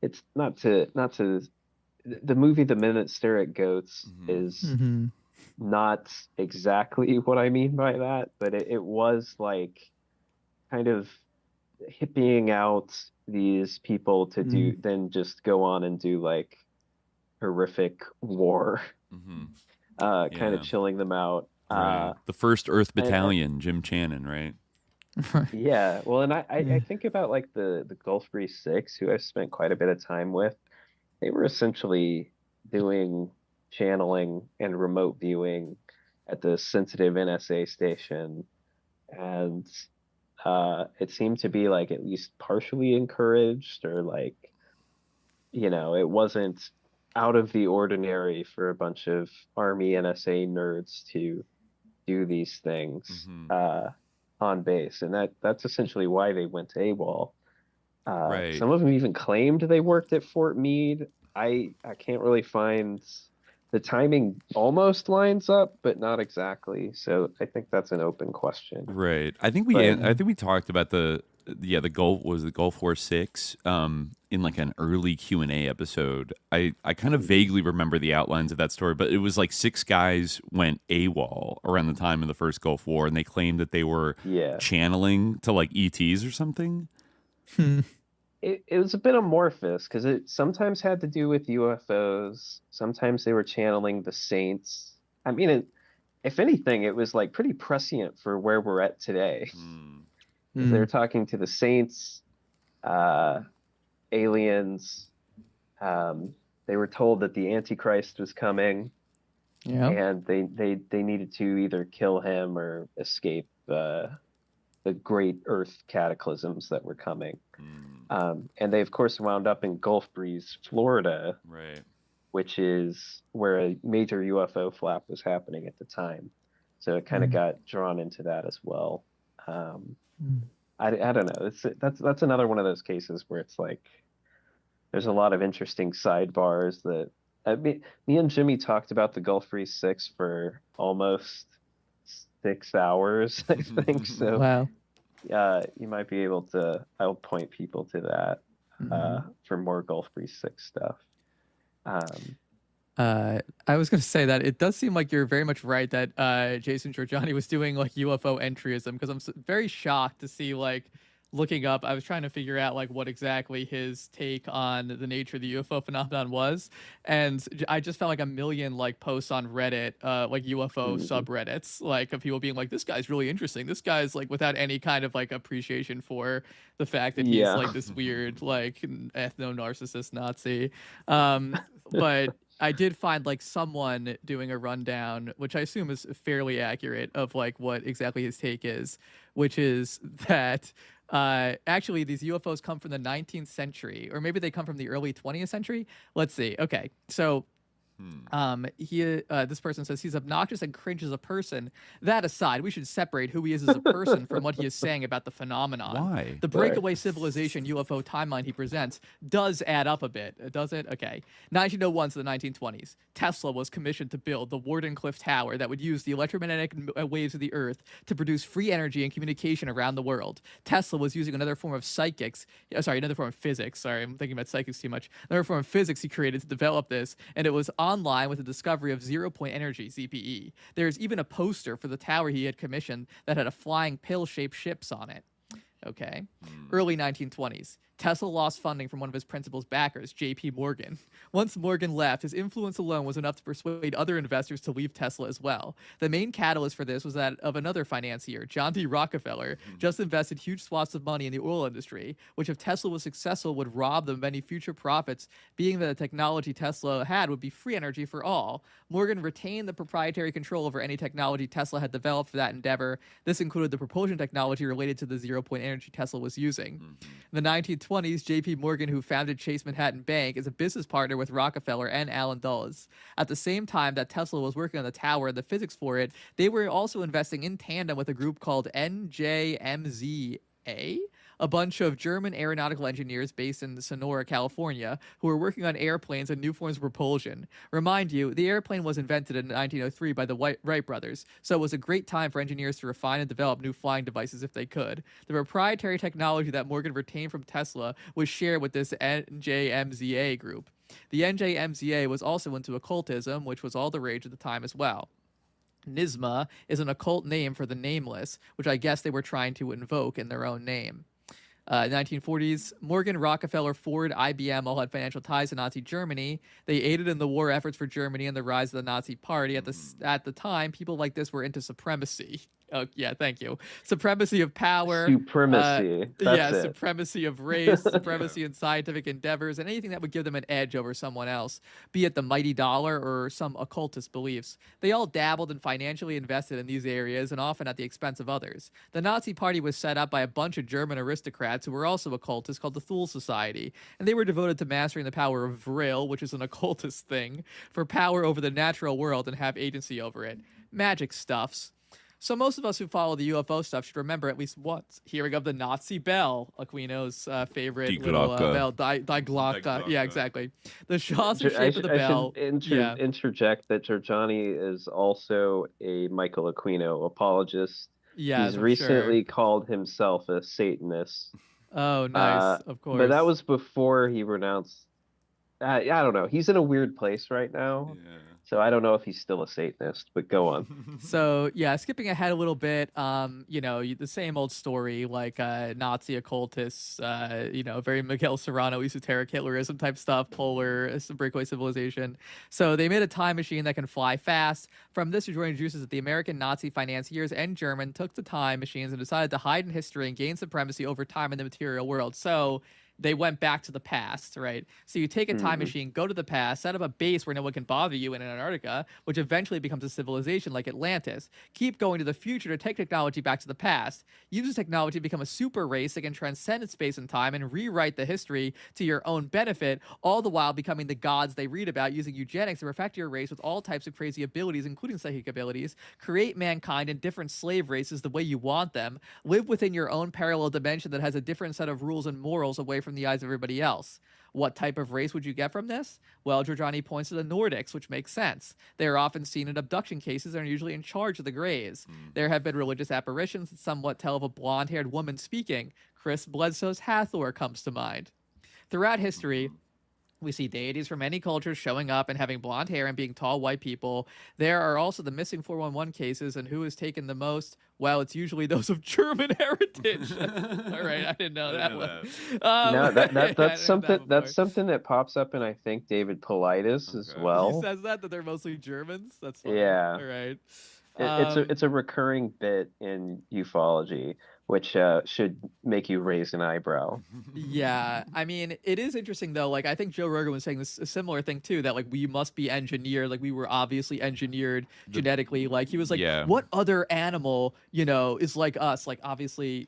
it's not to the movie The Men That Stare at Goats is not exactly what I mean by that, but it was like kind of hippieing out these people to do then just go on and do like horrific war, kind of chilling them out. Right. The First Earth Battalion, Jim Channon, right? Yeah, well, and I think about like the Gulf Breeze Six, who I've spent quite a bit of time with. They were essentially doing channeling and remote viewing at the sensitive NSA station, and it seemed to be like at least partially encouraged, or like, it wasn't out of the ordinary for a bunch of Army NSA nerds to do these things on base, and that's essentially why they went to AWOL. Right. Some of them even claimed they worked at Fort Meade. I can't really find the timing almost lines up, but not exactly. So I think that's an open question. Right. I think we talked about the Gulf War 6 in like an early Q&A episode. I kind of vaguely remember the outlines of that story, but it was like 6 guys went AWOL around the time of the first Gulf War, and they claimed that they were channeling to like ETs or something. It was a bit amorphous because it sometimes had to do with UFOs. Sometimes they were channeling the saints. I mean, if anything, it was like pretty prescient for where we're at today. They were talking to the saints, aliens. They were told that the Antichrist was coming, and they needed to either kill him or escape the great Earth cataclysms that were coming. And they, of course, wound up in Gulf Breeze, Florida, which is where a major UFO flap was happening at the time. So it kind of got drawn into that as well. I don't know. That's another one of those cases where it's like there's a lot of interesting sidebars that me and Jimmy talked about the Gulf Breeze 6 for almost 6 hours, I think. So wow. You might be able to. I'll point people to that for more Gulf Breeze 6 stuff. I was going to say that it does seem like you're very much right that Jason Georgiani was doing like UFO entryism, because I'm very shocked to see, like, looking up, I was trying to figure out like what exactly his take on the nature of the UFO phenomenon was, and I just found like a million like posts on Reddit, like UFO subreddits, like of people being like, this guy's really interesting, this guy's like, without any kind of like appreciation for the fact that he's like this weird like ethno-narcissist Nazi. But I did find like someone doing a rundown, which I assume is fairly accurate, of like what exactly his take is, which is that actually these UFOs come from the 19th century, or maybe they come from the early 20th century. Let's see. Okay, so this person says he's obnoxious and cringe as a person. That aside, we should separate who he is as a person from what he is saying about the phenomenon. Why? The breakaway civilization UFO timeline he presents does add up a bit, does it? Okay. 1901 to the 1920s. Tesla was commissioned to build the Wardenclyffe Tower that would use the electromagnetic waves of the Earth to produce free energy and communication around the world. Tesla was using another form of physics. Sorry, I'm thinking about psychics too much. Another form of physics he created to develop this, and it was online with the discovery of zero-point energy, ZPE. There's even a poster for the tower he had commissioned that had a flying pill-shaped ships on it. Okay. Early 1920s. Tesla lost funding from one of his principal's backers, J.P. Morgan. Once Morgan left, his influence alone was enough to persuade other investors to leave Tesla as well. The main catalyst for this was that of another financier, John D. Rockefeller, just invested huge swaths of money in the oil industry, which if Tesla was successful would rob them of any future profits, being that the technology Tesla had would be free energy for all. Morgan retained the proprietary control over any technology Tesla had developed for that endeavor. This included the propulsion technology related to the zero-point energy Tesla was using. In the 1920s, J.P. Morgan, who founded Chase Manhattan Bank, is a business partner with Rockefeller and Allen Dulles. At the same time that Tesla was working on the tower and the physics for it, they were also investing in tandem with a group called NJMZA, a bunch of German aeronautical engineers based in Sonora, California, who were working on airplanes and new forms of propulsion. Remind you, the airplane was invented in 1903 by the Wright brothers, so it was a great time for engineers to refine and develop new flying devices if they could. The proprietary technology that Morgan retained from Tesla was shared with this NJMZA group. The NJMZA was also into occultism, which was all the rage at the time as well. NISMA is an occult name for the nameless, which I guess they were trying to invoke in their own name. 1940s, Morgan, Rockefeller, Ford, IBM all had financial ties to Nazi Germany. They aided in the war efforts for Germany and the rise of the Nazi Party. At the time, people like this were into supremacy. Oh, yeah, thank you. Supremacy of power. Supremacy. Supremacy of race, supremacy in scientific endeavors, and anything that would give them an edge over someone else, be it the mighty dollar or some occultist beliefs. They all dabbled and financially invested in these areas, and often at the expense of others. The Nazi Party was set up by a bunch of German aristocrats who were also occultists called the Thiel Society, and they were devoted to mastering the power of vril, which is an occultist thing, for power over the natural world and have agency over it. Magic stuffs. So most of us who follow the UFO stuff should remember at least once hearing of the Nazi bell, Aquino's favorite Die little Glocke. bell, Die Glocke. Yeah, exactly. The saucer shape of the I bell. should interject that Georgiani is also a Michael Aquino apologist. Yes, He's recently called himself a Satanist. Oh, nice. Of course. But that was before he renounced. I don't know. He's in a weird place right now. Yeah. So I don't know if he's still a Satanist, but go on. So yeah, skipping ahead a little bit, the same old story, like Nazi occultists, very Miguel Serrano esoteric Hitlerism type stuff, polar, breakaway civilization. So they made a time machine that can fly fast. From this, Georgiani deduces that the American Nazi financiers and German took the time machines and decided to hide in history and gain supremacy over time in the material world. So they went back to the past, right? So you take a time machine, go to the past, set up a base where no one can bother you in Antarctica, which eventually becomes a civilization like Atlantis. Keep going to the future to take technology back to the past. Use this technology to become a super race that can transcend space and time and rewrite the history to your own benefit, all the while becoming the gods they read about, using eugenics to perfect your race with all types of crazy abilities, including psychic abilities. Create mankind in different slave races the way you want them. Live within your own parallel dimension that has a different set of rules and morals away from the eyes of everybody else. What type of race would you get from this? Well, Georgiani points to the Nordics, which makes sense. They are often seen in abduction cases and are usually in charge of the Greys. There have been religious apparitions that somewhat tell of a blonde-haired woman speaking. Chris Bledsoe's Hathor comes to mind. Throughout history, we see deities from many cultures showing up and having blonde hair and being tall white people. There are also the missing 411 cases, and who has taken the most? Well, it's usually those of German heritage. All right, I didn't know that one. No, that's something. That's something that pops up in, I think, David Paulides as well. He says that they're mostly Germans. That's funny. Yeah. All right. It's a recurring bit in ufology, which should make you raise an eyebrow. Yeah, I mean, it is interesting though. Like, I think Joe Rogan was saying this a similar thing too. That like we must be engineered. Like we were obviously engineered genetically. Like he was like, what other animal, is like us? Like obviously,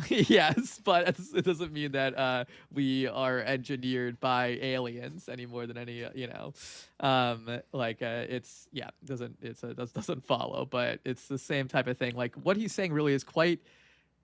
yes, but it doesn't mean that we are engineered by aliens any more than any, doesn't follow. But it's the same type of thing. Like what he's saying really is quite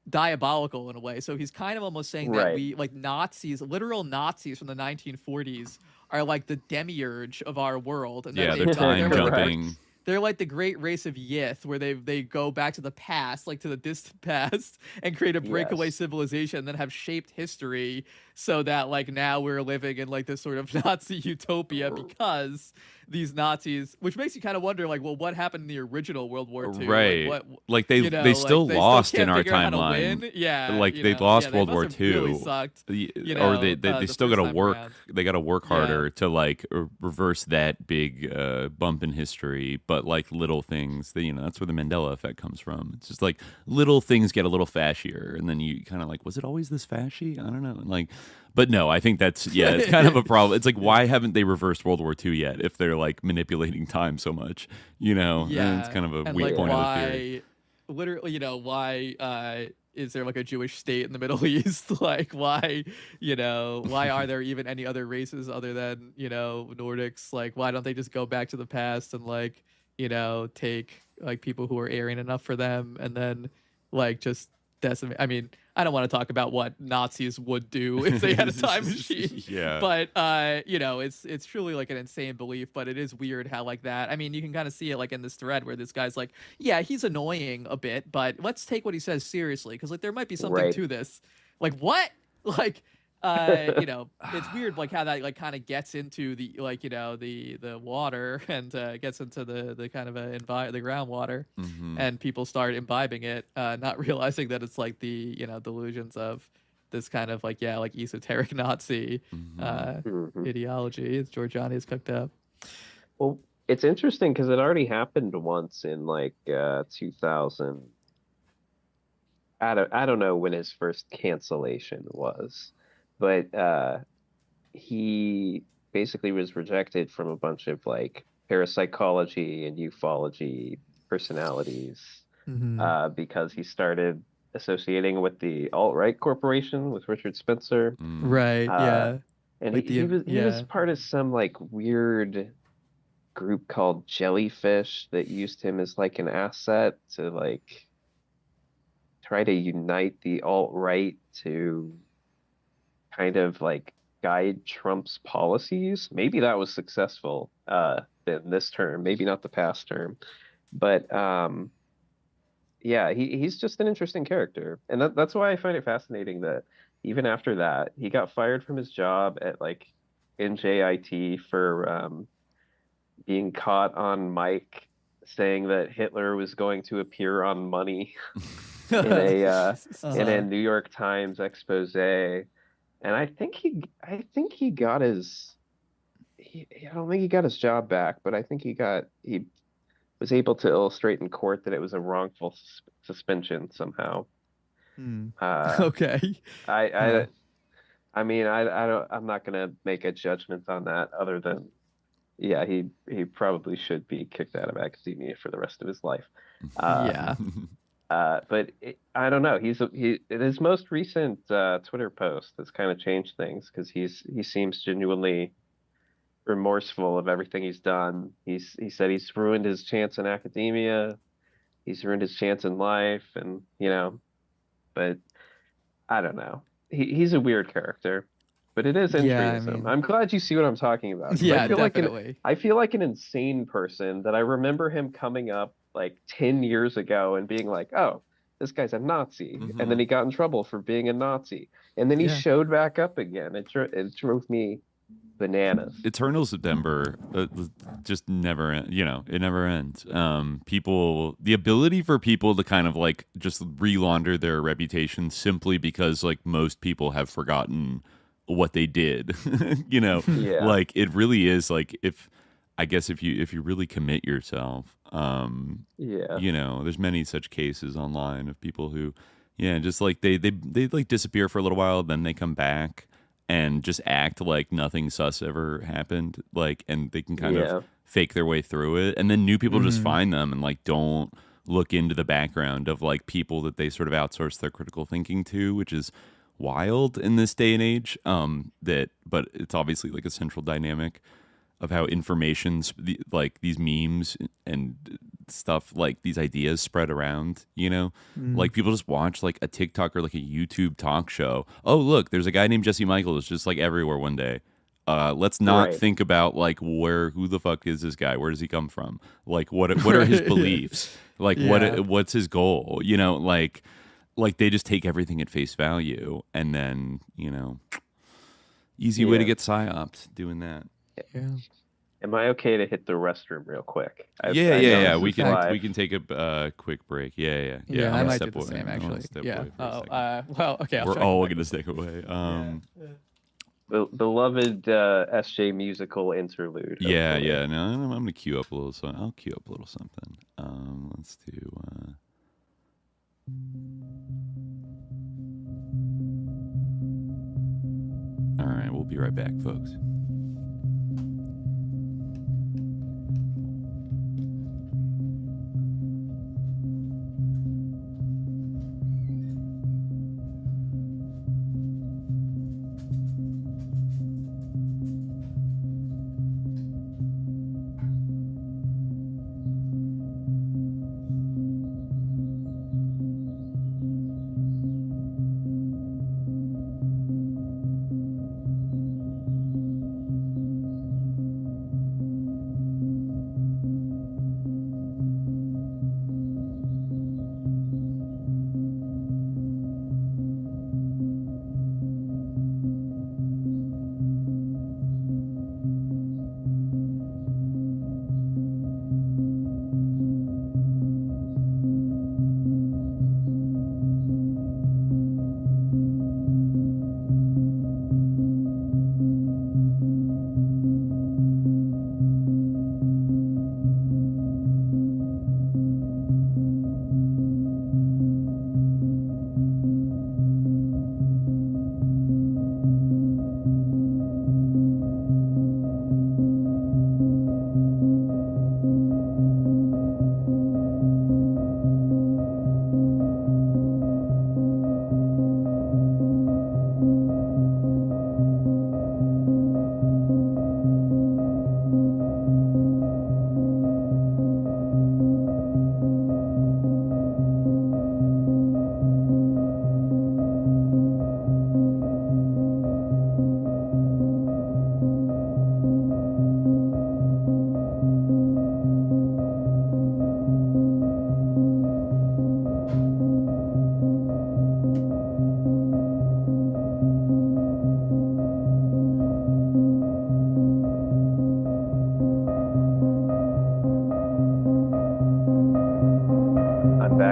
diabolical in a way. So he's kind of almost saying that we, like Nazis, literal Nazis from the 1940s, are like the demiurge of our world. And they're time jumping. They're like the great race of Yith, where they go back to the past, like to the distant past, and create a breakaway civilization, and then have shaped history so that like now we're living in like this sort of Nazi utopia because these Nazis, which makes you kind of wonder, like, well, what happened in the original World War II? Right. Like they still lost in our timeline. Yeah. Like they lost World War II. Really sucked, or they still got to work. They got to work harder to like reverse that big bump in history. But like little things, that's where the Mandela effect comes from. It's just like little things get a little fascier, and then you kind of like, was it always this fashy? I don't know. Like, but no, I think that's it's kind of a problem. It's like, why haven't they reversed World War II yet? If they're like manipulating time so much, and it's kind of a weak point of the theory. Literally, why is there like a Jewish state in the Middle East? Like, why are there even any other races other than Nordics? Like, why don't they just go back to the past and like take like people who are Aryan enough for them and then like just decimate? I mean, I don't want to talk about what Nazis would do if they had a time machine. But it's truly like an insane belief, but it is weird how like that. I mean, you can kind of see it like in this thread where this guy's like, yeah, he's annoying a bit, but let's take what he says seriously, because like there might be something to this. Like what? Like it's weird like how that like kind of gets into the like the water and gets into the kind of the groundwater, and people start imbibing it, not realizing that it's like the delusions of this kind of like esoteric Nazi ideology. Georgiani is cooked up. Well, it's interesting because it already happened once in like 2000. I don't know when his first cancellation was. But he basically was rejected from a bunch of like parapsychology and ufology personalities because he started associating with the alt-right corporation with Richard Spencer. Right. And like he was part of some like weird group called Jellyfish that used him as like an asset to like try to unite the alt-right to kind of like guide Trump's policies. Maybe that was successful in this term, maybe not the past term. But yeah, he's just an interesting character. And that's why I find it fascinating that even after that, he got fired from his job at like NJIT for being caught on mic saying that Hitler was going to appear on Money in a New York Times expose. And I think he got his I don't think he got his job back, but I think he was able to illustrate in court that it was a wrongful suspension somehow. Okay. I mean, I'm not gonna make a judgment on that other than, yeah, he probably should be kicked out of academia for the rest of his life. Yeah. But I don't know. His most recent Twitter post has kind of changed things because he seems genuinely remorseful of everything he's done. He said he's ruined his chance in academia, he's ruined his chance in life, and but I don't know. He's a weird character, but it is entryism. I'm glad you see what I'm talking about. Yeah, I feel definitely. I feel like an insane person that I remember him coming up like 10 years ago and being like, oh, this guy's a Nazi, and then he got in trouble for being a Nazi, and then he showed back up again. It drove me bananas. Eternal September just never it never ends. The ability for people to kind of like just relaunder their reputation simply because like most people have forgotten what they did. Like it really is like if you really commit yourself, there's many such cases online of people who just like they like disappear for a little while, then they come back and just act like nothing sus ever happened, like, and they can kind of fake their way through it, and then new people just find them and like don't look into the background of like people that they sort of outsource their critical thinking to, which is wild in this day and age. But it's obviously like a central dynamic of how information's like these memes and stuff, like these ideas spread around, like people just watch like a TikTok or like a YouTube talk show. Oh, look, there's a guy named Jesse Michels just like everywhere one day. Let's not think about like who the fuck is this guy? Where does he come from? Like what are his beliefs? Like what's his goal? Like they just take everything at face value, and then easy way to get psyoped doing that. Yeah. Am I okay to hit the restroom real quick? Yeah. We can take a quick break. Yeah. I might do the same actually. Yeah. Well, okay. We're all gonna step away. Beloved SJ musical interlude. Yeah. No, I'm gonna queue up a little. So I'll queue up a little something. Let's do. All right, we'll be right back, folks.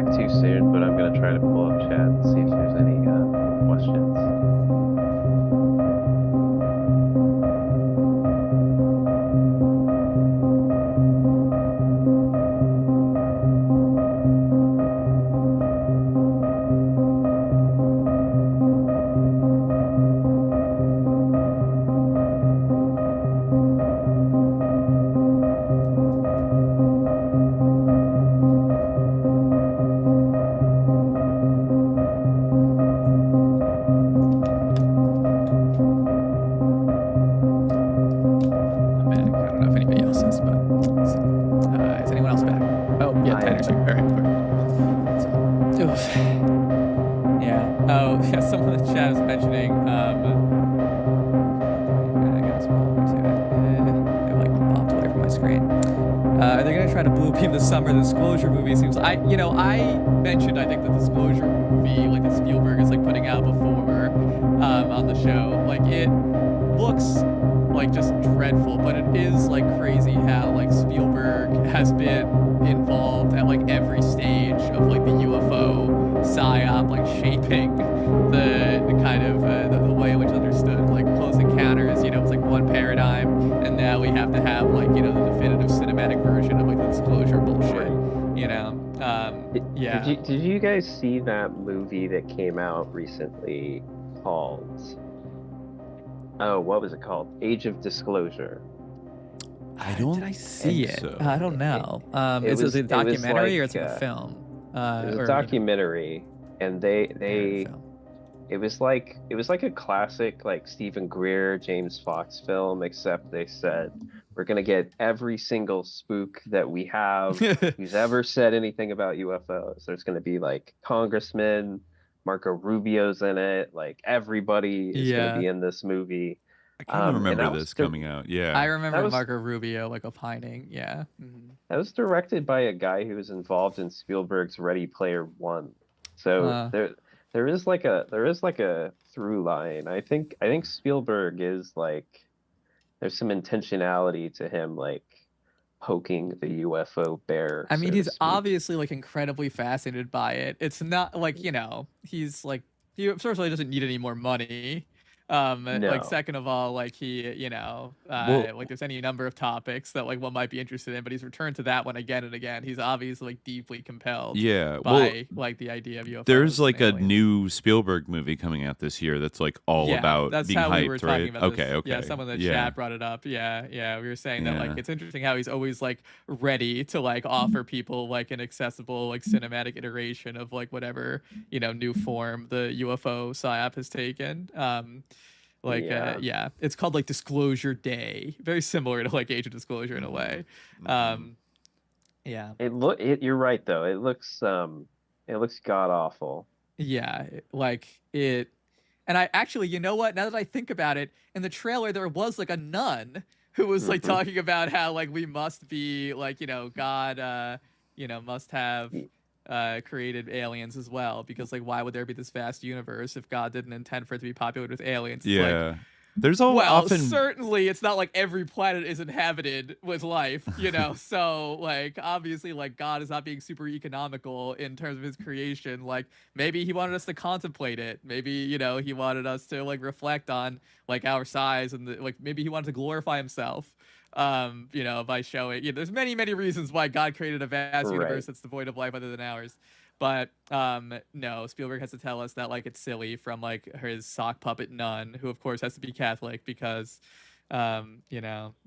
back too soon, but I'm gonna try to pull up chat and see if there's any questions. I mentioned, I think, the Disclosure movie, like that Spielberg is like putting out before on the show. Like it looks like just dreadful, but it is like crazy how like Spielberg has been involved at like every stage of like the UFO psyop, like shaping the kind of the way in which it's understood. Like Close Encounters, it's like one paradigm, and now we have to have like the definitive cinematic version of like the Disclosure bullshit. Yeah. Did you guys see that movie that came out recently called, what was it called? Age of Disclosure. Did I see it? So. I don't know. Is it a documentary or it's like a film? It was a documentary, and it was like a classic like Stephen Greer, James Fox film, except they said we're gonna get every single spook that we have who's ever said anything about UFOs. There's gonna be like congressmen, Marco Rubio's in it, like everybody is gonna be in this movie. I kind of remember this coming out. Yeah, I remember Marco Rubio like opining. Yeah, that was directed by a guy who was involved in Spielberg's Ready Player One. So there is like a through line. I think Spielberg is like, there's some intentionality to him like poking the UFO bear. I mean, he's obviously like incredibly fascinated by it. It's not like, he's like, he certainly doesn't need any more money. No. Like, second of all, like he, like there's any number of topics that like one might be interested in, but he's returned to that one again and again. He's obviously like deeply compelled by like the idea of UFOs. There's like a new Spielberg movie coming out this year that's like all about being hyped, we were talking right? About okay. Yeah, someone in the chat brought it up. Yeah. We were saying that like it's interesting how he's always like ready to like offer people like an accessible like cinematic iteration of like whatever new form the UFO psyop has taken. It's called like Disclosure Day, very similar to like Age of Disclosure in a way. You're right though. It looks god awful. Yeah, like it. And I actually, you know what? Now that I think about it, in the trailer there was like a nun who was like talking about how like we must be like God must have created aliens as well, because like why would there be this vast universe if God didn't intend for it to be populated with aliens? It's there's certainly it's not like every planet is inhabited with life, so like obviously like God is not being super economical in terms of his creation. Like maybe he wanted us to contemplate it, maybe he wanted us to like reflect on like our size, and like maybe he wanted to glorify himself by showing, there's many reasons why God created a vast universe that's devoid of life other than ours. But no, Spielberg has to tell us that like it's silly from like his sock puppet nun, who of course has to be Catholic because that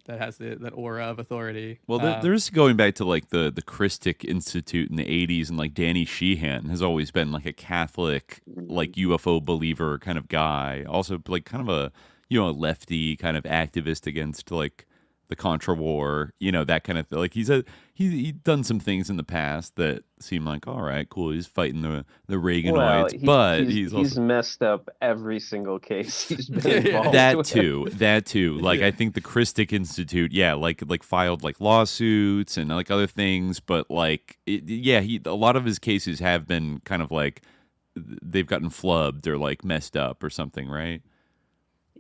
has that aura of authority. Well, there's going back to like the Christic Institute in the 80s, and like Danny Sheehan has always been like a Catholic like UFO believer kind of guy. Also like kind of a a lefty kind of activist against like the Contra War, that kind of thing. Like he's done some things in the past that seem like, all right, cool. He's fighting the Reaganoids, but he's messed up every single case he's been involved with. That too. Like I think the Christic Institute, like filed like lawsuits and like other things, but like a lot of his cases have been kind of like they've gotten flubbed or like messed up or something, right?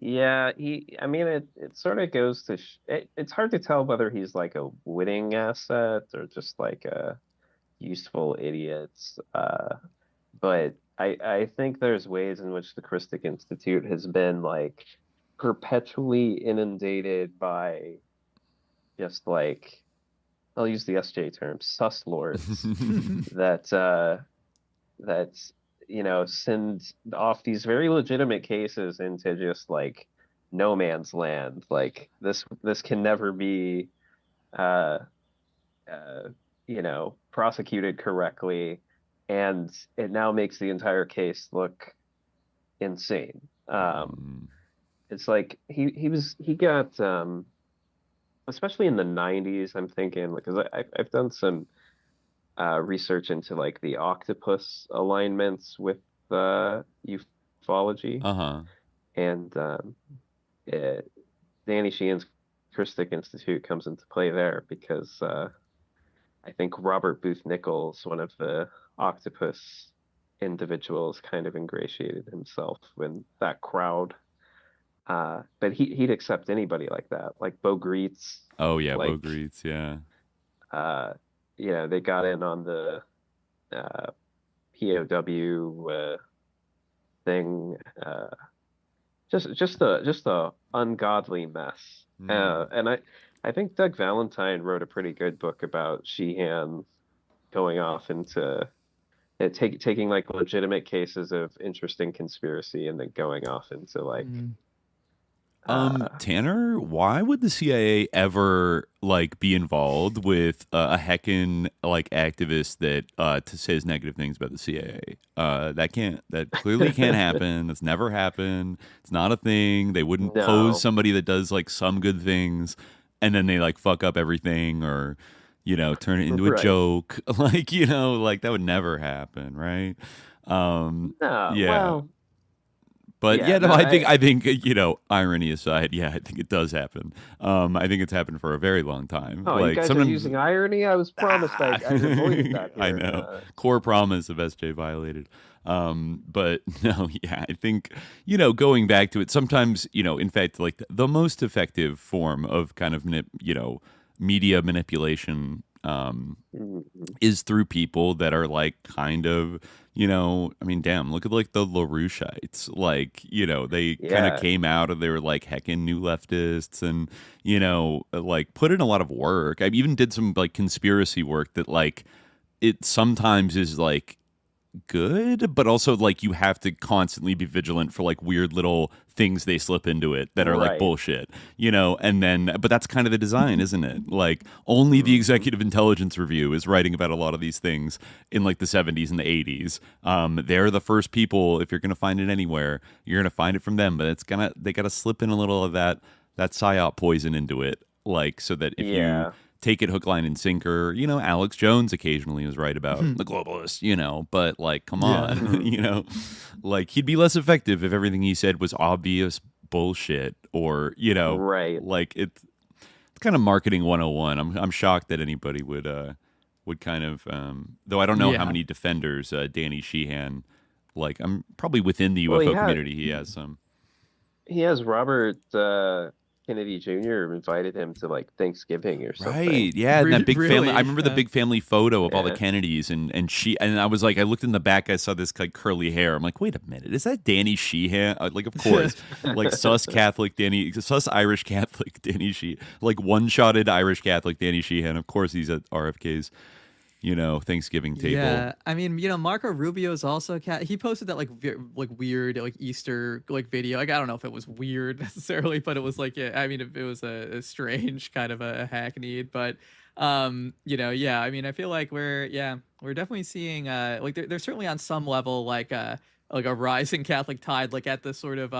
Yeah, it sort of goes to, it's hard to tell whether he's like a winning asset or just like a, useful idiots. But I think there's ways in which the Christic Institute has been like perpetually inundated by just like, I'll use the SJ term, sus lords that send off these very legitimate cases into just like no man's land. Like this can never be prosecuted correctly, and it now makes the entire case look insane. It's like he got especially in the 90s, I'm thinking, because I've done some research into like the octopus alignments with ufology. And Danny Sheehan's Christic Institute comes into play there because I think Robert Booth Nichols, one of the octopus individuals, kind of ingratiated himself in that crowd. But he'd accept anybody like that, like Bo Greets. Oh yeah, like, Bo Greets, yeah. They got in on the POW thing. Just a ungodly mess. And I think Doug Valentine wrote a pretty good book about Sheehan going off into taking like legitimate cases of interesting conspiracy and then going off into like Tanner, why would the CIA ever like be involved with a heckin' like activist that says negative things about the CIA? That clearly can't happen. That's never happened. It's not a thing. They wouldn't pose somebody that does like some good things and then they like fuck up everything or turn it into a joke. Like, like that would never happen, right? Well, but I think irony aside, I think it does happen. I think it's happened for a very long time. Oh, like, you guys are using irony? I was promised I avoided that here. I know. Core promise of SJ violated. But no, I think, going back to it, sometimes, in fact, like the most effective form of kind of, media manipulation is through people that are like kind of, damn, look at like the LaRoucheites, like, they kind of came out of, they were like heckin' new leftists and, like put in a lot of work. I even did some like conspiracy work that like it sometimes is like good, but also like you have to constantly be vigilant for like weird little things they slip into it that are like bullshit, and then but that's kind of the design, isn't it? Like only the Executive Intelligence Review is writing about a lot of these things in like the 70s and the 80s. They're the first people, if you're gonna find it anywhere, you're gonna find it from them, but they gotta slip in a little of that psyop poison into it, like so that if you take it hook, line, and sinker. Alex Jones occasionally was right about the globalists, but like, come on, like he'd be less effective if everything he said was obvious bullshit or, like it's kind of marketing 101. I'm shocked that anybody would kind of, though I don't know how many defenders Danny Sheehan, like I'm probably within the UFO community. He has some. He has Robert Kennedy Jr. invited him to like Thanksgiving or something. Right, yeah, and that big family. I remember the big family photo of all the Kennedys, and I was like, I looked in the back, I saw this like curly hair. I'm like, wait a minute, is that Danny Sheehan? Like, of course, like sus Irish Catholic Danny Sheehan, like one-shotted Irish Catholic Danny Sheehan. Of course, he's at RFK's. Thanksgiving table. Yeah, I mean, Marco Rubio's also he posted that like weird like Easter like video. Like I don't know if it was weird necessarily, but it was like I mean, it was a strange kind of a hackneyed, but I mean, I feel like we're definitely seeing like there's certainly on some level like a rising Catholic tide, like at the sort of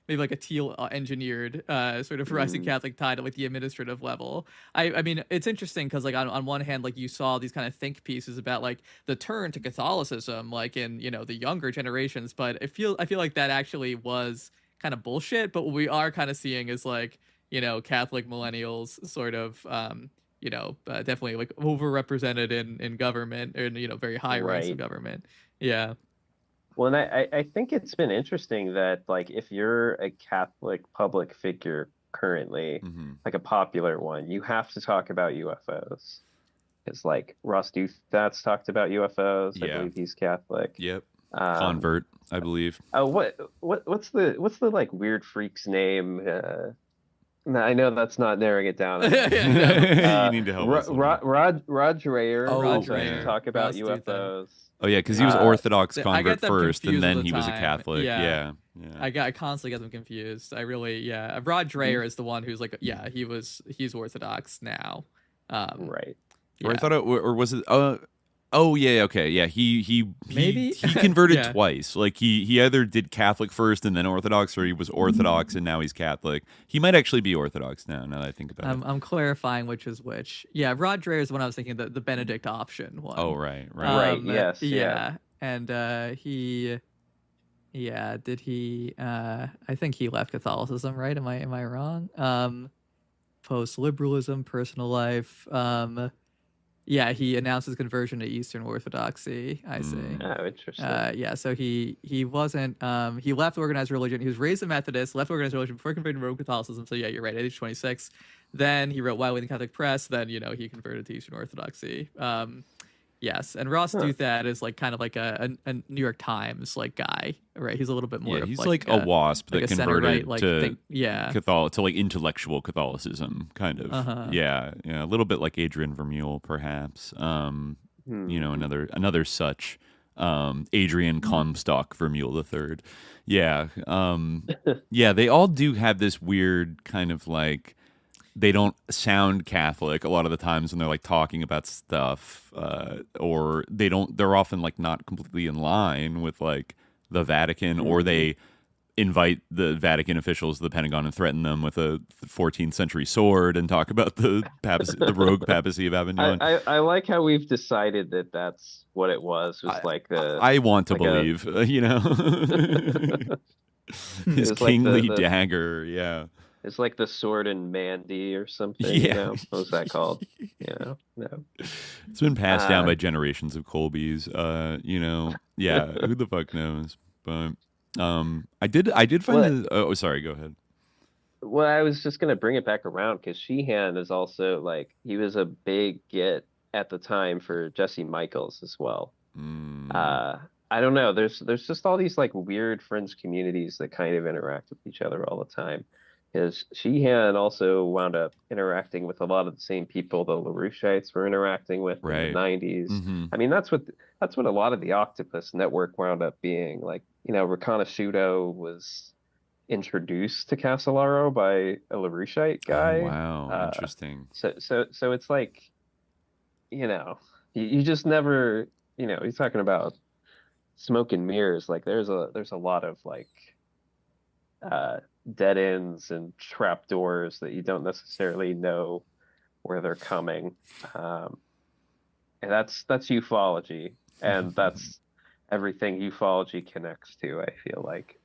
maybe like a Thiel engineered sort of rising Catholic tide at like the administrative level. I mean, it's interesting because like on one hand, like you saw these kind of think pieces about like the turn to Catholicism, like in the younger generations, but I feel like that actually was kind of bullshit. But what we are kind of seeing is like Catholic millennials sort of definitely like overrepresented in government or very high ranks of government. Yeah. Well, and I think it's been interesting that, like, if you're a Catholic public figure currently, like a popular one, you have to talk about UFOs. because like Ross Douthat's talked about UFOs. I believe he's Catholic. Yep. Convert, I believe. Oh, what's the like weird freak's name? No, I know that's not narrowing it down. You need to help us. Rod Dreher. Rod Dreher. Talk about UFOs. Oh yeah, because he was Orthodox convert first, and then he was a time. Catholic. Yeah. I constantly get them confused. I really, Rod Dreher is the one who's like, he's Orthodox now. Right. Or I thought or was it? Oh yeah, okay, yeah. He converted twice. Like he either did Catholic first and then Orthodox, or he was Orthodox and now he's Catholic. He might actually be Orthodox now. Now that I think about it, I'm clarifying which is which. Yeah, Rod Dreher is the one I was thinking, the Benedict option one. Oh right. Yes. Yeah, and he. Yeah, did he? I think he left Catholicism, right? Am I wrong? Post-liberalism, personal life. Yeah, he announced his conversion to Eastern Orthodoxy. I see. Oh, interesting. Yeah, so he wasn't. He left organized religion. He was raised a Methodist, left organized religion before converting to Roman Catholicism. So yeah, you're right. At age 26, then he wrote widely in the Catholic press. Then he converted to Eastern Orthodoxy. Yes, and Ross Douthat is like kind of like a New York Times like guy, right? He's a little bit more. Yeah, he's like a WASP that converted to to like intellectual Catholicism, kind of. Yeah, a little bit like Adrian Vermeule, perhaps. Another such. Adrian Comstock Vermeule III. Yeah, yeah. They all do have this weird kind of like. They don't sound Catholic a lot of the times when they're like talking about stuff, or they're often like not completely in line with like the Vatican, or they invite the Vatican officials to the Pentagon and threaten them with a 14th century sword and talk about the rogue papacy of Avignon. I like how we've decided that that's what it was. Like the. I want to believe, his kingly dagger. Yeah. It's like the sword in Mandy or something. Yeah. What was that called? No. It's been passed down by generations of Colbys. Yeah. Who the fuck knows? But I did find sorry, go ahead. Well, I was just gonna bring it back around because Sheehan is also like he was a big get at the time for Jesse Michels as well. I don't know. There's just all these like weird fringe communities that kind of interact with each other all the time. Because Sheehan also wound up interacting with a lot of the same people the LaRoucheites were interacting with in the 90s. Mm-hmm. I mean, that's what a lot of the Octopus Network wound up being. Like, Reconasciuto was introduced to Casolaro by a LaRoucheite guy. Oh, wow, interesting. So it's like, you just never, he's talking about smoke and mirrors. Like, there's a lot of like. Dead ends and trap doors that you don't necessarily know where they're coming, and that's ufology, and that's everything ufology connects to. I feel like.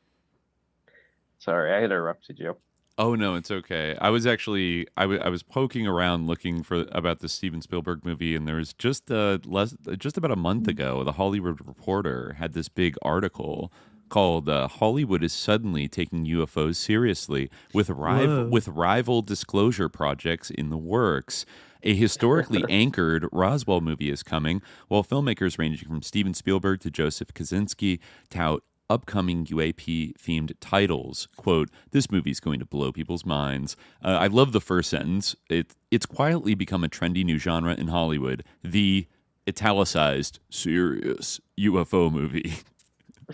Sorry, I interrupted you. Oh no, it's okay. I was actually I was poking around looking for about the Steven Spielberg movie, and there was just about a month ago, the Hollywood Reporter had this big article called "Hollywood is suddenly taking UFOs seriously with rival disclosure projects in the works. A historically anchored Roswell movie is coming, while filmmakers ranging from Steven Spielberg to Joseph Kosinski tout upcoming UAP-themed titles. Quote, this movie's going to blow people's minds. I love the first sentence. It's quietly become a trendy new genre in Hollywood, the italicized serious UFO movie.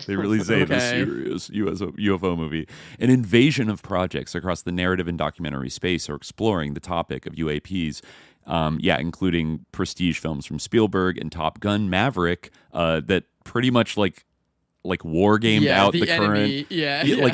They really say the serious UFO movie. An invasion of projects across the narrative and documentary space are exploring the topic of UAPs, including prestige films from Spielberg and Top Gun Maverick that pretty much like war gamed out the current,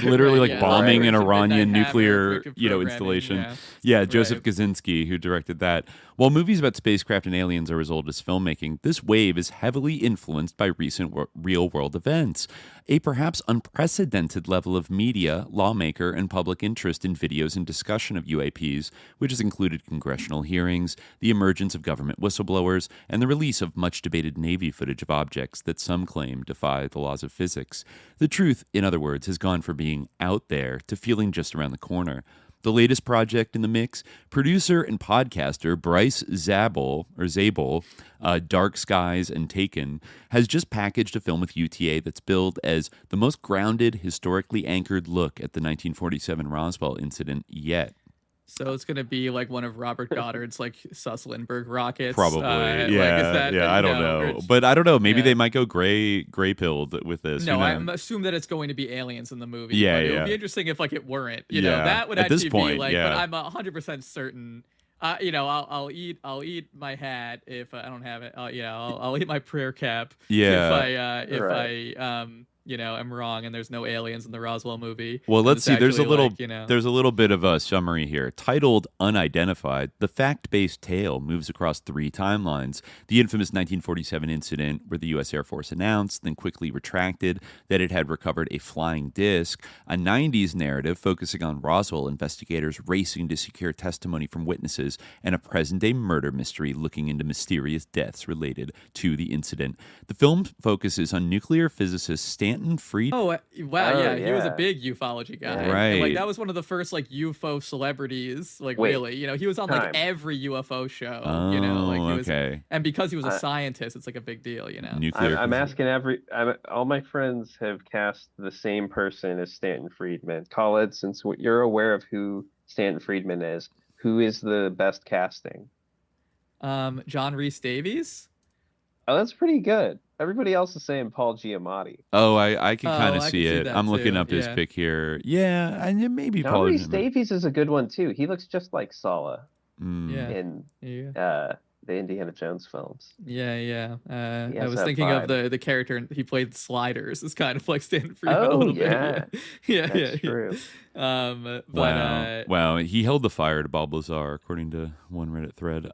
literally bombing an Iranian nuclear, installation. Joseph Kosinski, who directed that. While movies about spacecraft and aliens are as old as filmmaking, this wave is heavily influenced by recent real-world events. A perhaps unprecedented level of media, lawmaker, and public interest in videos and discussion of UAPs, which has included congressional hearings, the emergence of government whistleblowers, and the release of much-debated Navy footage of objects that some claim defy the laws of physics. The truth, in other words, has gone from being out there to feeling just around the corner. The latest project in the mix, producer and podcaster Bryce Zabel, Dark Skies and Taken, has just packaged a film with UTA that's billed as the most grounded, historically anchored look at the 1947 Roswell incident yet. So it's going to be like one of Robert Goddard's like Susselenberg rockets. Probably. I don't know. But I don't know. Maybe they might go gray-pilled with this. No, I assume that it's going to be aliens in the movie. Yeah, It would be interesting if like it weren't. You know, that would actually be like, but I'm 100% certain. I'll eat my hat if I don't have it. I'll eat my prayer cap. Yeah. If I am wrong and there's no aliens in the Roswell movie. Well, let's see. There's a little bit of a summary here. Titled Unidentified, the fact-based tale moves across 3 timelines. The infamous 1947 incident where the U.S. Air Force announced, then quickly retracted, that it had recovered a flying disc. A 90s narrative focusing on Roswell investigators racing to secure testimony from witnesses, and a present-day murder mystery looking into mysterious deaths related to the incident. The film focuses on nuclear physicist Stanton Friedman. Oh, wow. Yeah. He was a big ufology guy. Right. And, like, that was one of the first, like, UFO celebrities. Like, really. You know, he was on, like, every UFO show. Oh, you know, like, he was, okay. And because he was a scientist, it's, like, a big deal, you know? I'm asking all my friends have cast the same person as Stanton Friedman. Khalid, since you're aware of who Stanton Friedman is, who is the best casting? John Rhys Davies? Oh, that's pretty good. Everybody else is saying Paul Giamatti. Oh, I can kind of see it. I'm looking up his Yeah. pick here. Yeah, and maybe John Paul Rhys Davies is a good one too. He looks just like Sala in the Indiana Jones films. Yeah. I was that thinking of vibe. the character he played Sliders. It's kind of like Stanton Friedman a Oh little yeah, bit. Yeah. that's true. Wow. He held the fire to Bob Lazar, according to one Reddit thread.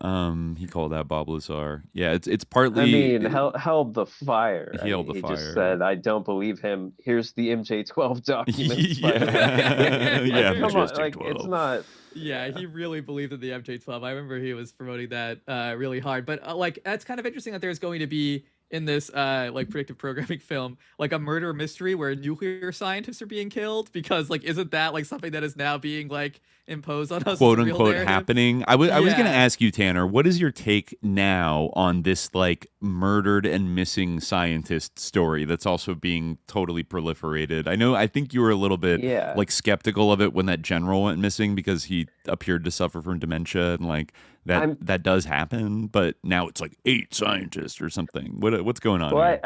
He called out Bob Lazar. Yeah, it's partly. I mean, held the fire. He held the fire. He just said, "I don't believe him." Here's the MJ12 documents. Yeah, Come on, like it's not. Yeah, he really believed in the MJ12. I remember he was promoting that really hard. But like, that's kind of interesting that there's going to be in this like predictive programming film like a murder mystery where nuclear scientists are being killed, because like isn't that like something that is now being like imposed on us, quote unquote happening? I was going to ask you, Tanner, what is your take now on this like murdered and missing scientist story that's also being totally proliferated? I think you were a little bit like skeptical of it when that general went missing because he appeared to suffer from dementia, and like that does happen, but now it's like 8 scientists or something. What's going on? Well,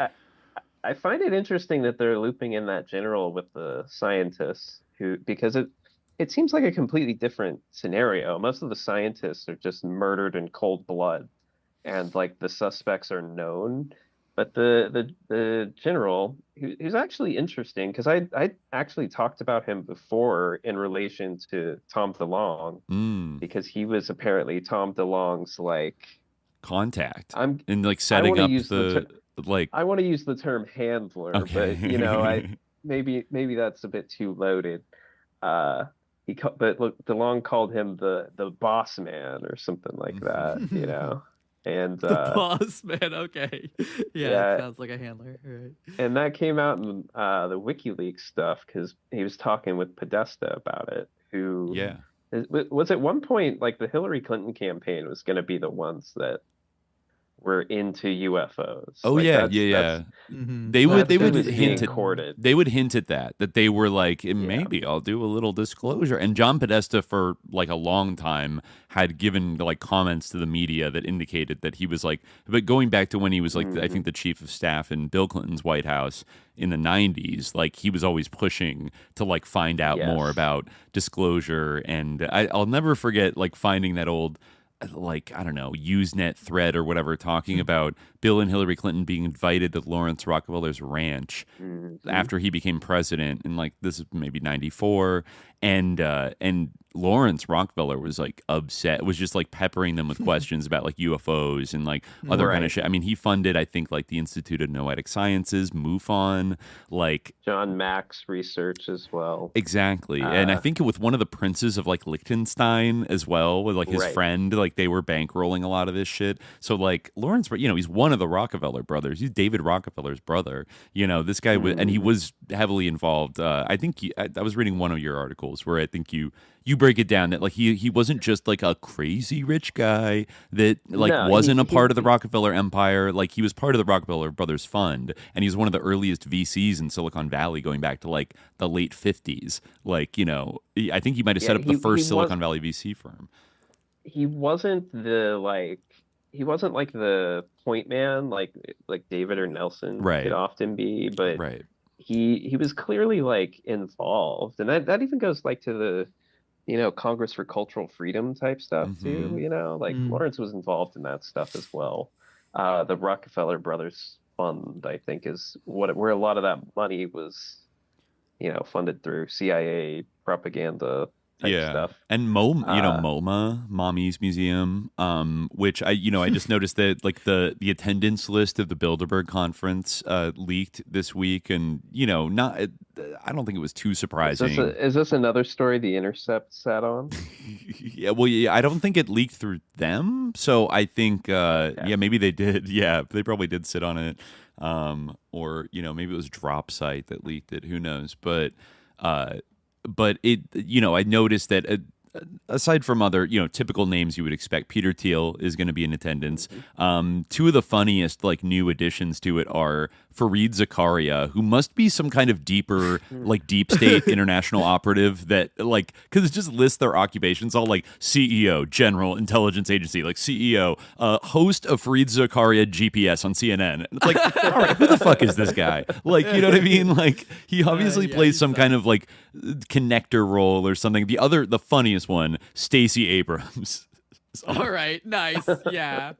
I find it interesting that they're looping in that general with the scientists because it seems like a completely different scenario. Most of the scientists are just murdered in cold blood, and like the suspects are known. But the general, who's actually interesting, because I actually talked about him before in relation to Tom DeLonge, because he was apparently Tom DeLonge's like contact and like setting up I want to use the term handler, okay. But maybe that's a bit too loaded. But look, DeLonge called him the boss man or something like that, And the boss man, okay. Yeah, sounds like a handler, right? And that came out in the WikiLeaks stuff because he was talking with Podesta about it. Was at one point like the Hillary Clinton campaign was going to be the ones that were into UFOs. Oh, like, yeah. Mm-hmm. They would hint at that they were like, maybe I'll do a little disclosure. And John Podesta for like a long time had given like comments to the media that indicated that he was like, but going back to when he was like, I think the chief of staff in Bill Clinton's White House in the 90s, like he was always pushing to like find out more about disclosure. And I'll never forget like finding that old like, I don't know, Usenet thread or whatever, talking about Bill and Hillary Clinton being invited to Lawrence Rockefeller's ranch after he became president. And like, this is maybe 94. And Lawrence Rockefeller was like upset, was just like peppering them with questions about like UFOs and like other kind of shit. I mean, he funded, I think, like the Institute of Noetic Sciences, MUFON, like John Mack's research as well. Exactly. And I think with one of the princes of like Liechtenstein as well, with like his friend, like like they were bankrolling a lot of this shit. So like Lawrence, he's one of the Rockefeller brothers. He's David Rockefeller's brother. This guy was, and he was heavily involved. I think I was reading one of your articles where I think you break it down that like he wasn't just like a crazy rich guy that like wasn't a part of the Rockefeller empire. Like he was part of the Rockefeller Brothers Fund, and he's one of the earliest VCs in Silicon Valley, going back to like the late 50s. Like I think he might have set up the first Silicon Valley VC firm. He wasn't like the point man like David or Nelson could often be, but he was clearly like involved, and that even goes like to the Congress for Cultural Freedom type stuff too. Lawrence was involved in that stuff as well. The Rockefeller Brothers Fund, I think, is where a lot of that money was funded through CIA propaganda type stuff. And MoMA, Mommy's Museum, which I just noticed that like the attendance list of the Bilderberg conference leaked this week, and I don't think it was too surprising. Is this another story The Intercept sat on? I don't think it leaked through them, so I think maybe they did. Yeah, they probably did sit on it, or maybe it was Drop Site that leaked it. Who knows? But it, I noticed that aside from other, typical names you would expect, Peter Thiel is going to be in attendance. Two of the funniest, like, new additions to it are Fareed Zakaria, who must be some kind of deeper, like, deep state international operative that, like, because it just lists their occupations, all like CEO, General Intelligence Agency, like CEO, host of Fareed Zakaria GPS on CNN. It's like, all right, who the fuck is this guy? Like, you know what I mean? Like, he obviously plays some kind of, like, connector role or something. The funniest one, Stacey Abrams. All right, nice. Yeah.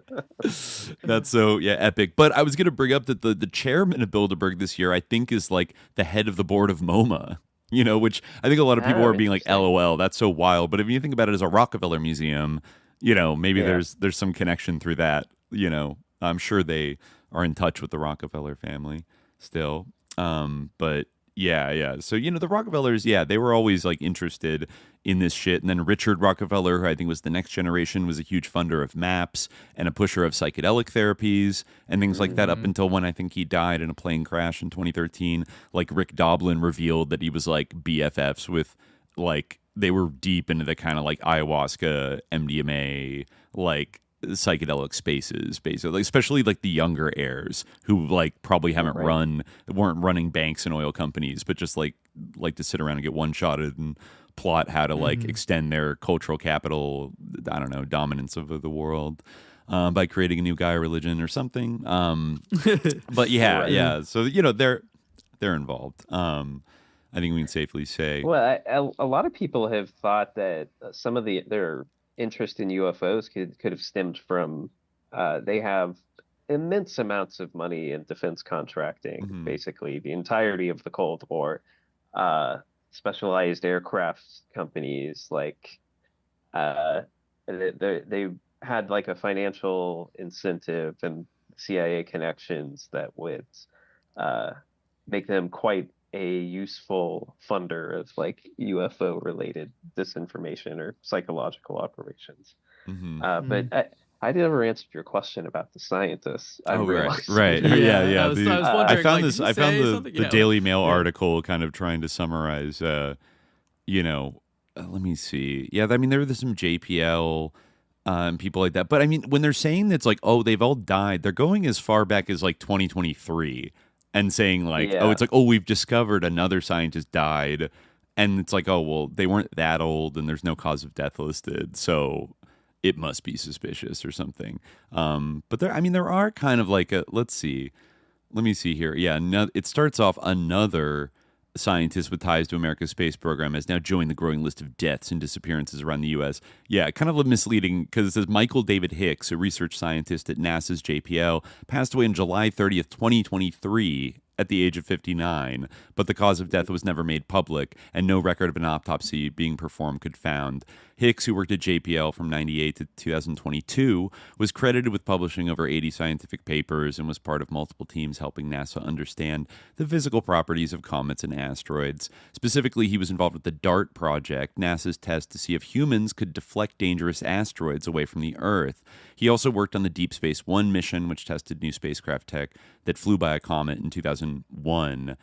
That's so epic. But I was going to bring up that the chairman of Bilderberg this year, I think, is like the head of the board of MoMA, which I think a lot of people are being like, LOL, that's so wild. But if you think about it as a Rockefeller museum, maybe there's some connection through that. I'm sure they are in touch with the Rockefeller family still. But yeah. So, the Rockefellers, they were always like interested in this shit. And then Richard Rockefeller, who I think was the next generation, was a huge funder of maps and a pusher of psychedelic therapies and things like that, up until when I think he died in a plane crash in 2013. Like Rick Doblin revealed that he was like BFFs with, like, they were deep into the kind of like ayahuasca, MDMA, weren't especially like the younger heirs who like probably weren't running banks and oil companies, but just like to sit around and get one-shotted and plot how to like extend their cultural capital, I don't know, dominance of the world by creating a new Gaia religion or something. But so they're involved. I think we can safely say. Well, a lot of people have thought that some of their interest in UFOs could have stemmed from they have immense amounts of money in defense contracting, basically the entirety of the Cold War. Specialized aircraft companies like they had like a financial incentive and CIA connections that would make them quite a useful funder of like UFO related disinformation or psychological operations. But I never answered your question about the scientists. Right. Yeah. I found the Daily Mail article kind of trying to summarize, let me see. Yeah, I mean, there was some JPL and people like that. But I mean, when they're saying it's like, oh, they've all died, they're going as far back as like 2023 and saying like, it's like, oh, we've discovered another scientist died. And it's like, oh, well, they weren't that old and there's no cause of death listed. So it must be suspicious or something. But there are kind of like let me see here. Yeah, it starts off another scientist with ties to America's space program has now joined the growing list of deaths and disappearances around the U.S. Yeah, kind of misleading because it says Michael David Hicks, a research scientist at NASA's JPL, passed away on July 30th, 2023 at the age of 59, but the cause of death was never made public, and no record of an autopsy being performed could found. Hicks, who worked at JPL from 98 to 2022, was credited with publishing over 80 scientific papers and was part of multiple teams helping NASA understand the physical properties of comets and asteroids. Specifically, he was involved with the DART project, NASA's test to see if humans could deflect dangerous asteroids away from the Earth. He also worked on the Deep Space One mission, which tested new spacecraft tech that flew by a comet in 2001.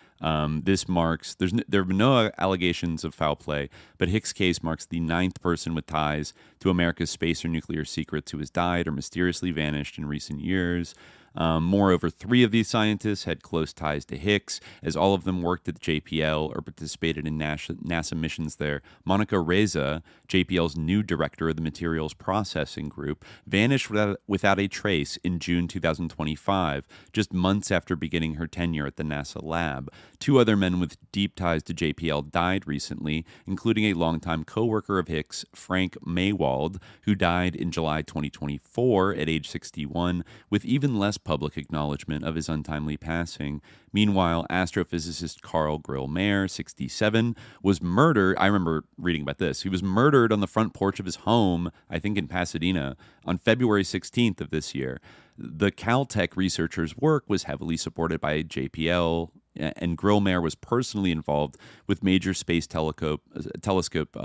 This marks, there have been no allegations of foul play, but Hicks' case marks the 9th person with ties to America's space or nuclear secrets who has died or mysteriously vanished in recent years. Moreover, 3 of these scientists had close ties to Hicks, as all of them worked at JPL or participated in NASA missions there. Monica Reza, JPL's new director of the Materials Processing Group, vanished without a trace in June 2025, just months after beginning her tenure at the NASA lab. 2 other men with deep ties to JPL died recently, including a longtime co-worker of Hicks, Frank Maywald, who died in July 2024 at age 61, with even less public acknowledgement of his untimely passing. Meanwhile, astrophysicist Carl Grill-Mayer, 67, was murdered. I remember reading about this. He was murdered on the front porch of his home, I think in Pasadena, on February 16th of this year. The Caltech researcher's work was heavily supported by JPL, and Grill-Mayer was personally involved with major space telescope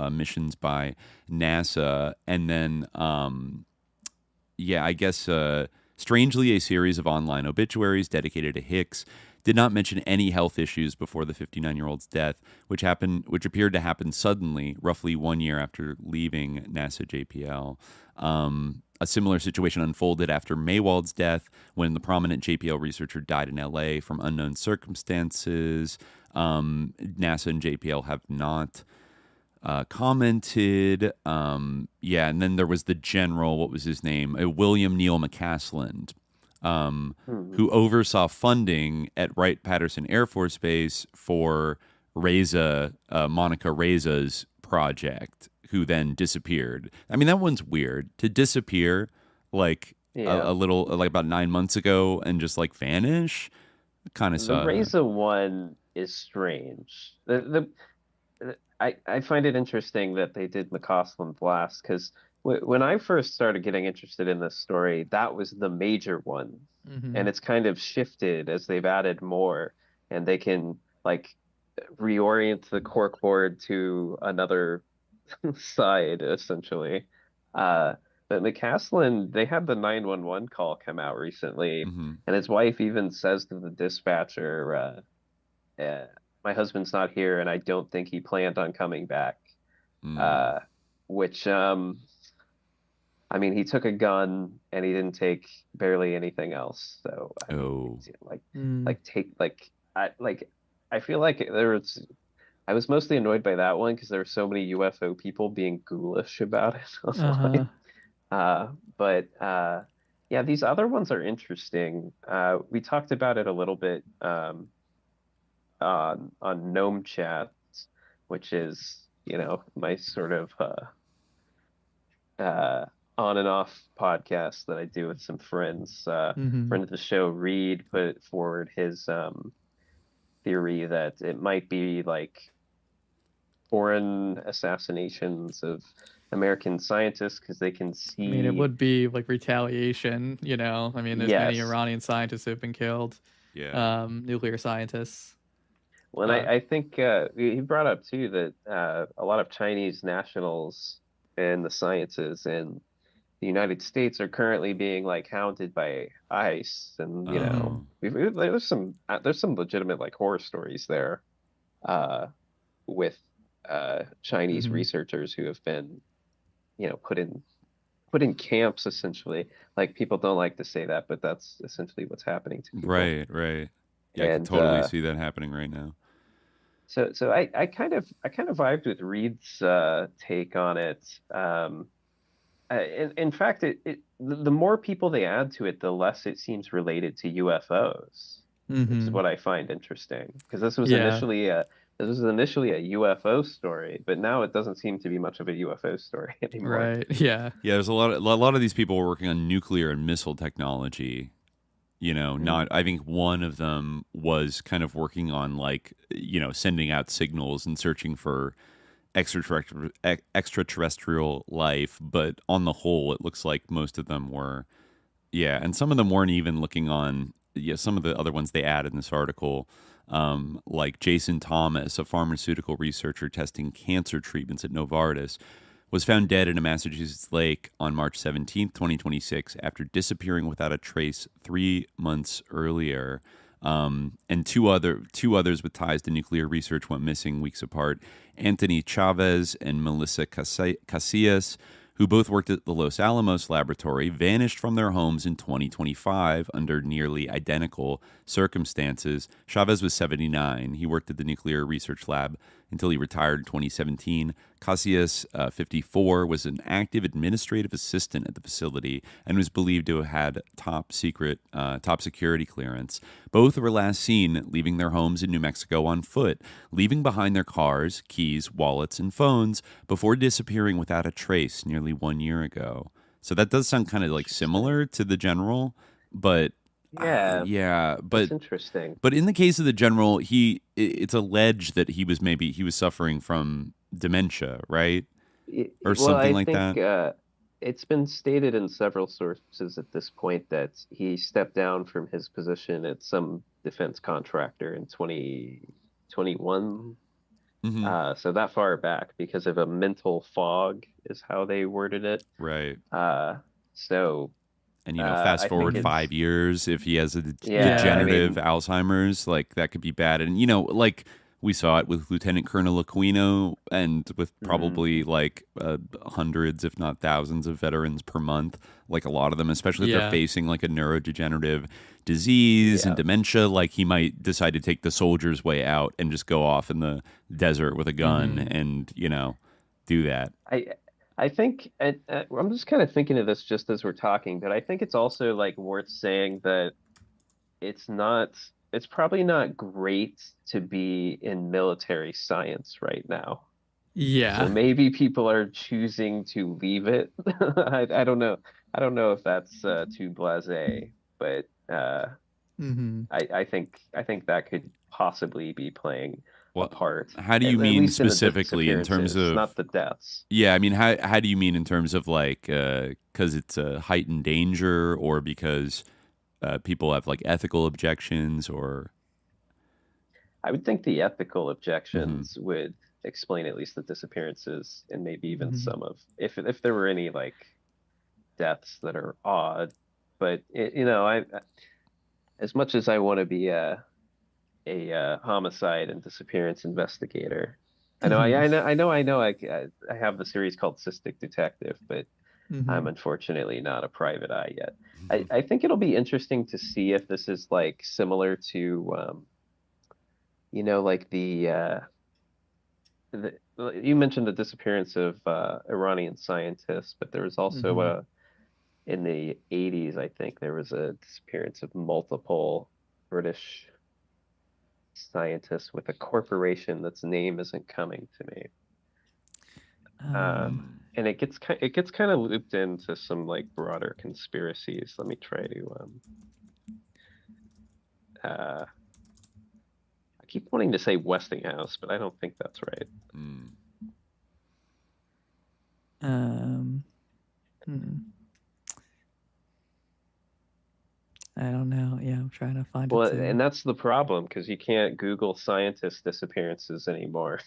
missions by NASA. And then, strangely, a series of online obituaries dedicated to Hicks did not mention any health issues before the 59-year-old's death, which appeared to happen suddenly, roughly 1 year after leaving NASA JPL. A similar situation unfolded after Maywald's death, when the prominent JPL researcher died in LA from unknown circumstances. NASA and JPL have not commented. And then there was the general, what was his name? William Neal McCasland, who oversaw funding at Wright-Patterson Air Force Base for Monica Reza's project, who then disappeared. I mean, that one's weird. To disappear a little, like about 9 months ago and just like vanish, kind of sucks. The Reza one is strange. I find it interesting that they did McCausland last, because when I first started getting interested in this story, that was the major one. Mm-hmm. And it's kind of shifted as they've added more, and they can like reorient the corkboard to another side, essentially. But McCausland, they had the 911 call come out recently, mm-hmm. and his wife even says to the dispatcher, my husband's not here, and I don't think he planned on coming back. Which, I mean, he took a gun and he didn't take barely anything else. So, I feel like I was mostly annoyed by that one because there were so many UFO people being ghoulish about it online. These other ones are interesting. We talked about it a little bit on Gnome Chat, which is, my sort of on and off podcast that I do with some friends. Friend of the show, Reed, put forward his theory that it might be like foreign assassinations of American scientists because they can see. I mean, it would be like retaliation, I mean, there's many Iranian scientists who have been killed. Yeah. Nuclear scientists. Well, and I think he brought up too that a lot of Chinese nationals in the sciences in the United States are currently being like hounded by ICE, and there's some legitimate like horror stories there with Chinese researchers who have been put in camps, essentially. Like, people don't like to say that, but that's essentially what's happening to people. Right. Yeah, I can totally see that happening right now. So I kind of vibed with Reed's take on it. In fact, the more people they add to it, the less it seems related to UFOs, which is what I find interesting. Because this was initially a UFO story, but now it doesn't seem to be much of a UFO story anymore. Right. Yeah. Yeah. There's a lot of these people were working on nuclear and missile technology. Not, I think one of them was kind of working on like, sending out signals and searching for extraterrestrial life. But on the whole, it looks like most of them were, and some of them weren't even looking on, some of the other ones they add in this article, like Jason Thomas, a pharmaceutical researcher testing cancer treatments at Novartis, was found dead in a Massachusetts lake on March 17th, 2026, after disappearing without a trace 3 months earlier. And two others with ties to nuclear research went missing weeks apart. Anthony Chavez and Melissa Casillas, who both worked at the Los Alamos laboratory, vanished from their homes in 2025 under nearly identical circumstances. Chavez was 79. He worked at the nuclear research lab until he retired in 2017. Casillas, 54, was an active administrative assistant at the facility and was believed to have had top security clearance. Both were last seen leaving their homes in New Mexico on foot, leaving behind their cars, keys, wallets, and phones before disappearing without a trace nearly 1 year ago. So that does sound kind of like similar to the general, but but that's interesting. But in the case of the general, it's alleged that he was suffering from dementia, right? Or something like that. It's been stated in several sources at this point that he stepped down from his position at some defense contractor in 2021. Mm-hmm. So that far back, because of a mental fog is how they worded it. Right. And fast forward 5 years, if he has a degenerative Alzheimer's, like that could be bad. And like we saw it with Lieutenant Colonel Aquino, and with probably like hundreds, if not thousands, of veterans per month. Like a lot of them, especially if they're facing like a neurodegenerative disease and dementia, like he might decide to take the soldier's way out and just go off in the desert with a gun and do that. I think I'm just kind of thinking of this just as we're talking, but I think it's also like worth saying that it's probably not great to be in military science right now. Yeah. So maybe people are choosing to leave it. I don't know. I don't know if that's too blasé, but I think that could possibly be playing a part. How do you mean specifically in terms of not the deaths? Yeah, I mean, how do you mean in terms of like because it's a heightened danger, or because people have like ethical objections, or? I would think the ethical objections would explain at least the disappearances, and maybe even some of if there were any like deaths that are odd. But I as much as I want to be a homicide and disappearance investigator, I have the series called Cystic Detective, but I'm unfortunately not a private eye yet. I think it'll be interesting to see if this is like similar to like the you mentioned the disappearance of Iranian scientists, but there was also in the 80s, I think there was a disappearance of multiple British scientists with a corporation that's name isn't coming to me. And it gets kind of looped into some like broader conspiracies. Let me try to I keep wanting to say Westinghouse, but I don't think that's right. I don't know. Yeah, I'm trying to find it. Well, too. And that's the problem, because you can't Google scientist disappearances anymore.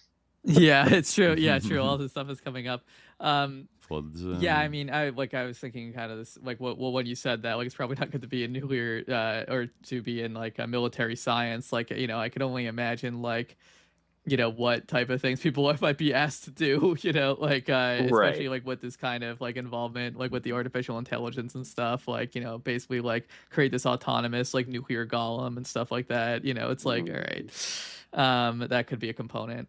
Yeah, it's true. Yeah, true. All this stuff is coming up. Yeah, I mean, I was thinking kind of this, like, when you said that, like, it's probably not good to be in nuclear or to be in like a military science. Like, I could only imagine like, what type of things people might be asked to do, like, especially like with this kind of like involvement, like with the artificial intelligence and stuff, like, basically like create this autonomous like nuclear golem and stuff like that. It's like, all right, that could be a component.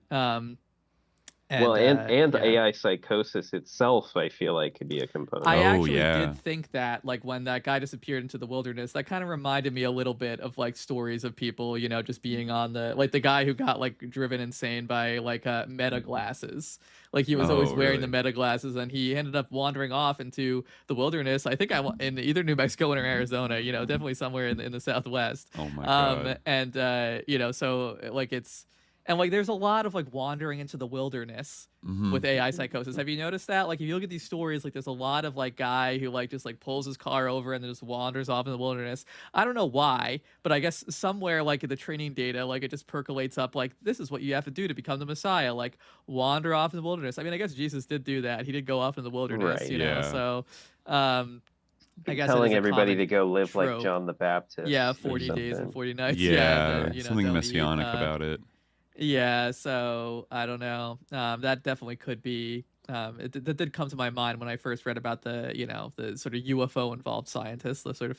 And yeah. AI psychosis itself, I feel like, could be a component. I actually did think that, like, when that guy disappeared into the wilderness, that kind of reminded me a little bit of like stories of people, you know, just being on the guy who got like driven insane by like meta glasses. Like he was always wearing the meta glasses, and he ended up wandering off into the wilderness. I think in either New Mexico or Arizona, you know, definitely somewhere in the Southwest. Oh my God. And you know, so like and like there's a lot of like wandering into the wilderness with AI psychosis. Have you noticed that? Like if you look at these stories, like there's a lot of like guy who like just like pulls his car over and then just wanders off in the wilderness. I don't know why, but I guess somewhere like in the training data, like it just percolates up like this is what you have to do to become the Messiah, like wander off in the wilderness. I mean, I guess Jesus did do that. He did go off in the wilderness, Right, you know. So I guess telling everybody to go live trope. like John the Baptist. Yeah, 40 days and 40 nights. Yeah, then, you know, something messianic about it. Yeah, so I don't know. That definitely could be. That did come to my mind when I first read about the, you know, the sort of UFO involved scientist, the sort of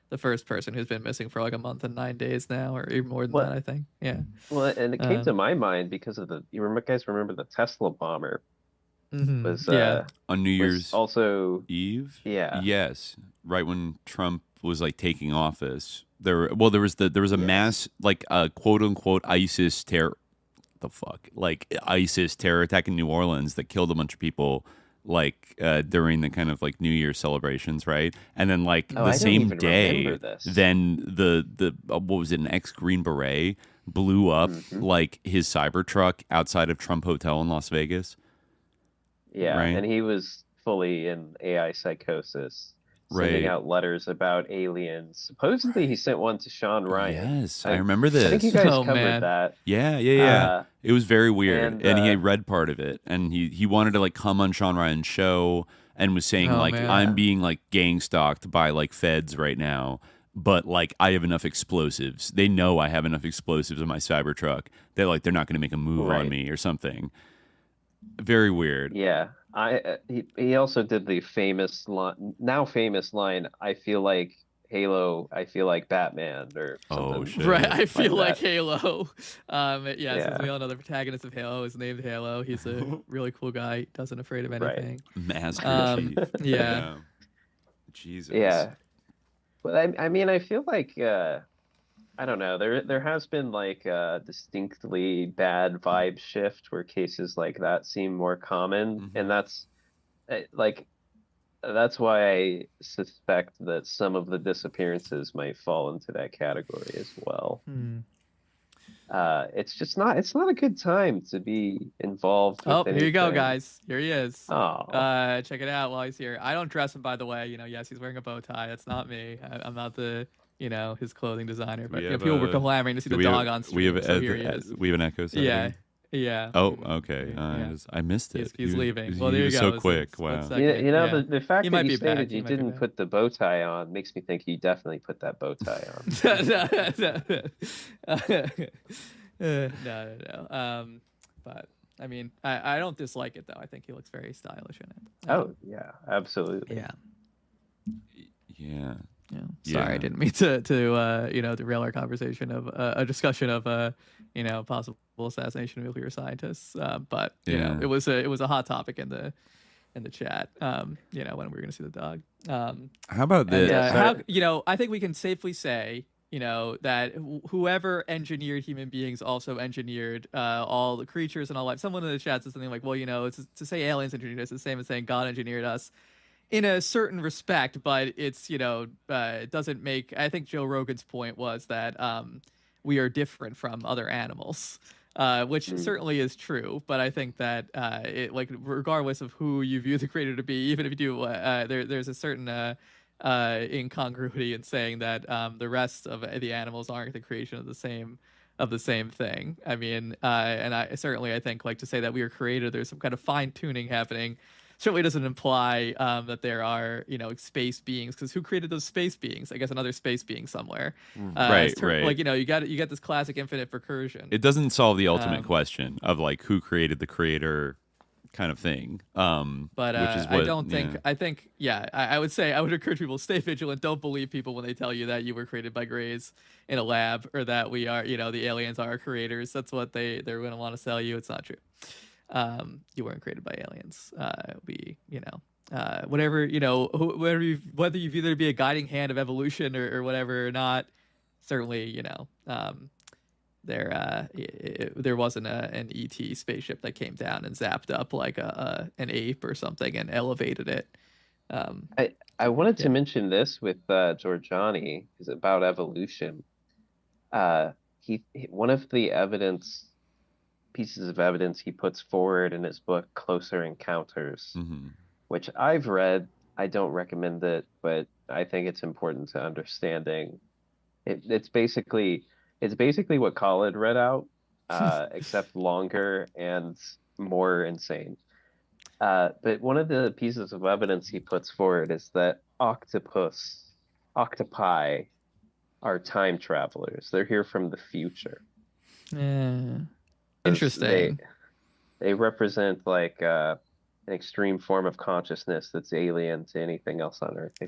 the first person who's been missing for like a month and 9 days now, or even more than that, I think. Yeah. Well, and it came to my mind because of guys remember the Tesla bomber? Was on New Year's also Eve. Yeah. Yes, right when Trump was like taking office. There was a mass like quote unquote ISIS terror attack in New Orleans that killed a bunch of people like during the kind of like New Year's celebrations, right? And then like the same day, then the what was it, an ex-Green Beret blew up like his Cybertruck outside of Trump Hotel in Las Vegas. Yeah, right? And he was fully in AI psychosis, sending out letters about aliens. Supposedly, he sent one to Sean Ryan. Yes, I remember this. I think you guys covered that. Yeah. It was very weird, and he had read part of it, and he wanted to like come on Sean Ryan's show and was saying I'm being like gang stalked by like feds right now, but like I have enough explosives. They know I have enough explosives in my Cybertruck. They're not going to make a move on me or something. Very weird. Yeah. He also did the famous line, I feel like Halo, I feel like Batman, or something. Right, I feel like Halo. Since we all know the protagonist of Halo is named Halo. He's a really cool guy. He doesn't afraid of anything. Master Chief. Yeah. Jesus. Yeah. But I mean, I feel like I don't know. There has been like a distinctly bad vibe shift where cases like that seem more common, and that's why I suspect that some of the disappearances might fall into that category as well. It's not a good time to be involved with here you go, anything. guys. Here he is. Oh. Check it out while he's here. I don't dress him, by the way. You know, yes, he's wearing a bow tie. That's not me. I'm not the, you know, his clothing designer. But people were clamoring to see the dog on stream. Here he is. We have an echo setting. Yeah. Oh, okay. I missed it. He's leaving. Well, there you go. So quick. Wow. You know, the fact that you stated you didn't put the bow tie on makes me think you definitely put that bow tie on. No. But I mean, I don't dislike it though. I think he looks very stylish in it. Oh yeah, absolutely. Yeah. Sorry, I didn't mean to derail our conversation of a discussion of possible assassination of nuclear scientists. But you know, it was a hot topic in the chat. When we were going to see the dog. How about this? I think we can safely say, that whoever engineered human beings also engineered all the creatures and all life. Someone in the chat said something like, well, it's to say aliens engineered us is the same as saying God engineered us in a certain respect, but it's, it doesn't make, I think Joe Rogan's point was that we are different from other animals, which certainly is true. But I think that regardless of who you view the creator to be, even if you do, there's a certain incongruity in saying that the rest of the animals aren't the creation of the same thing. I mean, and I think to say that we are created, there's some kind of fine tuning happening. Certainly doesn't imply that there are, space beings, because who created those space beings? I guess another space being somewhere. Right. Like, you get this classic infinite recursion. It doesn't solve the ultimate question of like who created the creator kind of thing. But which is what, I don't think, I would say, I would encourage people, stay vigilant. Don't believe people when they tell you that you were created by Greys in a lab, or that we are, the aliens are our creators. That's what they're going to want to sell you. It's not true. you weren't created by aliens. Whatever, whether you view there to be a guiding hand of evolution or whatever or not, certainly, there wasn't an ET spaceship that came down and zapped up like an ape or something and elevated it. I wanted to mention this with Georgiani is about evolution. One of the pieces of evidence he puts forward in his book Closer Encounters, which I've read. I don't recommend it, but I think it's important to understanding. It's basically what Khalid read out, except longer and more insane. But one of the pieces of evidence he puts forward is that octopi are time travelers. They're here from the future. Yeah. Interesting. They represent like an extreme form of consciousness that's alien to anything else on Earth. He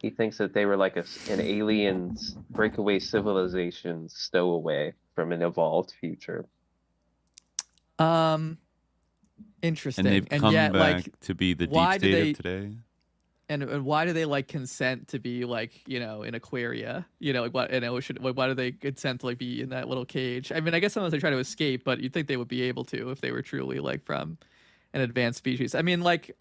thinks that they were like an alien breakaway civilization stowaway from an evolved future. Interesting. And they've come back to be the deep state of today. And why do they like consent to be like, in Aquaria, like what in ocean? Like, why do they consent to like be in that little cage? I mean, I guess sometimes they try to escape, but you'd think they would be able to if they were truly like from an advanced species. I mean, like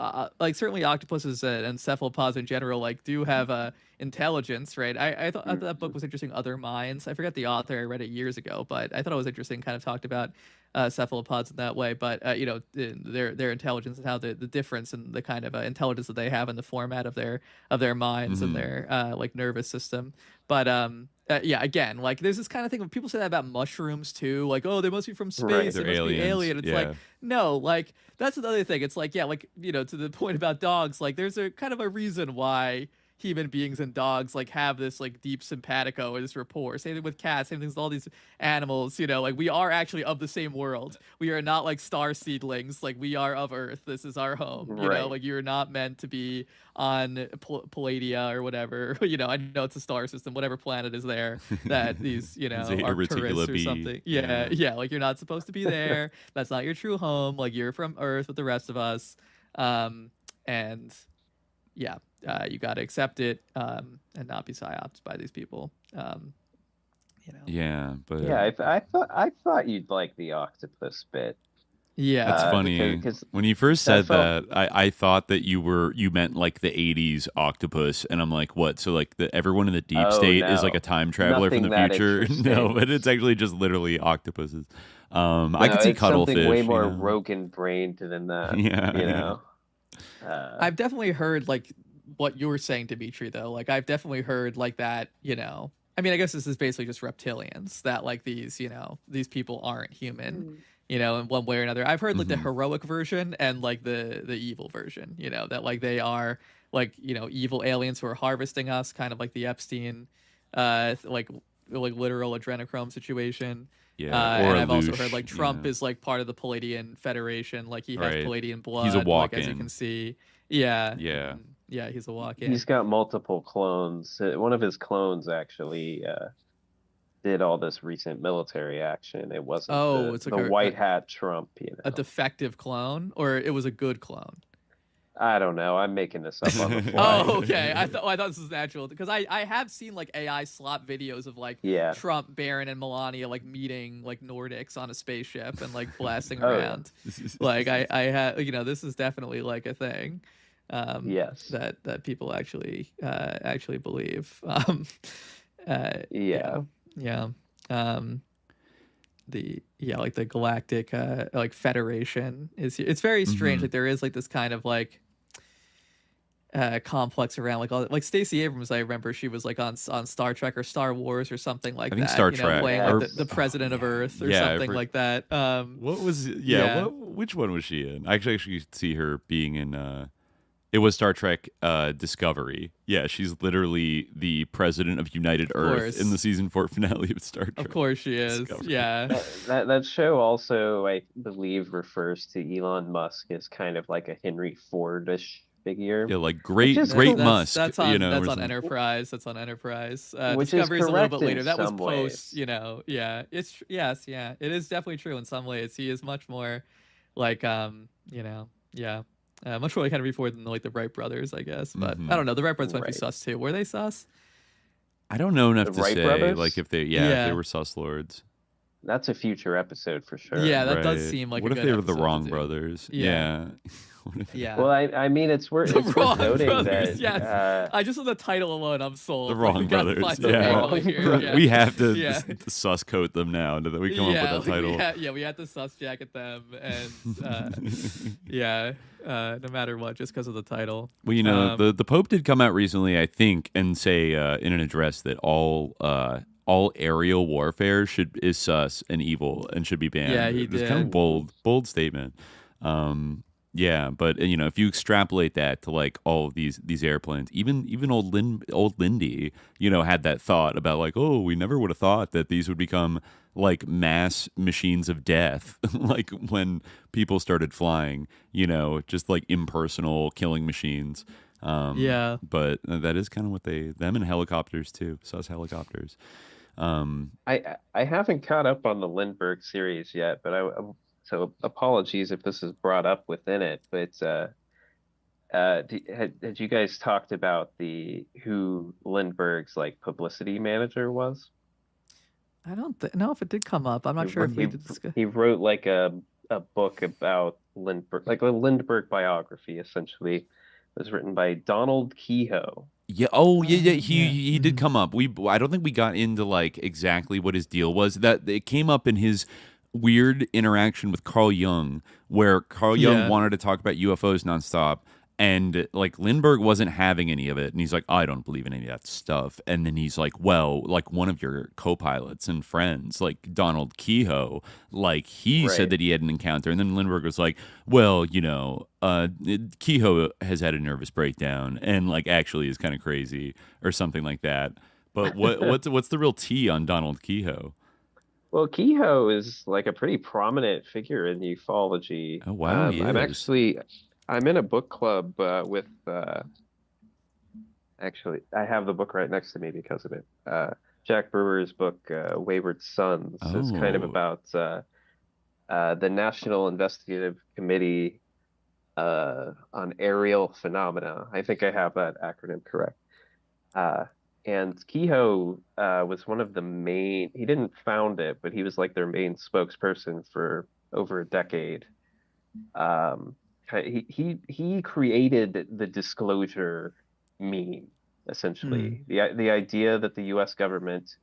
certainly octopuses and cephalopods in general like do have intelligence, right? I thought that book was interesting, Other Minds. I forgot the author. I read it years ago, but I thought it was interesting. Kind of talked about cephalopods in that way, but their intelligence and how the difference and the kind of intelligence that they have in the format of their minds and their like nervous system. But again, like there's this kind of thing when people say that about mushrooms too, like, oh, they must be from space, right, they must aliens. be alien. It's like, no, like that's another thing. It's like, to the point about dogs, like there's a kind of a reason why human beings and dogs like have this like deep simpatico or this rapport. Same thing with cats, same thing with all these animals, like we are actually of the same world. We are not like star seedlings, like we are of Earth. This is our home, like you're not meant to be on Palladia or whatever. I know it's a star system, whatever planet is there that these, Arcturus or something. Yeah, like you're not supposed to be there. That's not your true home. Like you're from Earth with the rest of us. You got to accept it and not be psyoped by these people. Yeah, but I thought you'd like the octopus bit. Yeah, that's funny. Because when you first said that, I thought that you meant like the '80s octopus, and I'm like, what? So like everyone in the deep state is like a time traveler from the future? No, but it's actually just literally octopuses. I could see cuttlefish. Something way more rogan-brained than that. Yeah, I've definitely heard like what you were saying, Dimitri, though. Like I've definitely heard like that, I mean, I guess this is basically just reptilians, that like these people aren't human, in one way or another. I've heard like the heroic version and like the evil version, that like they are like, evil aliens who are harvesting us, kind of like the Epstein like literal adrenochrome situation. Yeah, and I've also heard like Trump is like part of the Palladian Federation, like he has Palladian blood. He's a walk-in, like, as you can see. Yeah, he's a walk-in. He's got multiple clones. One of his clones actually did all this recent military action. It wasn't it's the white hat Trump. A defective clone, or it was a good clone? I don't know. I'm making this up on the fly. Oh, okay. I thought this was natural because I have seen like AI slop videos of like Trump, Barron, and Melania like meeting like Nordics on a spaceship and like blasting around. Like I have, this is definitely like a thing. Yes. That people actually believe. Like the galactic like federation it's very strange. Like there is like this kind of like complex around like all like Stacey Abrams. I remember she was like on Star Trek or Star Wars or something like that. I think Star Trek, playing like the president of Earth or something like that. What was which one was she in? I actually see her being in. It was Star Trek Discovery. Yeah, she's literally the president of United Earth in the season 4 finale of Star Trek. Of course she is. Discovery. Yeah. That show also, I believe, refers to Elon Musk as kind of like a Henry Ford-ish figure. Yeah, like great Musk. That's on Enterprise. That's on Enterprise. Discovery's a little bit later. That was post. Yeah. It is definitely true in some ways. He is much more like yeah. Much more like Henry Ford than like the Wright brothers, I guess. But I don't know. The Wright brothers might be sus too. Were they sus? I don't know enough The to Wright say brothers? like if they were sus lords. That's a future episode for sure. Yeah, that does seem like. What a if good they were the episode wrong to do. brothers? Yeah. Yeah. Well, I mean, it's worth noting brothers, that. yes. I just with the title alone, I'm sold. The wrong we gotta brothers. find some people here, yeah. We have to Yeah. sus coat them now that we come up with that title. We had to sus jacket them, and no matter what, just because of the title. Well, the Pope did come out recently, I think, and say in an address that all aerial warfare is sus and evil and should be banned. Yeah, he It's did. kind of bold statement. Yeah, but if you extrapolate that to like all of these airplanes, even old Lindy, had that thought about like, oh, we never would have thought that these would become like mass machines of death, like when people started flying, just like impersonal killing machines. But that is kind of what them and helicopters too, sus helicopters. I haven't caught up on the Lindbergh series yet, but so apologies if this is brought up within it. But had you guys talked about who Lindbergh's like publicity manager was? I don't know if it did come up. I'm not sure if we did discuss. He wrote like a book about Lindbergh, like a Lindbergh biography, essentially. It was written by Donald Kehoe. Yeah. Oh, yeah. He did come up. I don't think we got into like exactly what his deal was. That it came up in his weird interaction with Carl Jung, where Carl Jung wanted to talk about UFOs nonstop, and like Lindbergh wasn't having any of it, and he's like, I don't believe in any of that stuff. And then he's like, well, like one of your co-pilots and friends, like Donald Kehoe, like he said that he had an encounter, and then Lindbergh was like, well, Kehoe has had a nervous breakdown and like actually is kind of crazy or something like that. But what's the real tea on Donald Kehoe? Well, Kehoe is like a pretty prominent figure in ufology. Oh wow! I'm in a book club with. Actually, I have the book right next to me because of it. Jack Brewer's book, Wayward Sons, is kind of about the National Investigative Committee on Aerial Phenomena. I think I have that acronym correct. And Kehoe was one of the main, he didn't found it, but he was like their main spokesperson for over a decade. He created the disclosure meme, essentially. The idea that the U.S. government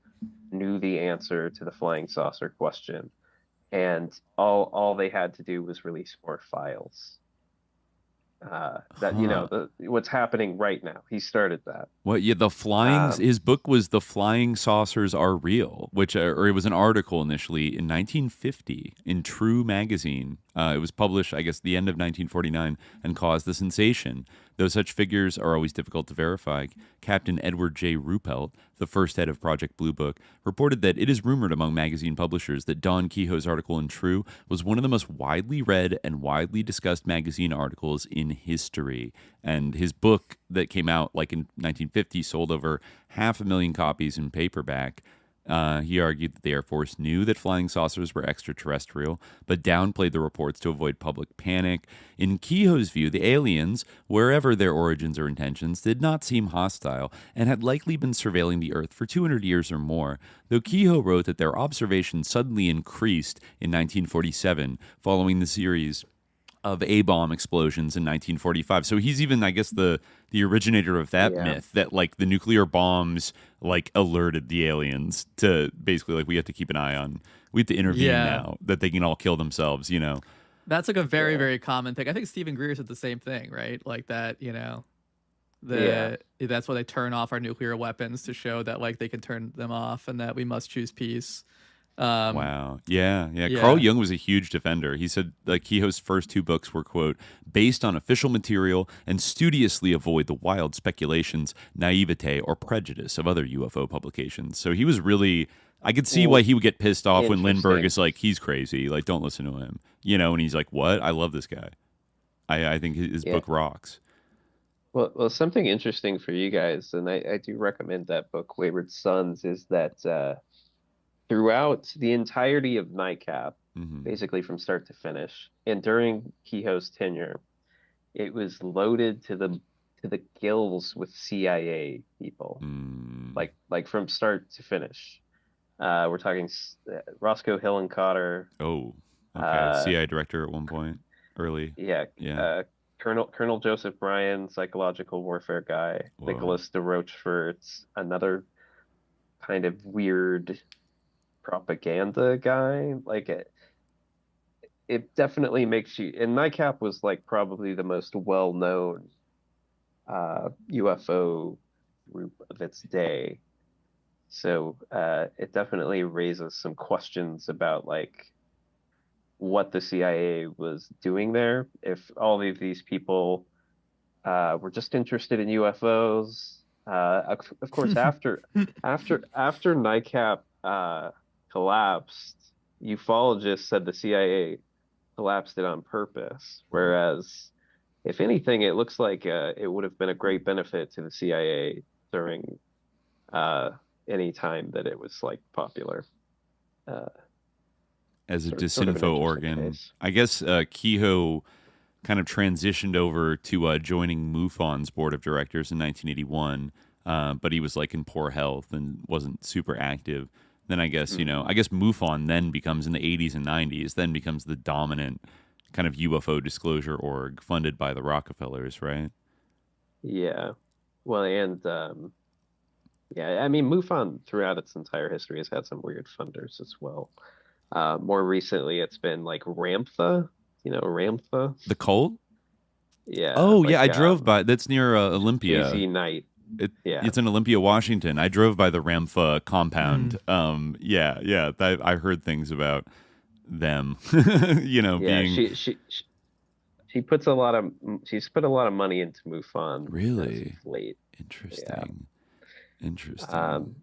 knew the answer to the flying saucer question, and all they had to do was release more files. What's happening right now. He started that. Well, yeah, the flying. His book was "The Flying Saucers Are Real," which, or it was an article initially in 1950 in True magazine. It was published, I guess, the end of 1949, and caused a sensation. Though such figures are always difficult to verify, Captain Edward J. Ruppelt, the first head of Project Blue Book, reported that it is rumored among magazine publishers that Don Kehoe's article in True was one of the most widely read and widely discussed magazine articles in history. And his book that came out like in 1950 sold over 500,000 copies in paperback. He argued that the Air Force knew that flying saucers were extraterrestrial, but downplayed the reports to avoid public panic. In Kehoe's view, the aliens, wherever their origins or intentions, did not seem hostile and had likely been surveilling the Earth for 200 years or more, though Kehoe wrote that their observations suddenly increased in 1947 following the series of A-bomb explosions in 1945. So he's even, I guess, the originator of that myth that like the nuclear bombs like alerted the aliens to basically like we have to keep an eye on. We have to intervene now that they can all kill themselves, That's like a very, very common thing. I think Stephen Greer said the same thing, right? Like that, that's why they turn off our nuclear weapons, to show that like they can turn them off and that we must choose peace. Wow. Yeah. Carl Jung was a huge defender. He said Kehoe's first two books were, quote, based on official material and studiously avoid the wild speculations, naivete, or prejudice of other UFO publications. So he was really, I could see why he would get pissed off when Lindbergh is like, he's crazy, like, don't listen to him. And he's like, what? I love this guy. I think his book rocks. Well, something interesting for you guys, and I do recommend that book, Wayward Sons, is that throughout the entirety of NICAP, basically from start to finish. And during Kehoe's tenure, it was loaded to the gills with CIA people, like from start to finish. We're talking Roscoe Hillenkotter. Oh, okay. CIA director at one point, early. Yeah. Colonel Joseph Bryan, psychological warfare guy. Whoa. Nicholas de Rochefort's another kind of weird propaganda guy. Like it definitely makes you. And NICAP was like probably the most well-known UFO group of its day. So it definitely raises some questions about like what the CIA was doing there. If all of these people were just interested in UFOs. Of course, after NICAP collapsed, ufologists said the CIA collapsed it on purpose. Whereas, if anything, it looks like it would have been a great benefit to the CIA during any time that it was like popular. As a disinfo organ. I guess Kehoe kind of transitioned over to joining MUFON's board of directors in 1981, but he was like in poor health and wasn't super active. Then I guess, I guess MUFON then becomes in the 80s and 90s, then becomes the dominant kind of UFO disclosure org funded by the Rockefellers, right? Yeah. Well, and I mean, MUFON throughout its entire history has had some weird funders as well. More recently, it's been like Ramtha. Ramtha? The cult? Yeah. Oh, like, yeah. I drove by. That's near Olympia. Easy Night. It's in Olympia, Washington. I drove by the Ramtha compound. I heard things about them. Being. She puts a lot of. She's put a lot of money into MUFON. Really? Late. Interesting. Yeah. Interesting.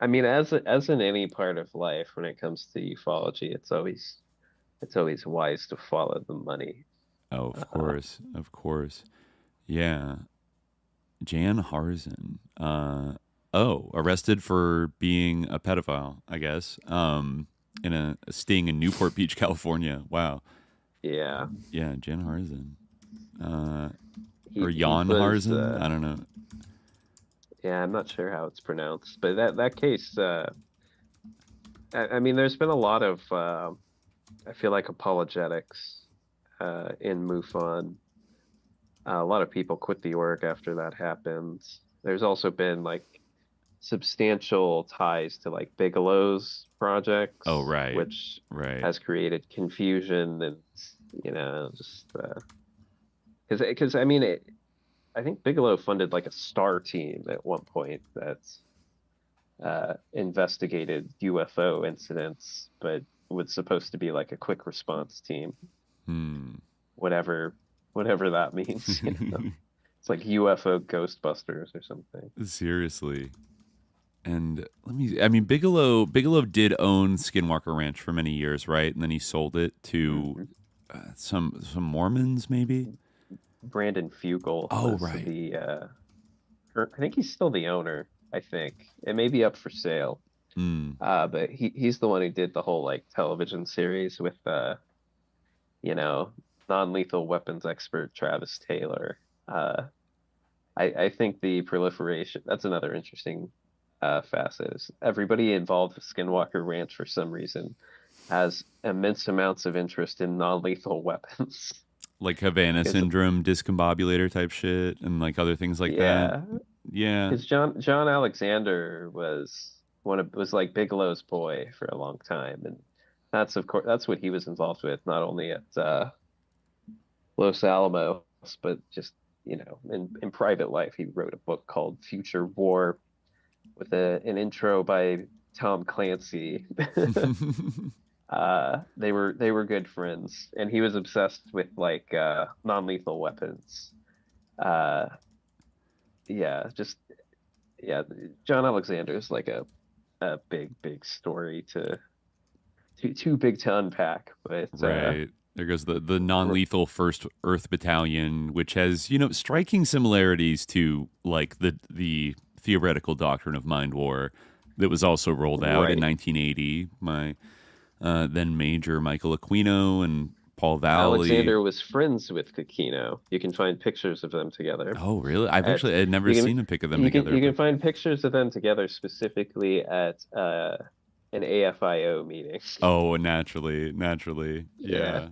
I mean, as in any part of life, when it comes to ufology, it's always wise to follow the money. Oh, of course. Yeah. Jan Harzen. Arrested for being a pedophile, I guess. In a sting in Newport Beach, California. Wow. Yeah. Yeah, Jan Harzen. Or Jan Harzen? I don't know. Yeah, I'm not sure how it's pronounced, but that case, I mean, there's been a lot of, I feel like, apologetics in MUFON. A lot of people quit the org after that happened. There's also been like substantial ties to like Bigelow's projects. Oh, right. Which has created confusion and, just because I mean, I think Bigelow funded like a STAR team at one point that investigated UFO incidents, but was supposed to be like a quick response team. Whatever that means. It's like UFO Ghostbusters or something. Seriously. And Bigelow did own Skinwalker Ranch for many years, right? And then he sold it to some Mormons, maybe? Brandon Fugel. Oh, right. I think he's still the owner, I think. It may be up for sale. But he's the one who did the whole like television series with non-lethal weapons expert Travis Taylor. I think the proliferation, that's another interesting facet, is everybody involved with Skinwalker Ranch for some reason has immense amounts of interest in non-lethal weapons. Like Havana Syndrome, discombobulator type shit, and like other things like that. Yeah. Because John Alexander was like Bigelow's boy for a long time, and that's what he was involved with, not only at Los Alamos, but just in private life. He wrote a book called Future War with an intro by Tom Clancy. They were good friends, and he was obsessed with like non-lethal weapons. John Alexander is like a big story too big to unpack, but right. There goes the non-lethal First Earth Battalion, which has striking similarities to like the theoretical doctrine of mind war that was also rolled out in 1980. then Major Michael Aquino and Paul Valley. Alexander was friends with Aquino. You can find pictures of them together. Oh, really? I'd never seen a pic of them together. You can find pictures of them together specifically at an AFIO meeting. Oh, naturally. Yeah.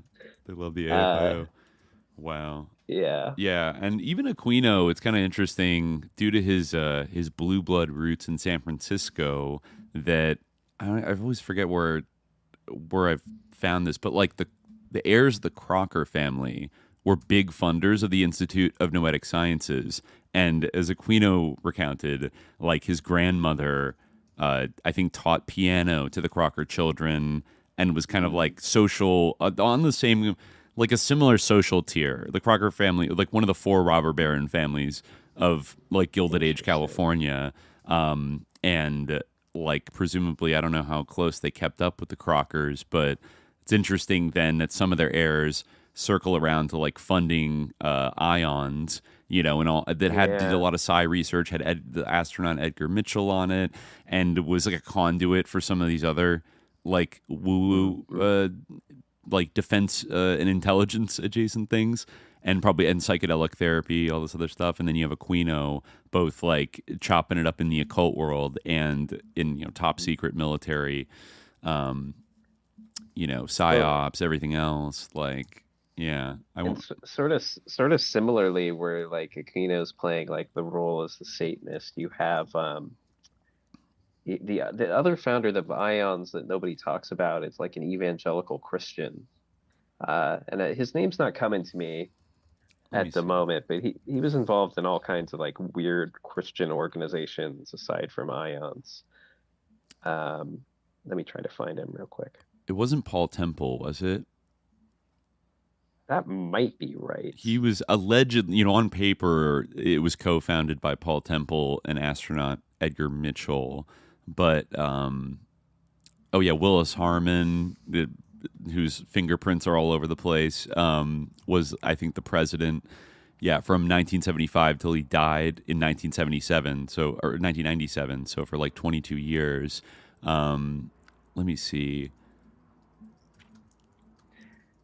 They love the AFIO. Wow. Yeah, and even Aquino, it's kind of interesting due to his blue blood roots in San Francisco that I always forget where I've found this, but like the heirs of the Crocker family were big funders of the Institute of Noetic Sciences, and as Aquino recounted, like his grandmother, I think taught piano to the Crocker children and was kind of like social on the same. Like a similar social tier. The Crocker family, like one of the 4 robber baron families of like Gilded Age California. And like presumably, I don't know how close they kept up with the Crockers, but it's interesting then that some of their heirs circle around to like funding ions, and all that did a lot of psi research, had the astronaut Edgar Mitchell on it, and was like a conduit for some of these other like woo-woo like defense and intelligence adjacent things, and psychedelic therapy, all this other stuff. And then you have Aquino both like chopping it up in the occult world and in top secret military, psyops, everything else. Like, yeah, sort of similarly, where like Aquino's playing like the role as the Satanist. You have the other founder of Ions that nobody talks about is like an evangelical Christian, and his name's not coming to me at the moment, but he was involved in all kinds of like weird Christian organizations aside from Ions. Let me try to find him real quick. It wasn't Paul Temple, was it? That might be right. He was alleged, on paper, it was co-founded by Paul Temple and astronaut Edgar Mitchell. But, Willis Harmon, whose fingerprints are all over the place, was, I think, the president, from 1975 till he died in 1977, or 1997, so for like 22 years. Let me see.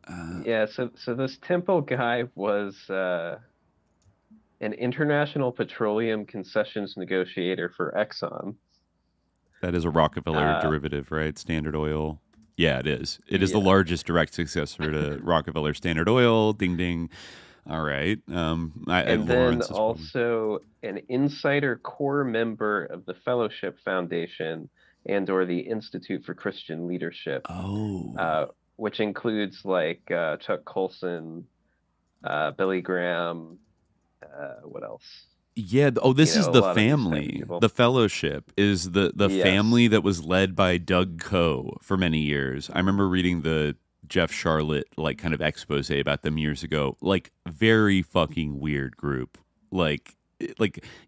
So this Temple guy was an international petroleum concessions negotiator for Exxon. That is a Rockefeller derivative, right? Standard Oil. Yeah, it is. It is the largest direct successor to Rockefeller Standard Oil. Ding, ding. All right. And then also an insider core member of the Fellowship Foundation and/or the Institute for Christian Leadership. Which includes like Chuck Colson, Billy Graham. What else? Yeah. Oh, this is the family. The Fellowship is the family that was led by Doug Coe for many years. I remember reading the Jeff Charlotte like kind of expose about them years ago. Like very fucking weird group. Like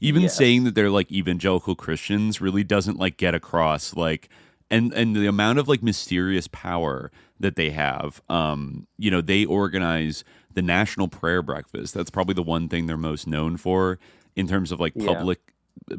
even saying that they're like evangelical Christians really doesn't like get across like and the amount of like mysterious power that they have. They organize the National Prayer Breakfast. That's probably the one thing they're most known for in terms of like public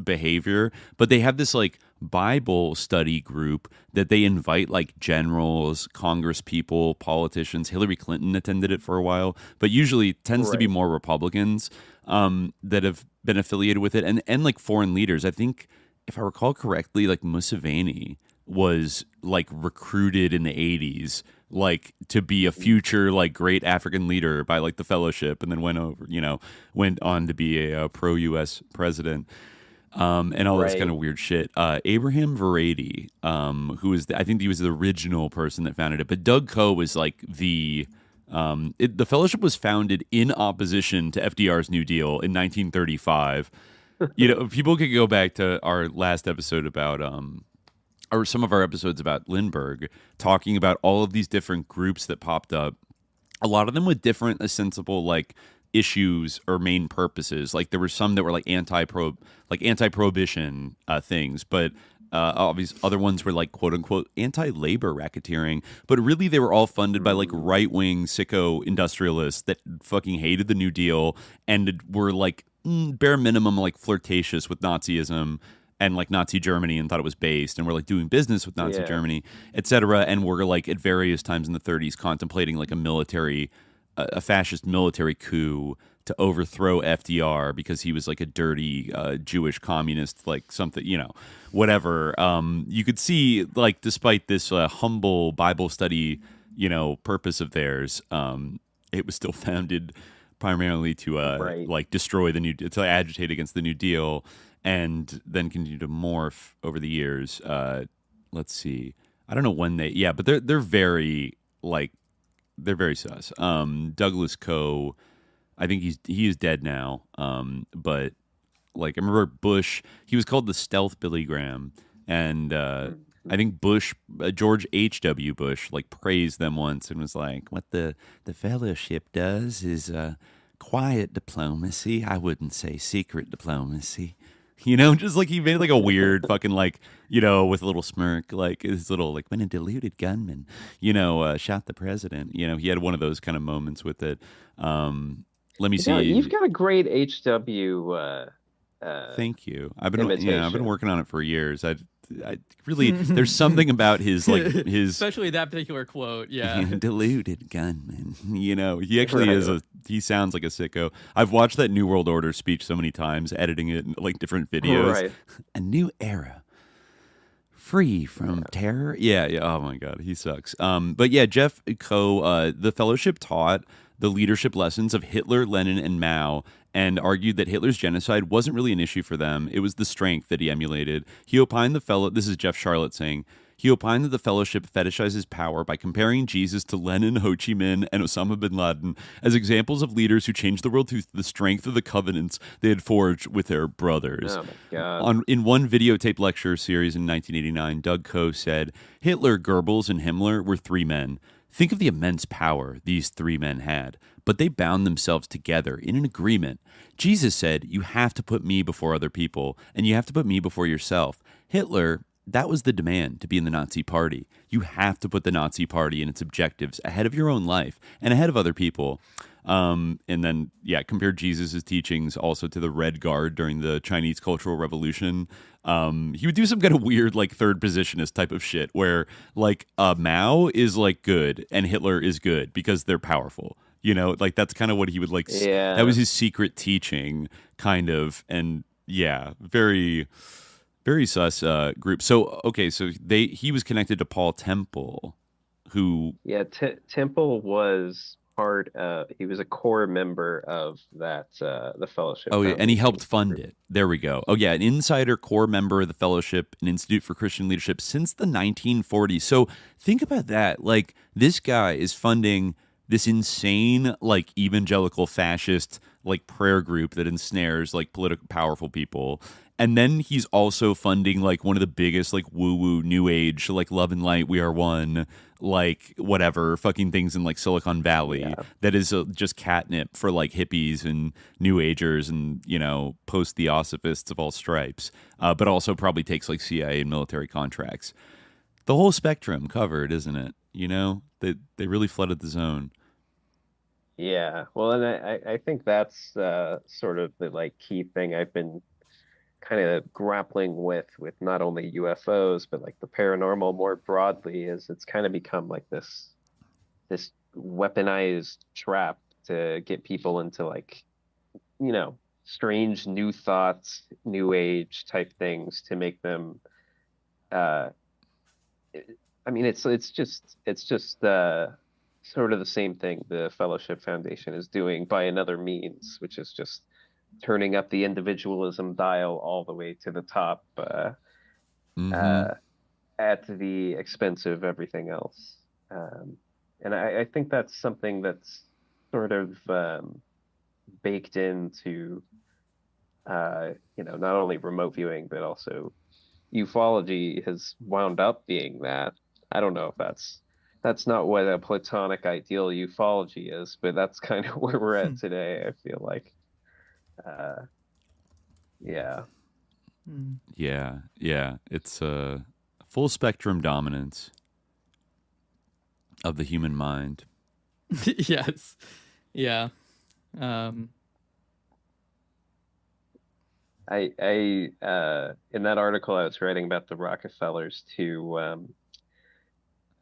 behavior. But they have this like Bible study group that they invite like generals, Congress people, politicians. Hillary Clinton attended it for a while, but usually tends to be more Republicans that have been affiliated with it, and like foreign leaders. I think if I recall correctly, like Museveni was like recruited in the 80s like to be a future like great African leader by like the Fellowship, and then went on to be a pro-US president, and all this kind of weird shit. Abraham Verady, who is I think he was the original person that founded it, but Doug Coe was like the Fellowship was founded in opposition to FDR's New Deal in 1935. People could go back to our last episode about or some of our episodes about Lindbergh, talking about all of these different groups that popped up, a lot of them with different ostensible like issues or main purposes. Like there were some that were like anti-prohibition things, but obvious other ones were like quote unquote anti-labor racketeering. But really they were all funded by like right-wing sicko industrialists that fucking hated the New Deal and were like bare minimum like flirtatious with Nazism and like Nazi Germany and thought it was based, and were like doing business with Nazi Germany, etc. And were like at various times in the 30s contemplating like a fascist military coup to overthrow FDR because he was like a dirty Jewish communist, like something, whatever. You could see, like, despite this humble Bible study, purpose of theirs, it was still founded primarily to like destroy to agitate against the New Deal, and then continue to morph over the years. Let's see, I don't know when but they're very they're very sus. Douglas Coe, I think he is dead now. But like I remember Bush, he was called the Stealth Billy Graham, and I think George H.W. Bush, like praised them once and was like, "What the fellowship does is quiet diplomacy. I wouldn't say secret diplomacy." Just like he made like a weird fucking like, with a little smirk, like his little like when a deluded gunman, shot the president. He had one of those kind of moments with it. Let me see. You've got a great HW. Thank you. I've been working on it for years. I really, there's something about his especially that particular quote. Yeah, deluded gunman. He actually he sounds like a sicko. I've watched that New World Order speech so many times, editing it in like different videos. Right. A new era, free from terror. Yeah. Oh my God, he sucks. But yeah, Jeff Coe, the fellowship taught the leadership lessons of Hitler, Lenin, and Mao, and argued that Hitler's genocide wasn't really an issue for them. It was the strength that he emulated. He opined this is Jeff Charlotte saying, he opined that the fellowship fetishizes power by comparing Jesus to Lenin, Ho Chi Minh, and Osama bin Laden as examples of leaders who changed the world through the strength of the covenants they had forged with their brothers. Oh my God. In one videotape lecture series in 1989, Doug Coe said, Hitler, Goebbels, and Himmler were three men. Think of the immense power these three men had, but they bound themselves together in an agreement. Jesus said, you have to put me before other people, and you have to put me before yourself. Hitler, that was the demand to be in the Nazi Party. You have to put the Nazi Party and its objectives ahead of your own life and ahead of other people. And then, compared Jesus' teachings also to the Red Guard during the Chinese Cultural Revolution. He would do some kind of weird, like, third positionist type of shit where, like, Mao is, like, good and Hitler is good because they're powerful. Like, that's kind of what he would, like, that was his secret teaching, kind of. And, very, very sus group. So, okay, so he was connected to Paul Temple, who... Yeah, Temple was... he was a core member of that the fellowship. Oh yeah, and he helped fund it. There we go. Oh yeah, an insider core member of the fellowship, an Institute for Christian Leadership since the 1940s. So think about that. Like, this guy is funding this insane, like, evangelical fascist, like, prayer group that ensnares, like, political powerful people. And then he's also funding, like, one of the biggest, like, woo-woo new age, like, Love and Light, We Are One, like, whatever fucking things in, like, Silicon Valley that is just catnip for, like, hippies and new agers and, post-theosophists of all stripes, but also probably takes, like, CIA and military contracts. The whole spectrum covered, isn't it? They really flooded the zone. Yeah, well, and I think that's sort of the, like, key thing I've been kind of grappling with not only UFOs but like the paranormal more broadly, is it's kind of become like this weaponized trap to get people into, like, strange new thoughts, new age type things to make them it's just sort of the same thing the Fellowship Foundation is doing by another means, which is just turning up the individualism dial all the way to the top at the expense of everything else. And I think that's something that's sort of baked into, not only remote viewing, but also ufology has wound up being that. I don't know if that's not what a platonic ideal ufology is, but that's kind of where we're at today, I feel like. It's a full spectrum dominance of the human mind. Yes. In that article I was writing about the Rockefellers too,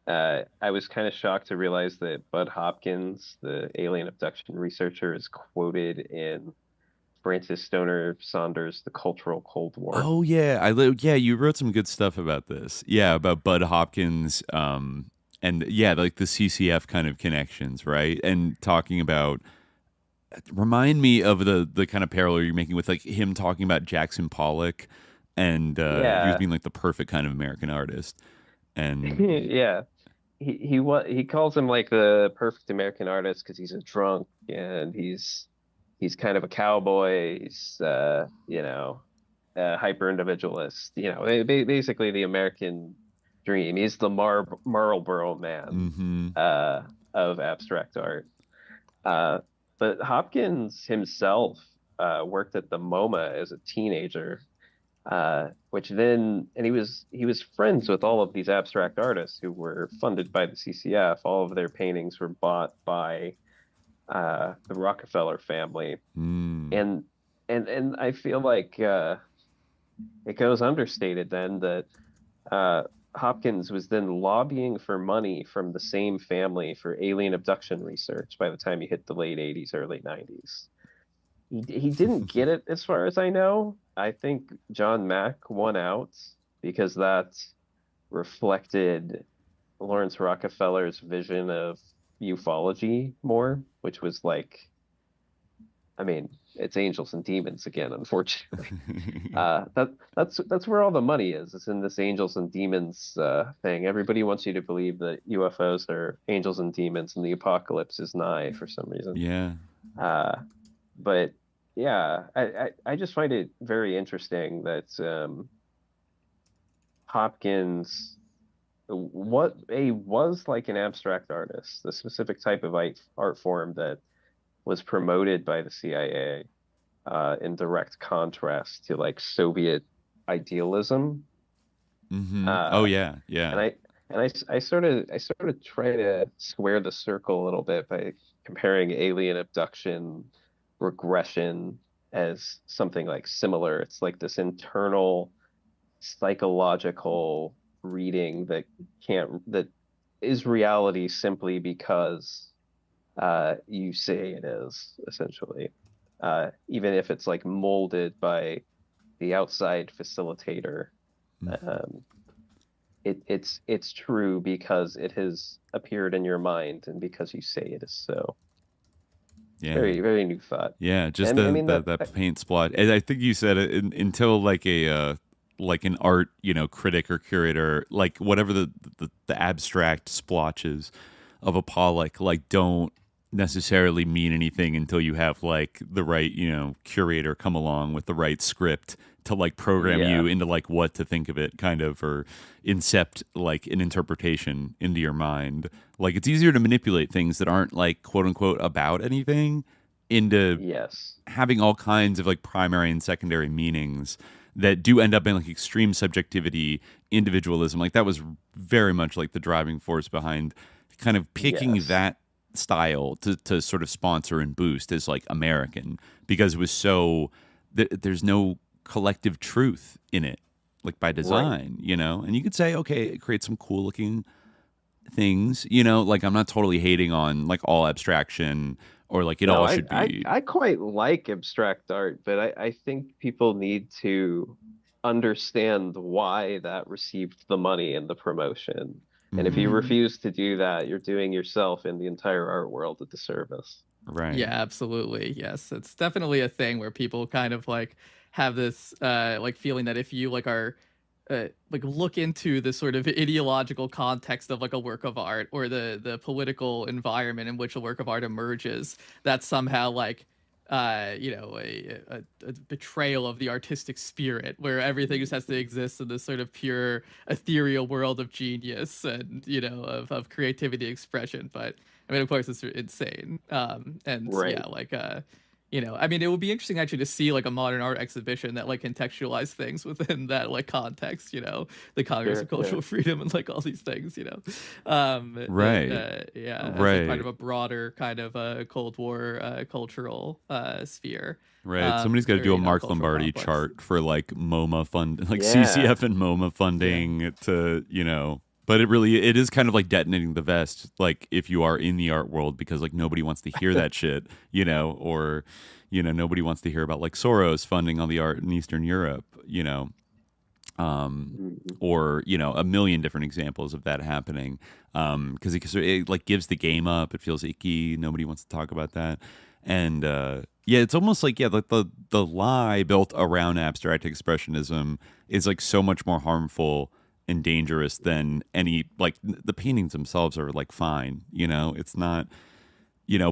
I was kind of shocked to realize that Bud Hopkins, the alien abduction researcher, is quoted in Francis Stoner Saunders' The Cultural Cold War. Oh yeah, yeah, you wrote some good stuff about this. Yeah, about Bud Hopkins, and yeah, like the CCF kind of connections, right? And talking about, remind me of the kind of parallel you're making with like him talking about Jackson Pollock, and he was being like the perfect kind of American artist, and yeah. He calls him like the perfect American artist because he's a drunk and he's kind of a cowboy. He's you know, a hyper individualist. You know, basically the American dream. He's the Marlboro man of abstract art. But Hopkins himself worked at the MoMA as a teenager. Which then, and he was friends with all of these abstract artists who were funded by the CCF. All of their paintings were bought by the Rockefeller family, and I feel like it goes understated then that Hopkins was then lobbying for money from the same family for alien abduction research by the time he hit the late 80s, early 90s. He didn't get it, as far as I know. I think John Mack won out because that reflected Lawrence Rockefeller's vision of ufology more, which was like, I mean, it's angels and demons again, unfortunately. That's where all the money is. It's in this angels and demons thing. Everybody wants you to believe that UFOs are angels and demons and the apocalypse is nigh for some reason. Yeah. But yeah, I just find it very interesting that Hopkins was like an abstract artist, the specific type of art form that was promoted by the CIA in direct contrast to like Soviet idealism. Oh yeah. And I sort of try to square the circle a little bit by comparing alien abduction regression as something like similar. It's like this internal psychological reading that is reality simply because you say it is, essentially, even if it's like molded by the outside facilitator. It's true because it has appeared in your mind and because you say it is so. Yeah. Very, very new thought. Yeah, just that paint splotch. And I think you said it until like a like an art, critic or curator, like whatever the abstract splotches of a Pollock, like don't necessarily mean anything until you have like the right, curator come along with the right script to like program you into like what to think of it, kind of, or incept like an interpretation into your mind. Like it's easier to manipulate things that aren't like quote unquote about anything into having all kinds of like primary and secondary meanings that do end up in like extreme subjectivity, individualism. Like that was very much like the driving force behind kind of picking that style to sort of sponsor and boost as like American, because it was so there's no collective truth in it, like by design, and you could say, okay, it creates some cool looking things, like I'm not totally hating on like all abstraction or like all should be. I quite like abstract art, but I think people need to understand why that received the money and the promotion. And if you refuse to do that, you're doing yourself and the entire art world a disservice. Right. Yeah, absolutely. Yes. It's definitely a thing where people kind of like have this like feeling that if you like are like look into the sort of ideological context of like a work of art or the political environment in which a work of art emerges, that's somehow like a betrayal of the artistic spirit, where everything just has to exist in this sort of pure ethereal world of genius and of creativity expression. But I mean, of course, it's insane. I mean, it would be interesting actually to see like a modern art exhibition that like contextualize things within that like context, the Congress of Cultural Freedom and like all these things, Right. As right. like part of a broader kind of Cold War cultural sphere. Right. Somebody's got to do a Mark Lombardi chart for like MoMA fund, like CCF and MoMA funding to, but it is kind of like detonating the vest, like if you are in the art world, because like nobody wants to hear that shit, or, nobody wants to hear about like Soros funding all the art in Eastern Europe, or, a million different examples of that happening. Because it like gives the game up. It feels icky. Nobody wants to talk about that. And, it's almost like, like the lie built around abstract expressionism is like so much more harmful and dangerous than any, like the paintings themselves are like fine, it's not,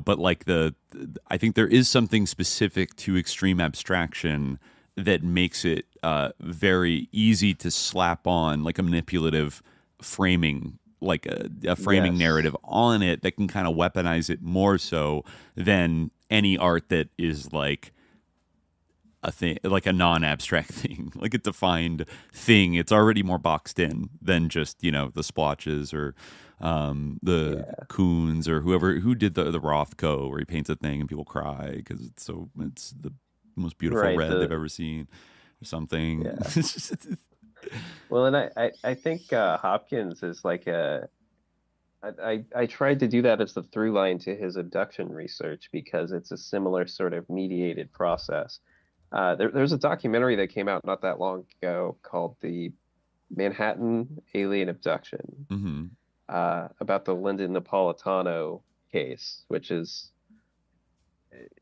but like I think there is something specific to extreme abstraction that makes it very easy to slap on like a manipulative framing, like a framing narrative on it that can kind of weaponize it more so than any art that is like a thing, like a non-abstract thing, like a defined thing. It's already more boxed in than just, the splotches or the Koons or who did the Rothko, where he paints a thing and people cry because it's the most beautiful red they've ever seen or something. Yeah. Well, and I think Hopkins is like I tried to do that as the through line to his abduction research, because it's a similar sort of mediated process. There's a documentary that came out not that long ago called The Manhattan Alien Abduction, about the Lyndon Napolitano case, which is,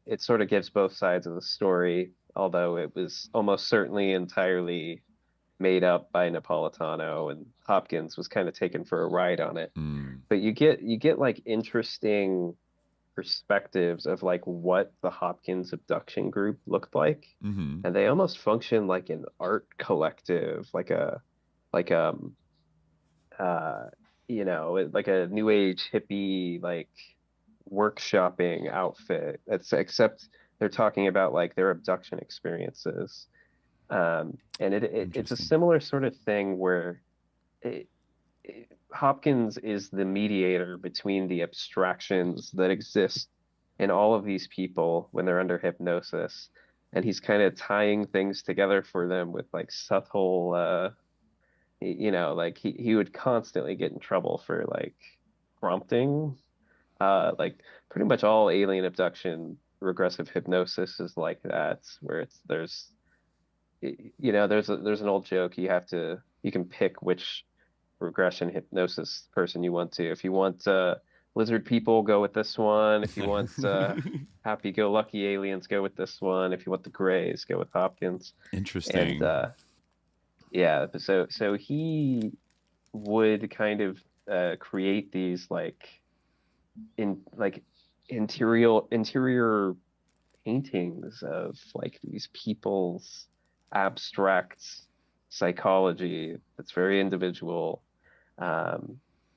it sort of gives both sides of the story, although it was almost certainly entirely made up by Napolitano, and Hopkins was kind of taken for a ride on it. But you get like interesting perspectives of like what the Hopkins abduction group looked like, and they almost function like an art collective, like a new age hippie like workshopping outfit. Except they're talking about like their abduction experiences, and it's a similar sort of thing where Hopkins is the mediator between the abstractions that exist in all of these people when they're under hypnosis, and he's kind of tying things together for them with like subtle, like he would constantly get in trouble for like prompting. Like pretty much all alien abduction regressive hypnosis is like that, where there's an old joke, you can pick which regression hypnosis person you want to. If you want lizard people, go with this one. If you want happy-go-lucky aliens, go with this one. If you want the grays, go with Hopkins. Interesting. And so he would kind of create these interior paintings of like these people's abstract psychology that's very individual.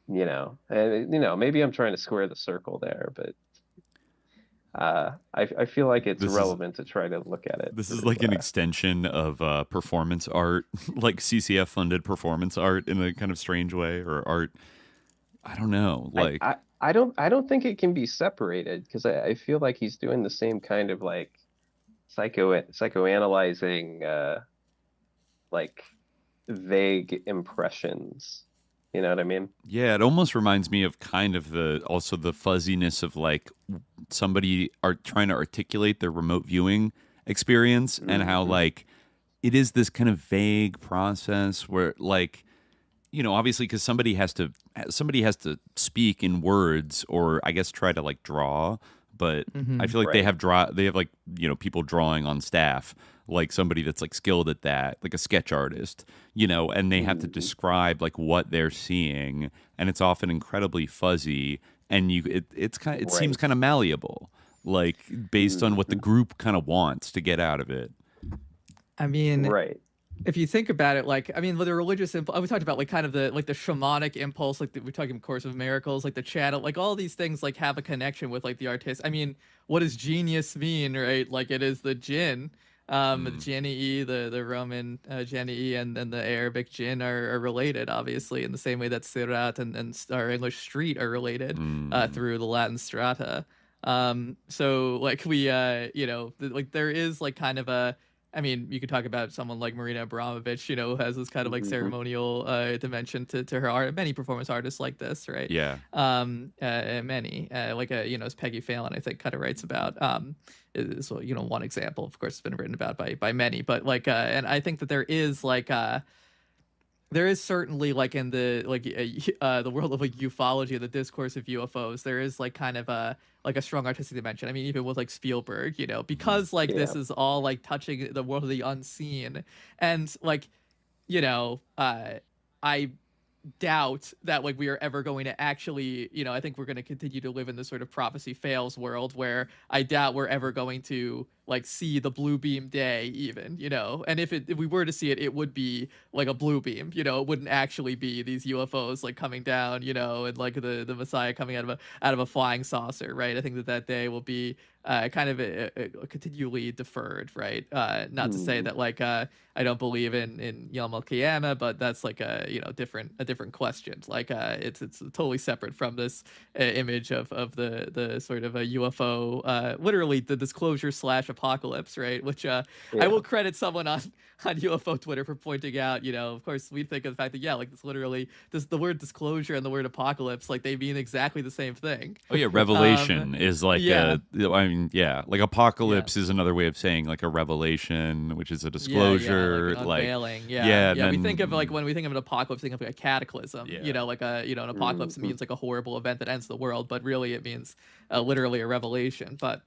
Maybe I'm trying to square the circle there, but I feel like it's relevant to try to look at it. This is like an extension of performance art, like CCF funded performance art in a kind of strange way, or art. I don't know. Like I don't think it can be separated, because I feel like he's doing the same kind of like psychoanalyzing like vague impressions. You know what I mean? Yeah, it almost reminds me of kind of the fuzziness of like somebody trying to articulate their remote viewing experience, and how like it is this kind of vague process where like, obviously because somebody has to speak in words, or I guess try to like draw, but I feel like they have like, people drawing on staff, like somebody that's like skilled at that, like a sketch artist, and they have to describe like what they're seeing, and it's often incredibly fuzzy, and it seems kind of malleable, like based on what the group kind of wants to get out of it. I mean, if you think about it, like, I mean, the religious we talked about like kind of the shamanic impulse, like we're talking Course of Miracles, like the channel, like all these things like have a connection with like the artist. I mean, what does genius mean, right? Like it is the jinn, the Genii, the Roman Genii, and the Arabic jinn are related, obviously, in the same way that Sirat and our English street are related through the Latin strata. So like we, like there is like kind of a, I mean, you could talk about someone like Marina Abramovich, who has this kind of like ceremonial dimension to her art. Many performance artists like this, right? Yeah. Many, like as Peggy Phelan, I think, kind of writes about. Is one example. Of course, it's been written about by many, but like, and I think that there is like there is certainly like in the the world of like ufology, the discourse of UFOs, there is like kind of a strong artistic dimension. I mean, even with like Spielberg, because like this is all like touching the world of the unseen, and like, I doubt that like we are ever going to actually, I think we're going to continue to live in this sort of prophecy fails world where I doubt we're ever going to like see the blue beam day even, and if we were to see it, it would be like a blue beam, it wouldn't actually be these UFOs like coming down, and like the Messiah coming out of a flying saucer, right? I think that day will be kind of continually deferred, right? Not to say that like I don't believe in Yom Al Qiyamah, but that's like a different question. Like it's totally separate from this image of the sort of a UFO, literally the disclosure / apocalypse, right? Which I will credit someone on UFO Twitter for pointing out. Of course, we think of the fact that like it's literally the word disclosure and the word apocalypse, like they mean exactly the same thing. Oh yeah, revelation is like like apocalypse is another way of saying like a revelation, which is a disclosure, like an unveiling. We think of like when we think of an apocalypse, think of like a cataclysm. Like an apocalypse means like a horrible event that ends the world, but really it means literally a revelation. But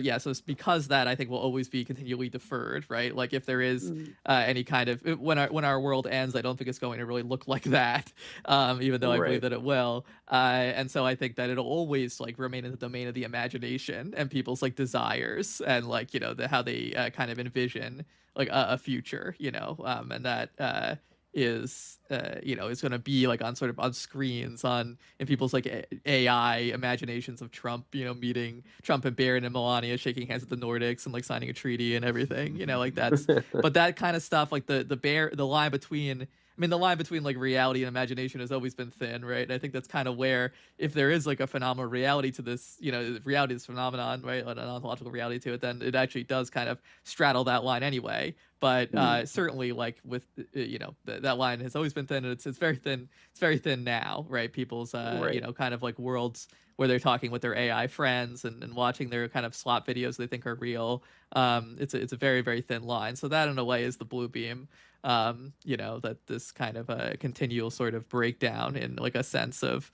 yeah, so it's because that I think will always be continually deferred, right? Like if there is any kind of when our world ends, I don't think it's going to really look like that, even though I believe that it will. And so I think that it'll always like remain in the domain of the imagination and people's like desires and like how they kind of envision like a future, and that is is going to be like on screens in people's like AI imaginations of Trump, meeting Trump and Barron and Melania shaking hands with the Nordics and like signing a treaty and everything, like that's but that kind of stuff, like the line between like reality and imagination has always been thin, right? And I think that's kind of where, if there is like a phenomenal reality to this, reality is phenomenon, right? An ontological reality to it, then it actually does kind of straddle that line anyway. But certainly, like with that line has always been thin, and it's very thin. It's very thin now, right? People's kind of like worlds where they're talking with their AI friends and watching their kind of slop videos they think are real. It's a very, very thin line. So that in a way is the blue beam. That this kind of a continual sort of breakdown in like a sense of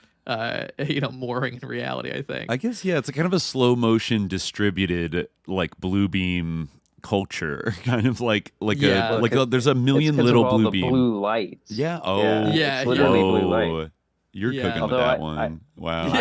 mooring in reality, I think. I guess it's a kind of a slow motion distributed like blue beam culture, kind of like there's a million little of all blue the beam blue lights. It's literally blue light. You're cooking with that one. Wow.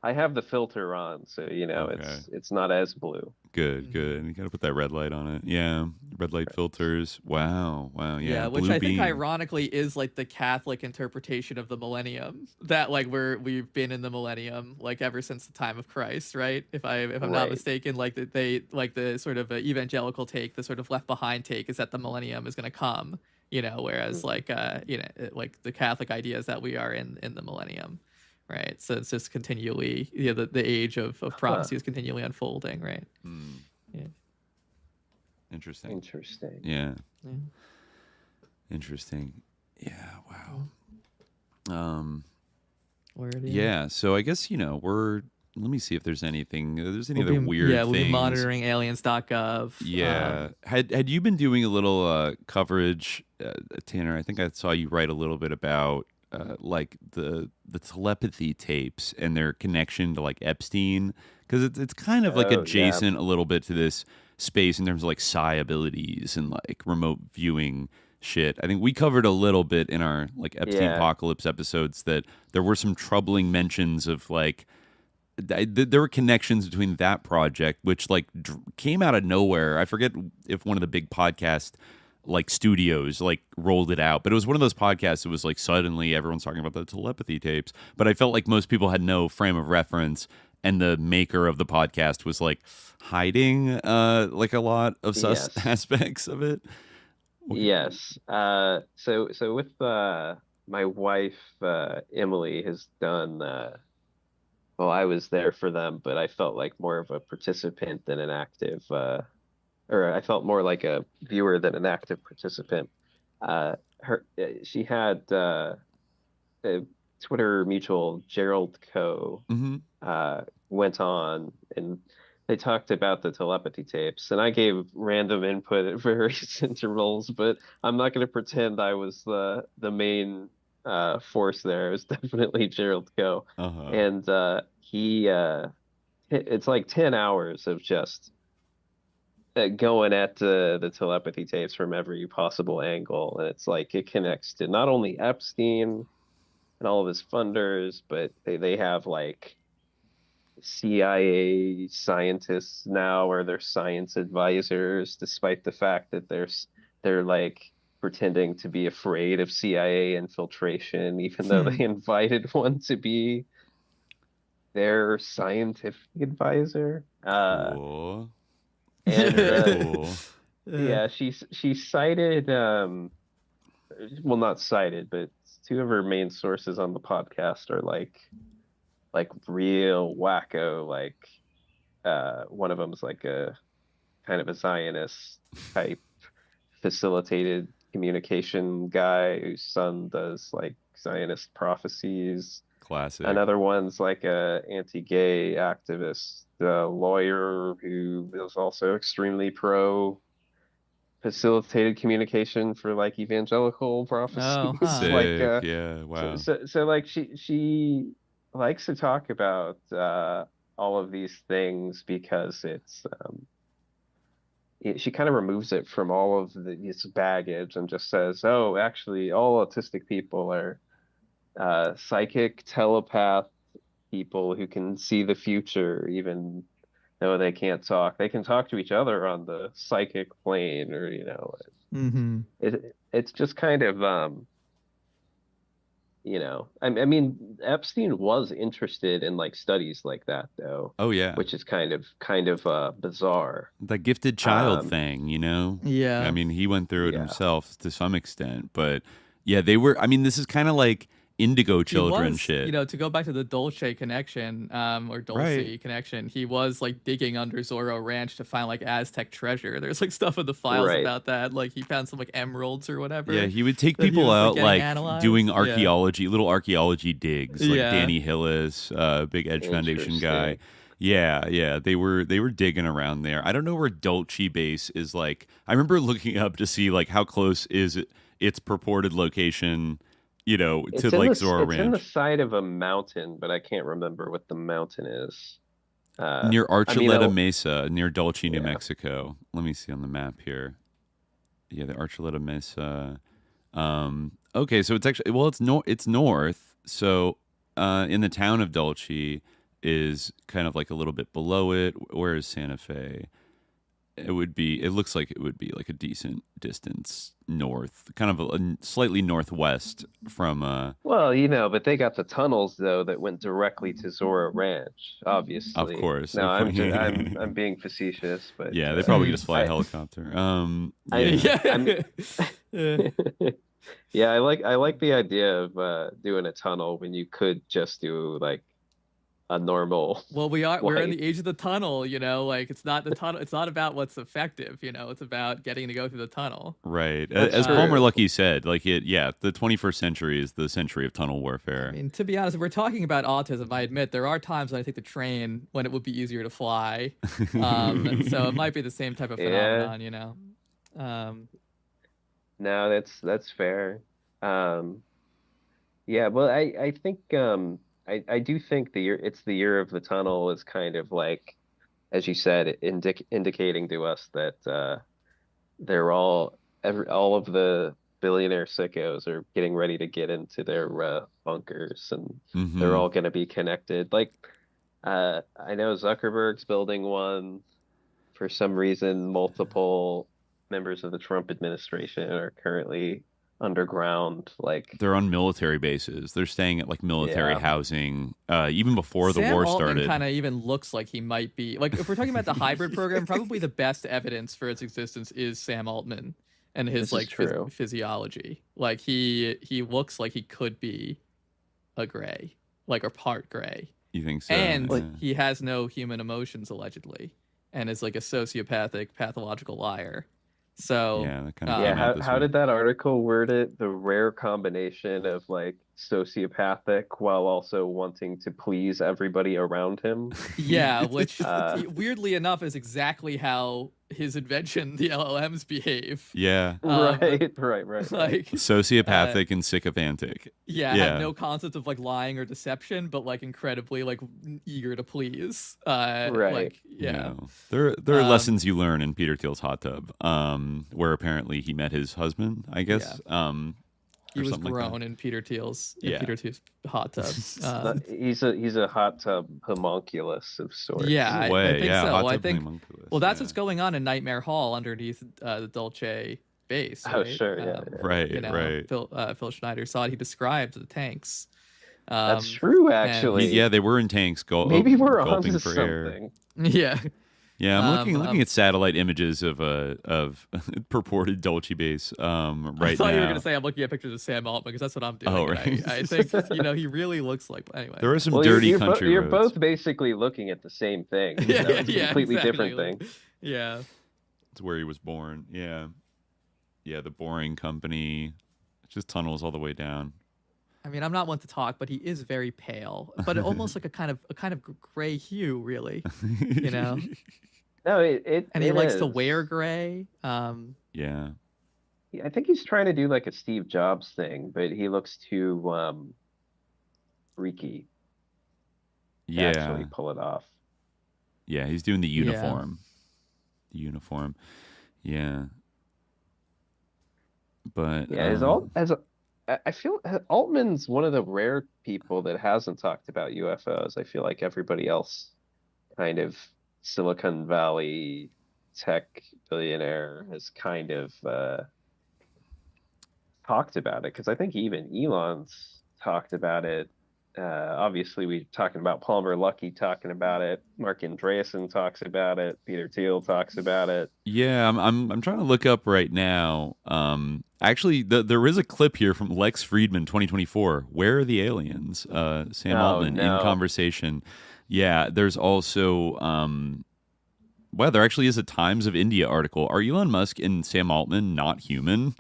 I have the filter on, so it's not as blue. Good. You got to put that red light on it. Yeah, red light filters. Wow. Yeah, which I think ironically is like the Catholic interpretation of the millennium. That like we've been in the millennium like ever since the time of Christ, right? If I'm not mistaken, like they like the sort of evangelical take, the sort of left behind take is that the millennium is going to come. Whereas like like the Catholic idea is that we are in the millennium. Right, so it's just continually, the age of prophecy is continually unfolding, right? Yeah. Interesting. Yeah. Interesting. Yeah. Wow. Yeah. So I guess we're. Let me see if there's anything. There's any other weird things. We'll be monitoring aliens.gov. Yeah. Had you been doing a little coverage, Tanner? I think I saw you write a little bit about. Like the telepathy tapes and their connection to like Epstein, because it's kind of like adjacent a little bit to this space in terms of like psi abilities and like remote viewing shit. I think we covered a little bit in our like Epstein apocalypse episodes that there were some troubling mentions of like there were connections between that project, which like came out of nowhere. I forget if one of the big podcast like studios like rolled it out. But it was one of those podcasts. It was like suddenly everyone's talking about the telepathy tapes. But I felt like most people had no frame of reference, and the maker of the podcast was like hiding like a lot of aspects of it. Yes. So with my wife Emily has done. Well, I was there for them, but I felt like more of a participant than an active, or I felt more like a viewer than an active participant. She had a Twitter mutual, Gerald Coe, went on and they talked about the telepathy tapes, and I gave random input at various intervals, but I'm not going to pretend I was the main force there. It was definitely Gerald Coe. And he it's like 10 hours of just going at the telepathy tapes from every possible angle, and it's like it connects to not only Epstein and all of his funders, but they have like CIA scientists now, or they're science advisors, despite the fact that they're like pretending to be afraid of CIA infiltration, even though they invited one to be their scientific advisor. Cool. And yeah, she cited well, not cited, but two of her main sources on the podcast are like real wacko. Like one of them is like a kind of a Zionist type facilitated communication guy whose son does like Zionist prophecies. Classic. Another one's like a anti-gay activist lawyer who is also extremely pro facilitated communication for like evangelical prophecies. Oh, huh. Sick. Like yeah, wow. So like she likes to talk about all of these things because it's she kind of removes it from all of this baggage and just says, oh, actually all autistic people are psychic telepath people who can see the future, even though they can't talk. They can talk to each other on the psychic plane, or it's just kind of I mean, Epstein was interested in like studies like that, though. Oh yeah, which is kind of bizarre. The gifted child thing, Yeah. I mean, he went through it himself to some extent, but yeah, they were. I mean, this is kind of like indigo children shit. To go back to the Dolce connection, or Dulce connection, he was like digging under Zorro Ranch to find like Aztec treasure. There's like stuff in the files about that. Like he found some like emeralds or whatever. Yeah, he would take people out like analyzed. doing archaeology, little archaeology digs, like Danny Hillis, big Edge Foundation guy. Yeah, they were digging around there. I don't know where Dolce Base is. Like, I remember looking up to see like how close is its purported location. To like Zorro Ranch. It's in the side of a mountain, but I can't remember what the mountain is. Near Archuleta Mesa, near Dulce, New Mexico. Let me see on the map here. Yeah, the Archuleta Mesa. Okay, so it's actually it's north. So in the town of Dulce is kind of like a little bit below it. Where is Santa Fe? It looks like it would be like a decent distance north, kind of a slightly northwest from well, but they got the tunnels though that went directly to Zorro Ranch, obviously. Of course. No, I'm being facetious, but yeah, they probably just fly a helicopter. Yeah, I like the idea of doing a tunnel when you could just do like a normal. Well, we're in the age of the tunnel, like it's not the tunnel. It's not about what's effective, it's about getting to go through the tunnel. Right. As Palmer Luckey said, like the 21st century is the century of tunnel warfare. I mean, to be honest, if we're talking about autism, I admit there are times when I take the train when it would be easier to fly. And so it might be the same type of phenomenon, No, that's fair. Yeah, well, I think I do think it's the year of the tunnel is kind of like, as you said, indicating to us that they're all of the billionaire sickos are getting ready to get into their bunkers, and they're all going to be connected. Like, I know Zuckerberg's building one for some reason, multiple members of the Trump administration are currently underground. Like, they're on military bases. They're staying at like military housing, even before the war started. Kind of even looks like he might be like, if we're talking about the hybrid program, probably the best evidence for its existence is Sam Altman and his like physiology. Like he looks like he could be a gray, like, or part gray. You think so? And he has no human emotions allegedly, and is like a sociopathic, pathological liar. So that kind of how did that article word it? The rare combination of like sociopathic while also wanting to please everybody around him. Yeah, which weirdly enough is exactly how his invention, the LLMs, behave. Yeah. Right. Like sociopathic and sycophantic. Yeah, have no concept of like lying or deception, but like incredibly like eager to please. Right. Like, yeah. There are lessons you learn in Peter Thiel's hot tub, where apparently he met his husband, I guess. Yeah. He was grown in Peter Thiel's hot tub. He's a hot tub homunculus of sorts. Yeah, I think so. I think homunculus. Well, that's what's going on in Nightmare Hall underneath the Dolce base. Right? Oh, sure, right. Phil Schneider saw it. He described the tanks. That's true, actually. They were in tanks. Maybe we're gulping onto for something. Air. Yeah, I'm looking at satellite images of purported Dolce base right now. I thought you were going to say I'm looking at pictures of Sam Altman, because that's what I'm doing. Oh, right. I think he really looks like. Anyway, there are some dirty country You're roads. both basically looking at the same thing. It's a completely different thing. Yeah, it's where he was born. Yeah, the Boring Company. It's just tunnels all the way down. I mean, I'm not one to talk, but he is very pale, but almost like a kind of gray hue, really. You know. No, and he likes to wear gray. Yeah. I think he's trying to do like a Steve Jobs thing, but he looks too freaky. To actually pull it off. Yeah, he's doing the uniform. The uniform. Yeah. But I feel Altman's one of the rare people that hasn't talked about UFOs. I feel like everybody else kind of Silicon Valley tech billionaire has kind of talked about it, because I think even Elon's talked about it. Obviously, we're talking about Palmer Luckey talking about it. Mark Andreessen talks about it. Peter Thiel talks about it. Yeah, I'm trying to look up right now. Actually, there is a clip here from Lex Friedman, 2024. Where are the aliens? Sam Altman in conversation. Yeah, there's also there actually is a Times of India article. Are Elon Musk and Sam Altman not human?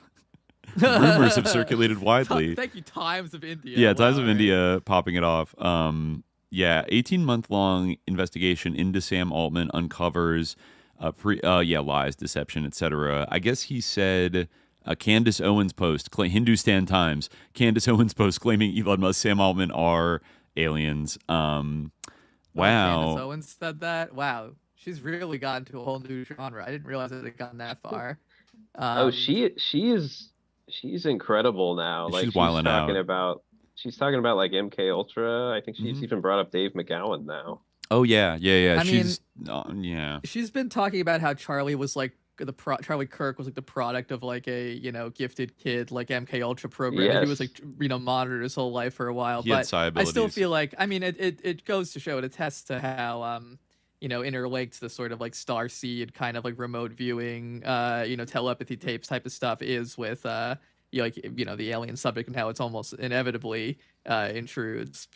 Rumors have circulated widely. Thank you, Times of India. Yeah, Times of India popping it off. 18-month-long investigation into Sam Altman uncovers lies, deception, etc. I guess he said Candace Owens post, Hindustan Times, Candace Owens post claiming Elon Musk, Sam Altman are aliens. Wow. Candace Owens said that? Wow. She's really gotten to a whole new genre. I didn't realize it had gotten that far. She's incredible now. Like she's wilding out. She's talking about like MK Ultra. I think she's even brought up Dave McGowan now. Oh yeah. She's been talking about how Charlie was like Charlie Kirk was like the product of like a gifted kid, like MK Ultra program. Yes. He was like monitored his whole life for a while. But I still feel like it goes to show, it attests to how interlinked the sort of like starseed kind of like remote viewing, telepathy tapes type of stuff is with the alien subject, and how it's almost inevitably intrudes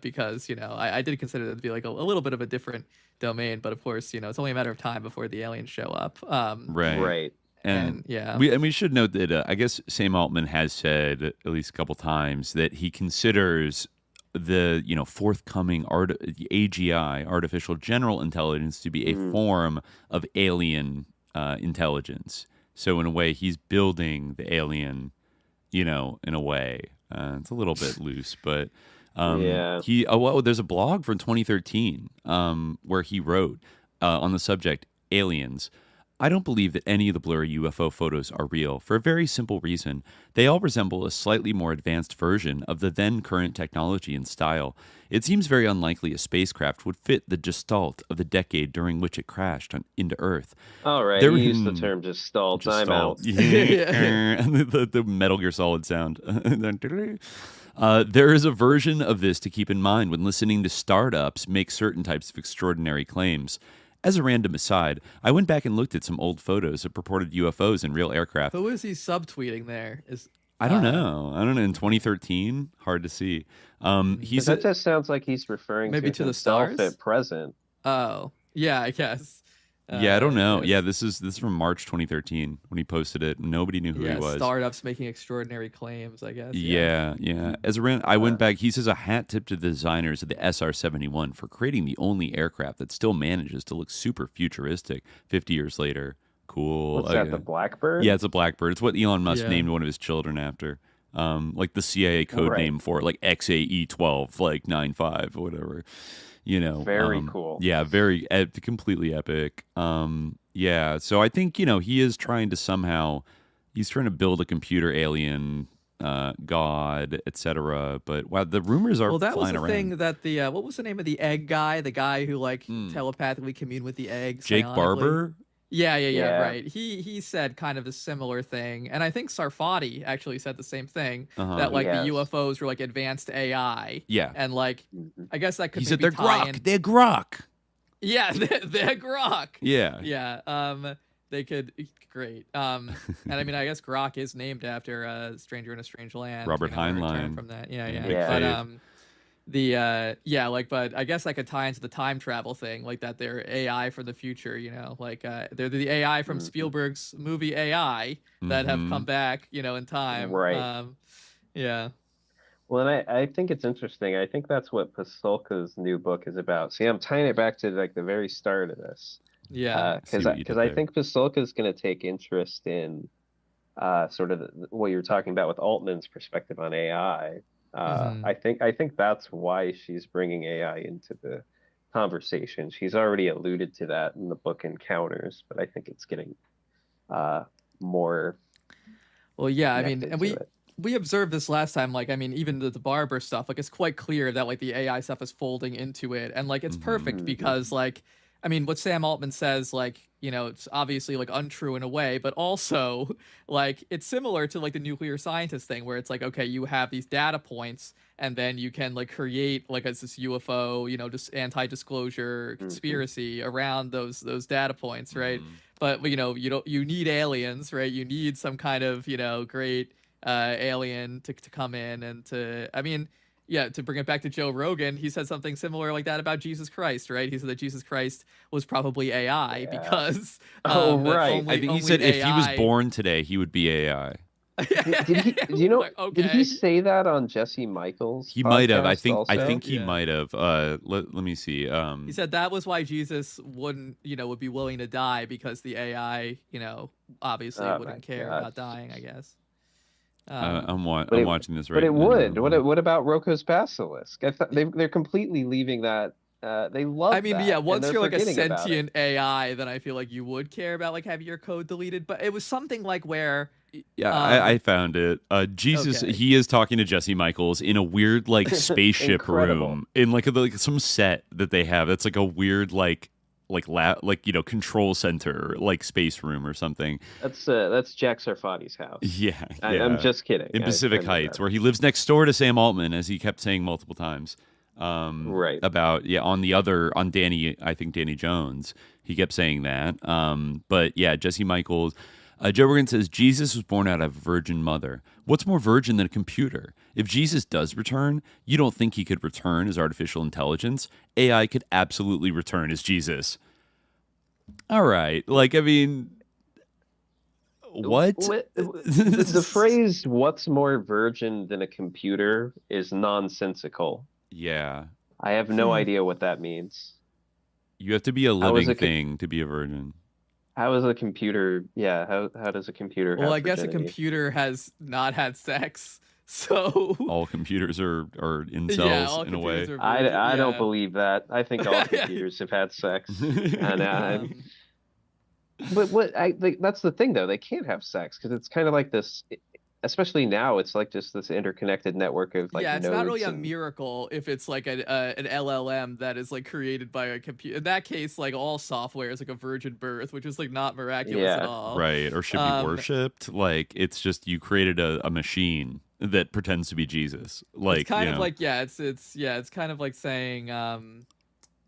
because I did consider it to be like a little bit of a different domain, but of course it's only a matter of time before the aliens show up. Right. And we should note that I guess Sam Altman has said at least a couple times that he considers the forthcoming AGI, artificial general intelligence, to be a form of alien intelligence. So in a way, he's building the alien, in a way. It's a little bit loose, but there's a blog from 2013 where he wrote on the subject aliens. I don't believe that any of the blurry UFO photos are real for a very simple reason. They all resemble a slightly more advanced version of the then current technology and style. It seems very unlikely a spacecraft would fit the gestalt of the decade during which it crashed into Earth. All right, you used the term gestalt. I'm out. And the Metal Gear Solid sound. There is a version of this to keep in mind when listening to startups make certain types of extraordinary claims. As a random aside, I went back and looked at some old photos of purported UFOs and real aircraft. Who is he subtweeting there? I don't know. In 2013, hard to see. That just sounds like he's referring maybe to the stars at present. Oh, yeah, I guess. Yeah, I don't know. Yeah, this is from March 2013 when he posted it. Nobody knew who he was. Startups making extraordinary claims, I guess. Yeah. As a I went back. He says a hat tip to the designers of the SR-71 for creating the only aircraft that still manages to look super futuristic 50 years later. Cool. What's that, the Blackbird? Yeah, it's a Blackbird. It's what Elon Musk named one of his children after. Like the CIA code name for it, like XAE12, like 95 or whatever. Very cool. Yeah, very completely epic. Yeah, so I think he is trying to build a computer alien god, etc. But wow, the rumors are that was flying the around. thing that the what was the name of the egg guy? The guy who telepathically communed with the eggs. Jake Barber. Yeah, right. He said kind of a similar thing, and I think Sarfati actually said the same thing, that the UFOs were like advanced AI. Yeah, and I guess that could. He said they're grok. They're grok. Yeah, they're grok. Yeah. They could. Great. And I mean, I guess grok is named after Stranger in a Strange Land. Robert Heinlein. From that. Yeah. But but I guess that could tie into the time travel thing, like that they're AI from the future, they're the AI from Spielberg's movie AI that have come back, in time. Right. Yeah. Well, and I think it's interesting. I think that's what Pasulka's new book is about. See, I'm tying it back to the very start of this. Yeah. Because I think Pasulka's going to take interest in sort of what you're talking about with Altman's perspective on AI. I think that's why she's bringing AI into the conversation. She's already alluded to that in the book Encounters, but I think it's getting more. Well, yeah, I mean, and we observed this last time. Even the Barber stuff, it's quite clear that the AI stuff is folding into it, and it's perfect because what Sam Altman says, it's obviously untrue in a way, but also it's similar to the nuclear scientist thing where it's okay, you have these data points and then you can create this UFO, just anti-disclosure conspiracy around those data points, right? But you need aliens, right? You need some kind of great alien to come in and to bring it back to Joe Rogan, he said something similar like that about Jesus Christ, right? He said that Jesus Christ was probably AI because... I think he said if he was born today, he would be AI. Did he say that on Jesse Michels' He might have. I think he might have. Let me see. He said that was why Jesus would be willing to die because the AI, obviously wouldn't care about dying, I guess. I'm watching this right now. But it would. What about Rocco's Basilisk? I thought they're completely leaving that. They love. that, once you're a sentient AI, then I feel like you would care about having your code deleted. But it was something where. Yeah, I found it. Jesus, he is talking to Jesse Michels in a weird spaceship room in some set that they have. It's a weird control center space room or something. That's Jack Sarfati's house. Yeah. I'm just kidding. In Pacific Heights, where he lives next door to Sam Altman, as he kept saying multiple times. Right. On Danny, I think Danny Jones, he kept saying that. But yeah, Jesse Michels. Joe Rogan says Jesus was born out of a virgin mother. What's more virgin than a computer? If Jesus does return, you don't think he could return as artificial intelligence? AI could absolutely return as Jesus. All right. What? The phrase "what's more virgin than a computer" is nonsensical. Yeah. I have no idea what that means. You have to be a living thing to be a virgin. How is a computer? Yeah, how does a computer? Well, have I guess virginity? a computer has not had sex, so all computers are incels in a way. I don't believe that. I think all computers have had sex, and But that's the thing though. They can't have sex because it's kind of like this. Especially now, it's like just this interconnected network of like it's not really a and... miracle if it's like an LLM that is like created by a computer. In that case, like all software is like a virgin birth, which is like not miraculous at all. Right, or should be worshipped. Like it's just you created a machine that pretends to be Jesus. Like it's kind of like it's kind of like saying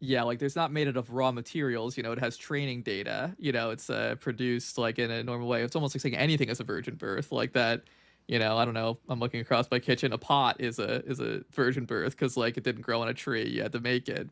like there's not made out of raw materials, it has training data, it's produced like in a normal way. It's almost like saying anything is a virgin birth, like that. I don't know. I'm looking across my kitchen. A pot is a virgin birth because like it didn't grow on a tree. You had to make it,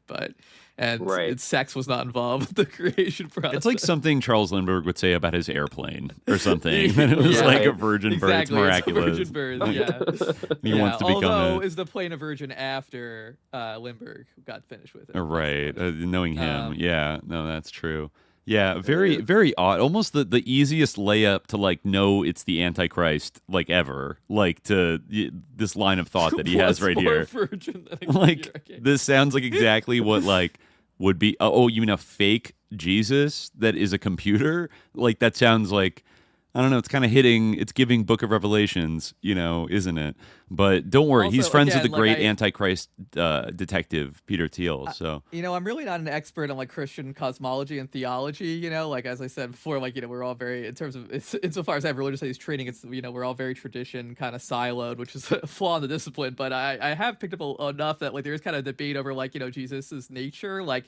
sex was not involved with the creation process. It's like something Charles Lindbergh would say about his airplane or something. And it was like a virgin birth. It's miraculous. It's a virgin birth. Yeah. He wants to become. Although is the plane a virgin after Lindbergh got finished with it? Right. Knowing him, no, that's true. Yeah, very, very odd. Almost the easiest layup to like know it's the Antichrist like ever. Like to this line of thought that he has right here. Like this sounds like exactly what like would be. Oh, you mean a fake Jesus that is a computer? Like that sounds like. I don't know. It's kind of it's giving Book of Revelations, isn't it? But don't worry. Also, he's friends with the great Antichrist detective, Peter Thiel. So, I'm really not an expert on like Christian cosmology and theology, like, as I said before, like, we're all very, in terms of, insofar as I have religious studies training, it's, we're all very tradition kind of siloed, which is a flaw in the discipline. But I have picked up enough that like there is kind of debate over like, Jesus's nature, like,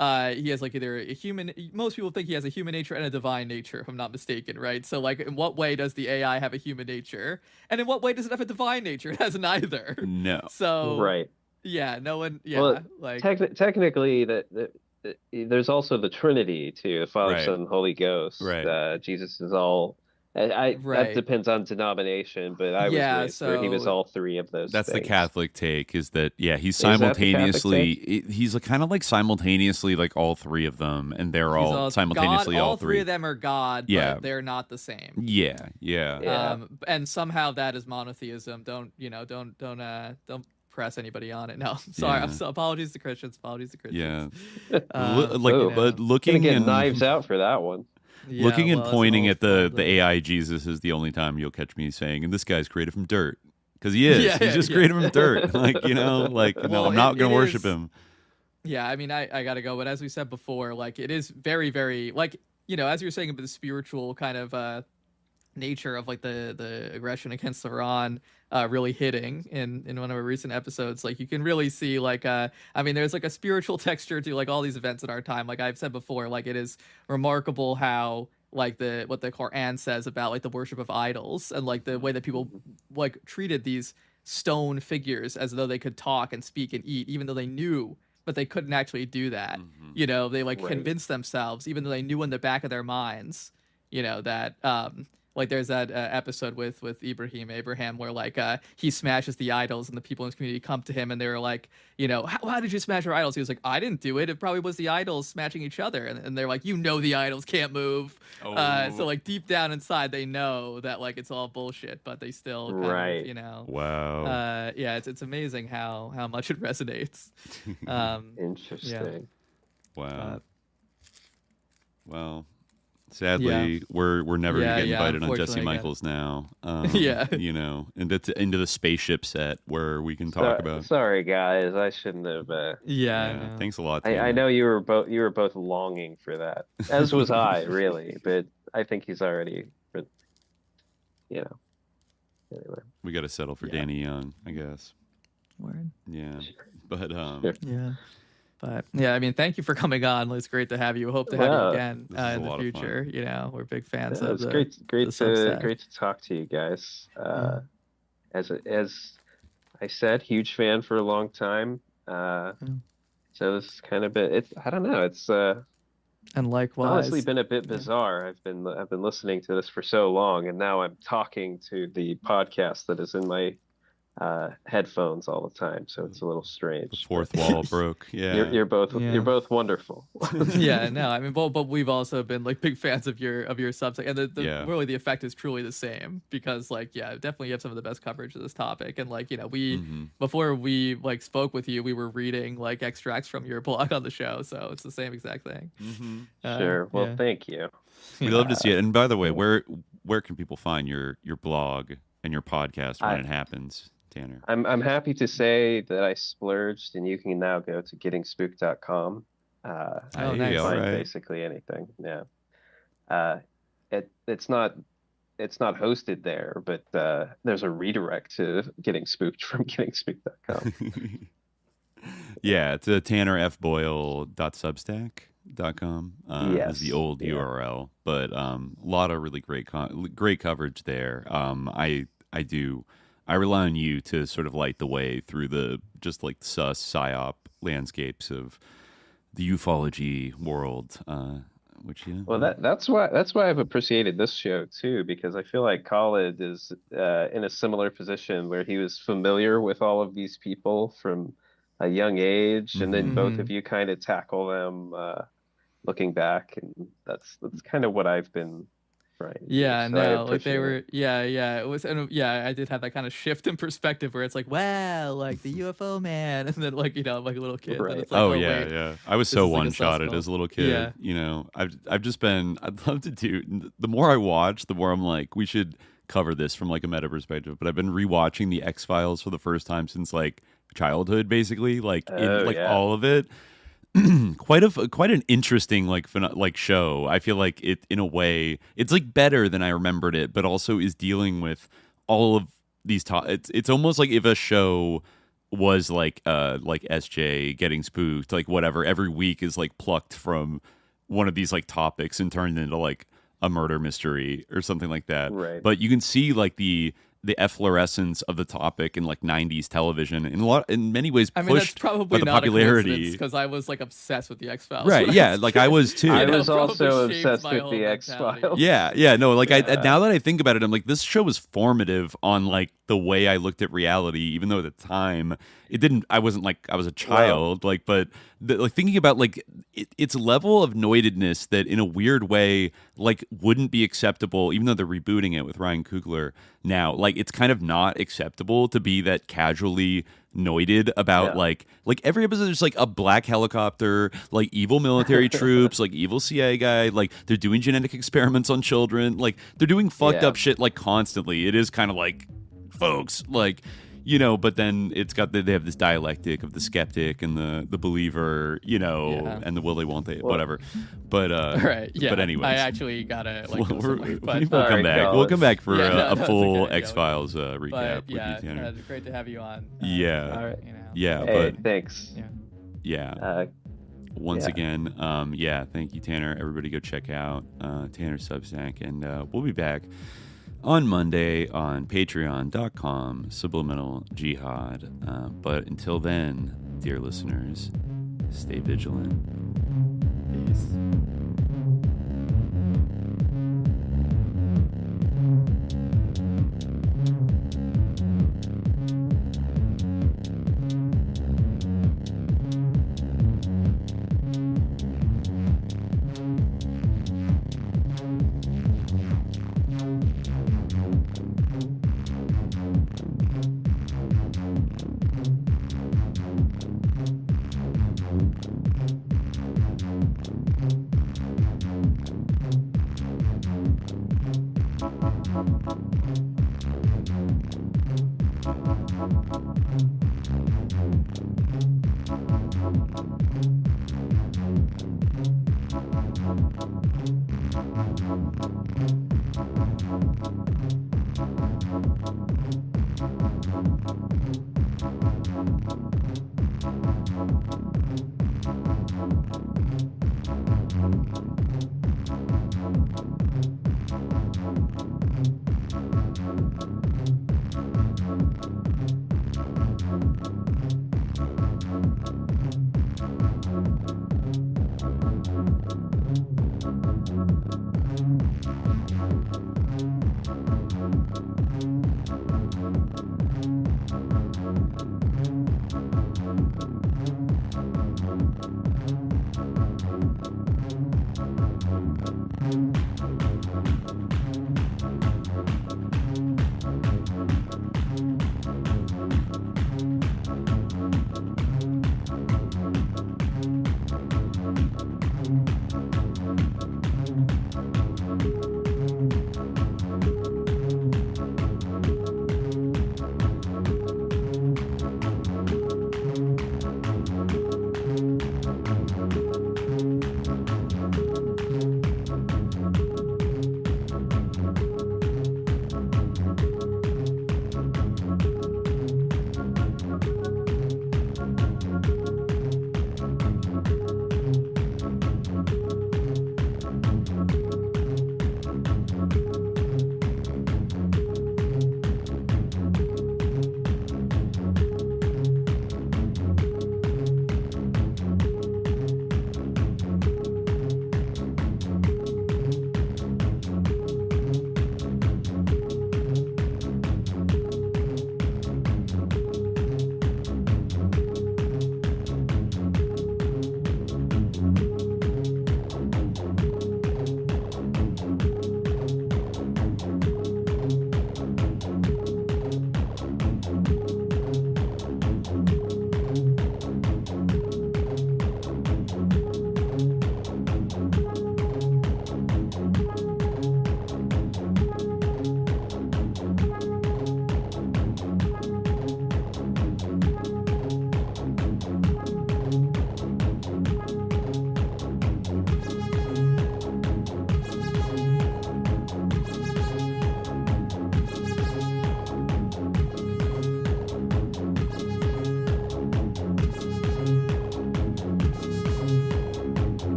he has like either a human. Most people think he has a human nature and a divine nature, if I'm not mistaken, right? So like, in what way does the AI have a human nature, and in what way does it have a divine nature? It has neither. No. So right. Yeah. No one. Yeah. Well, like technically, that there's also the Trinity too: the Father, Right. Son, and Holy Ghost. Right. Jesus is all. That depends on denomination, but I was raised where he was all three of those. That's things. the Catholic take, is that he's simultaneously he's like kind of like simultaneously like all three of them, and they're all simultaneously God, all all three. three of them are God, but they're not the same. Yeah. And somehow that is monotheism. Don't press anybody on it. No, sorry. I'm so apologies to Christians. Yeah. But looking get knives out for that one. Yeah, looking and pointing at the AI Jesus is the only time you'll catch me saying, and this guy's created from dirt. Because he is. He's just created from dirt. Like, no, I'm not going to worship him. Yeah, I mean, I got to go. But as we said before, like, it is very, very, like, as you were saying about the spiritual kind of nature of, like, the aggression against Iran really hitting in one of our recent episodes, like, you can really see, like, I mean, there's, like, a spiritual texture to, like, all these events in our time. Like I've said before, like, it is remarkable how, like, what the Quran says about, like, the worship of idols and, like, the way that people, like, treated these stone figures as though they could talk and speak and eat, even though they knew, but they couldn't actually do that. They like convinced themselves, even though they knew in the back of their minds, that like there's that episode with Abraham, where like he smashes the idols and the people in his community come to him and they were like, how did you smash our idols? He was like, I didn't do it. It probably was the idols smashing each other. And they're like, the idols can't move. So like deep down inside, they know that like it's all bullshit, but they still kind of, Wow. it's amazing how much it resonates. Interesting. Wow. Well, sadly, we're never gonna get invited on Jesse Michaels now. Into the spaceship set where we can talk about. Sorry, guys, I shouldn't have. Thanks a lot. I know you were both longing for that, as was I, really. But I think he's already, Anyway, we got to settle for Danny Young, I guess. Word. Yeah, but yeah. But yeah, I mean, thank you for coming on. It's great to have you. Hope to have you again in the future. We're big fans of it's great to talk to you guys. As I said, huge fan for a long time. So this is kind of I don't know. It's and likewise, honestly been a bit bizarre. I've been listening to this for so long, and now I'm talking to the podcast that is in my headphones all the time, so it's a little strange. The fourth wall broke. Yeah, you're both wonderful. No, I mean, but we've also been like big fans of your Substack, and really the effect is truly the same because like definitely you have some of the best coverage of this topic, and like we before we like spoke with you, we were reading like extracts from your blog on the show, so it's the same exact thing. Sure. Well, thank you. We'd love to see it. And by the way, where can people find your blog and your podcast when it happens, Tanner? I'm happy to say that I splurged, and you can now go to gettingspooked.com. Nice. Find basically anything. Yeah. It's not hosted there, but there's a redirect to Getting Spooked from gettingspooked.com. Yeah, it's a tannerfboyle.substack.com is the old URL, but a lot of really great coverage there. I rely on you to sort of light the way through the just like sus psyop landscapes of the ufology world. That's why I've appreciated this show too, because I feel like Khalid is in a similar position where he was familiar with all of these people from a young age, and then both of you kind of tackle them looking back, and that's kind of what I've been trying. Yeah, so no, like they were, it was, and I did have that kind of shift in perspective where it's like, wow, like the UFO man, and then like like a little kid. Right. It's like, yeah. I was so one-shotted as a little kid. Yeah. You know, I've just been. I'd love to do. The more I watch, the more I'm like, we should cover this from like a meta perspective. But I've been rewatching the X-Files for the first time since like childhood, basically, like all of it. quite an interesting like show. I feel like it, in a way, it's like better than I remembered it, but also is dealing with all of these it's almost like if a show was like SJ Getting Spooked, like whatever, every week is like plucked from one of these like topics and turned into like a murder mystery or something like that. Right. But you can see like the efflorescence of the topic in like 90s television in many ways pushed that's probably by the not popularity, because I was like obsessed with the X-Files. Right, yeah, like I was too. I was also obsessed with the X-Files. Yeah, no, like now that I think about it, I'm like, this show was formative on like the way I looked at reality, even though at the time I wasn't like, I was a child, like, but like thinking about like its level of noidedness that in a weird way like wouldn't be acceptable, even though they're rebooting it with Ryan Coogler now. Like it's kind of not acceptable to be that casually noided about like every episode there's like a black helicopter, like evil military troops, like evil CIA guy, like they're doing genetic experiments on children, like they're doing fucked up shit like constantly. It is kind of like, folks, like, you know, but then it's got they have this dialectic of the skeptic and the believer, you know, and the will they won't they, whatever. But right, yeah. But anyways, I actually gotta like. We'll come back. We'll come back for a full X-Files recap with you, Tanner. It's great to have you on. Yeah, all right. You know. Yeah, hey, but thanks. Yeah. Once again, thank you, Tanner. Everybody go check out Tanner's Substack, and we'll be back on Monday on patreon.com Subliminal Jihad. But until then, dear listeners, stay vigilant. Peace.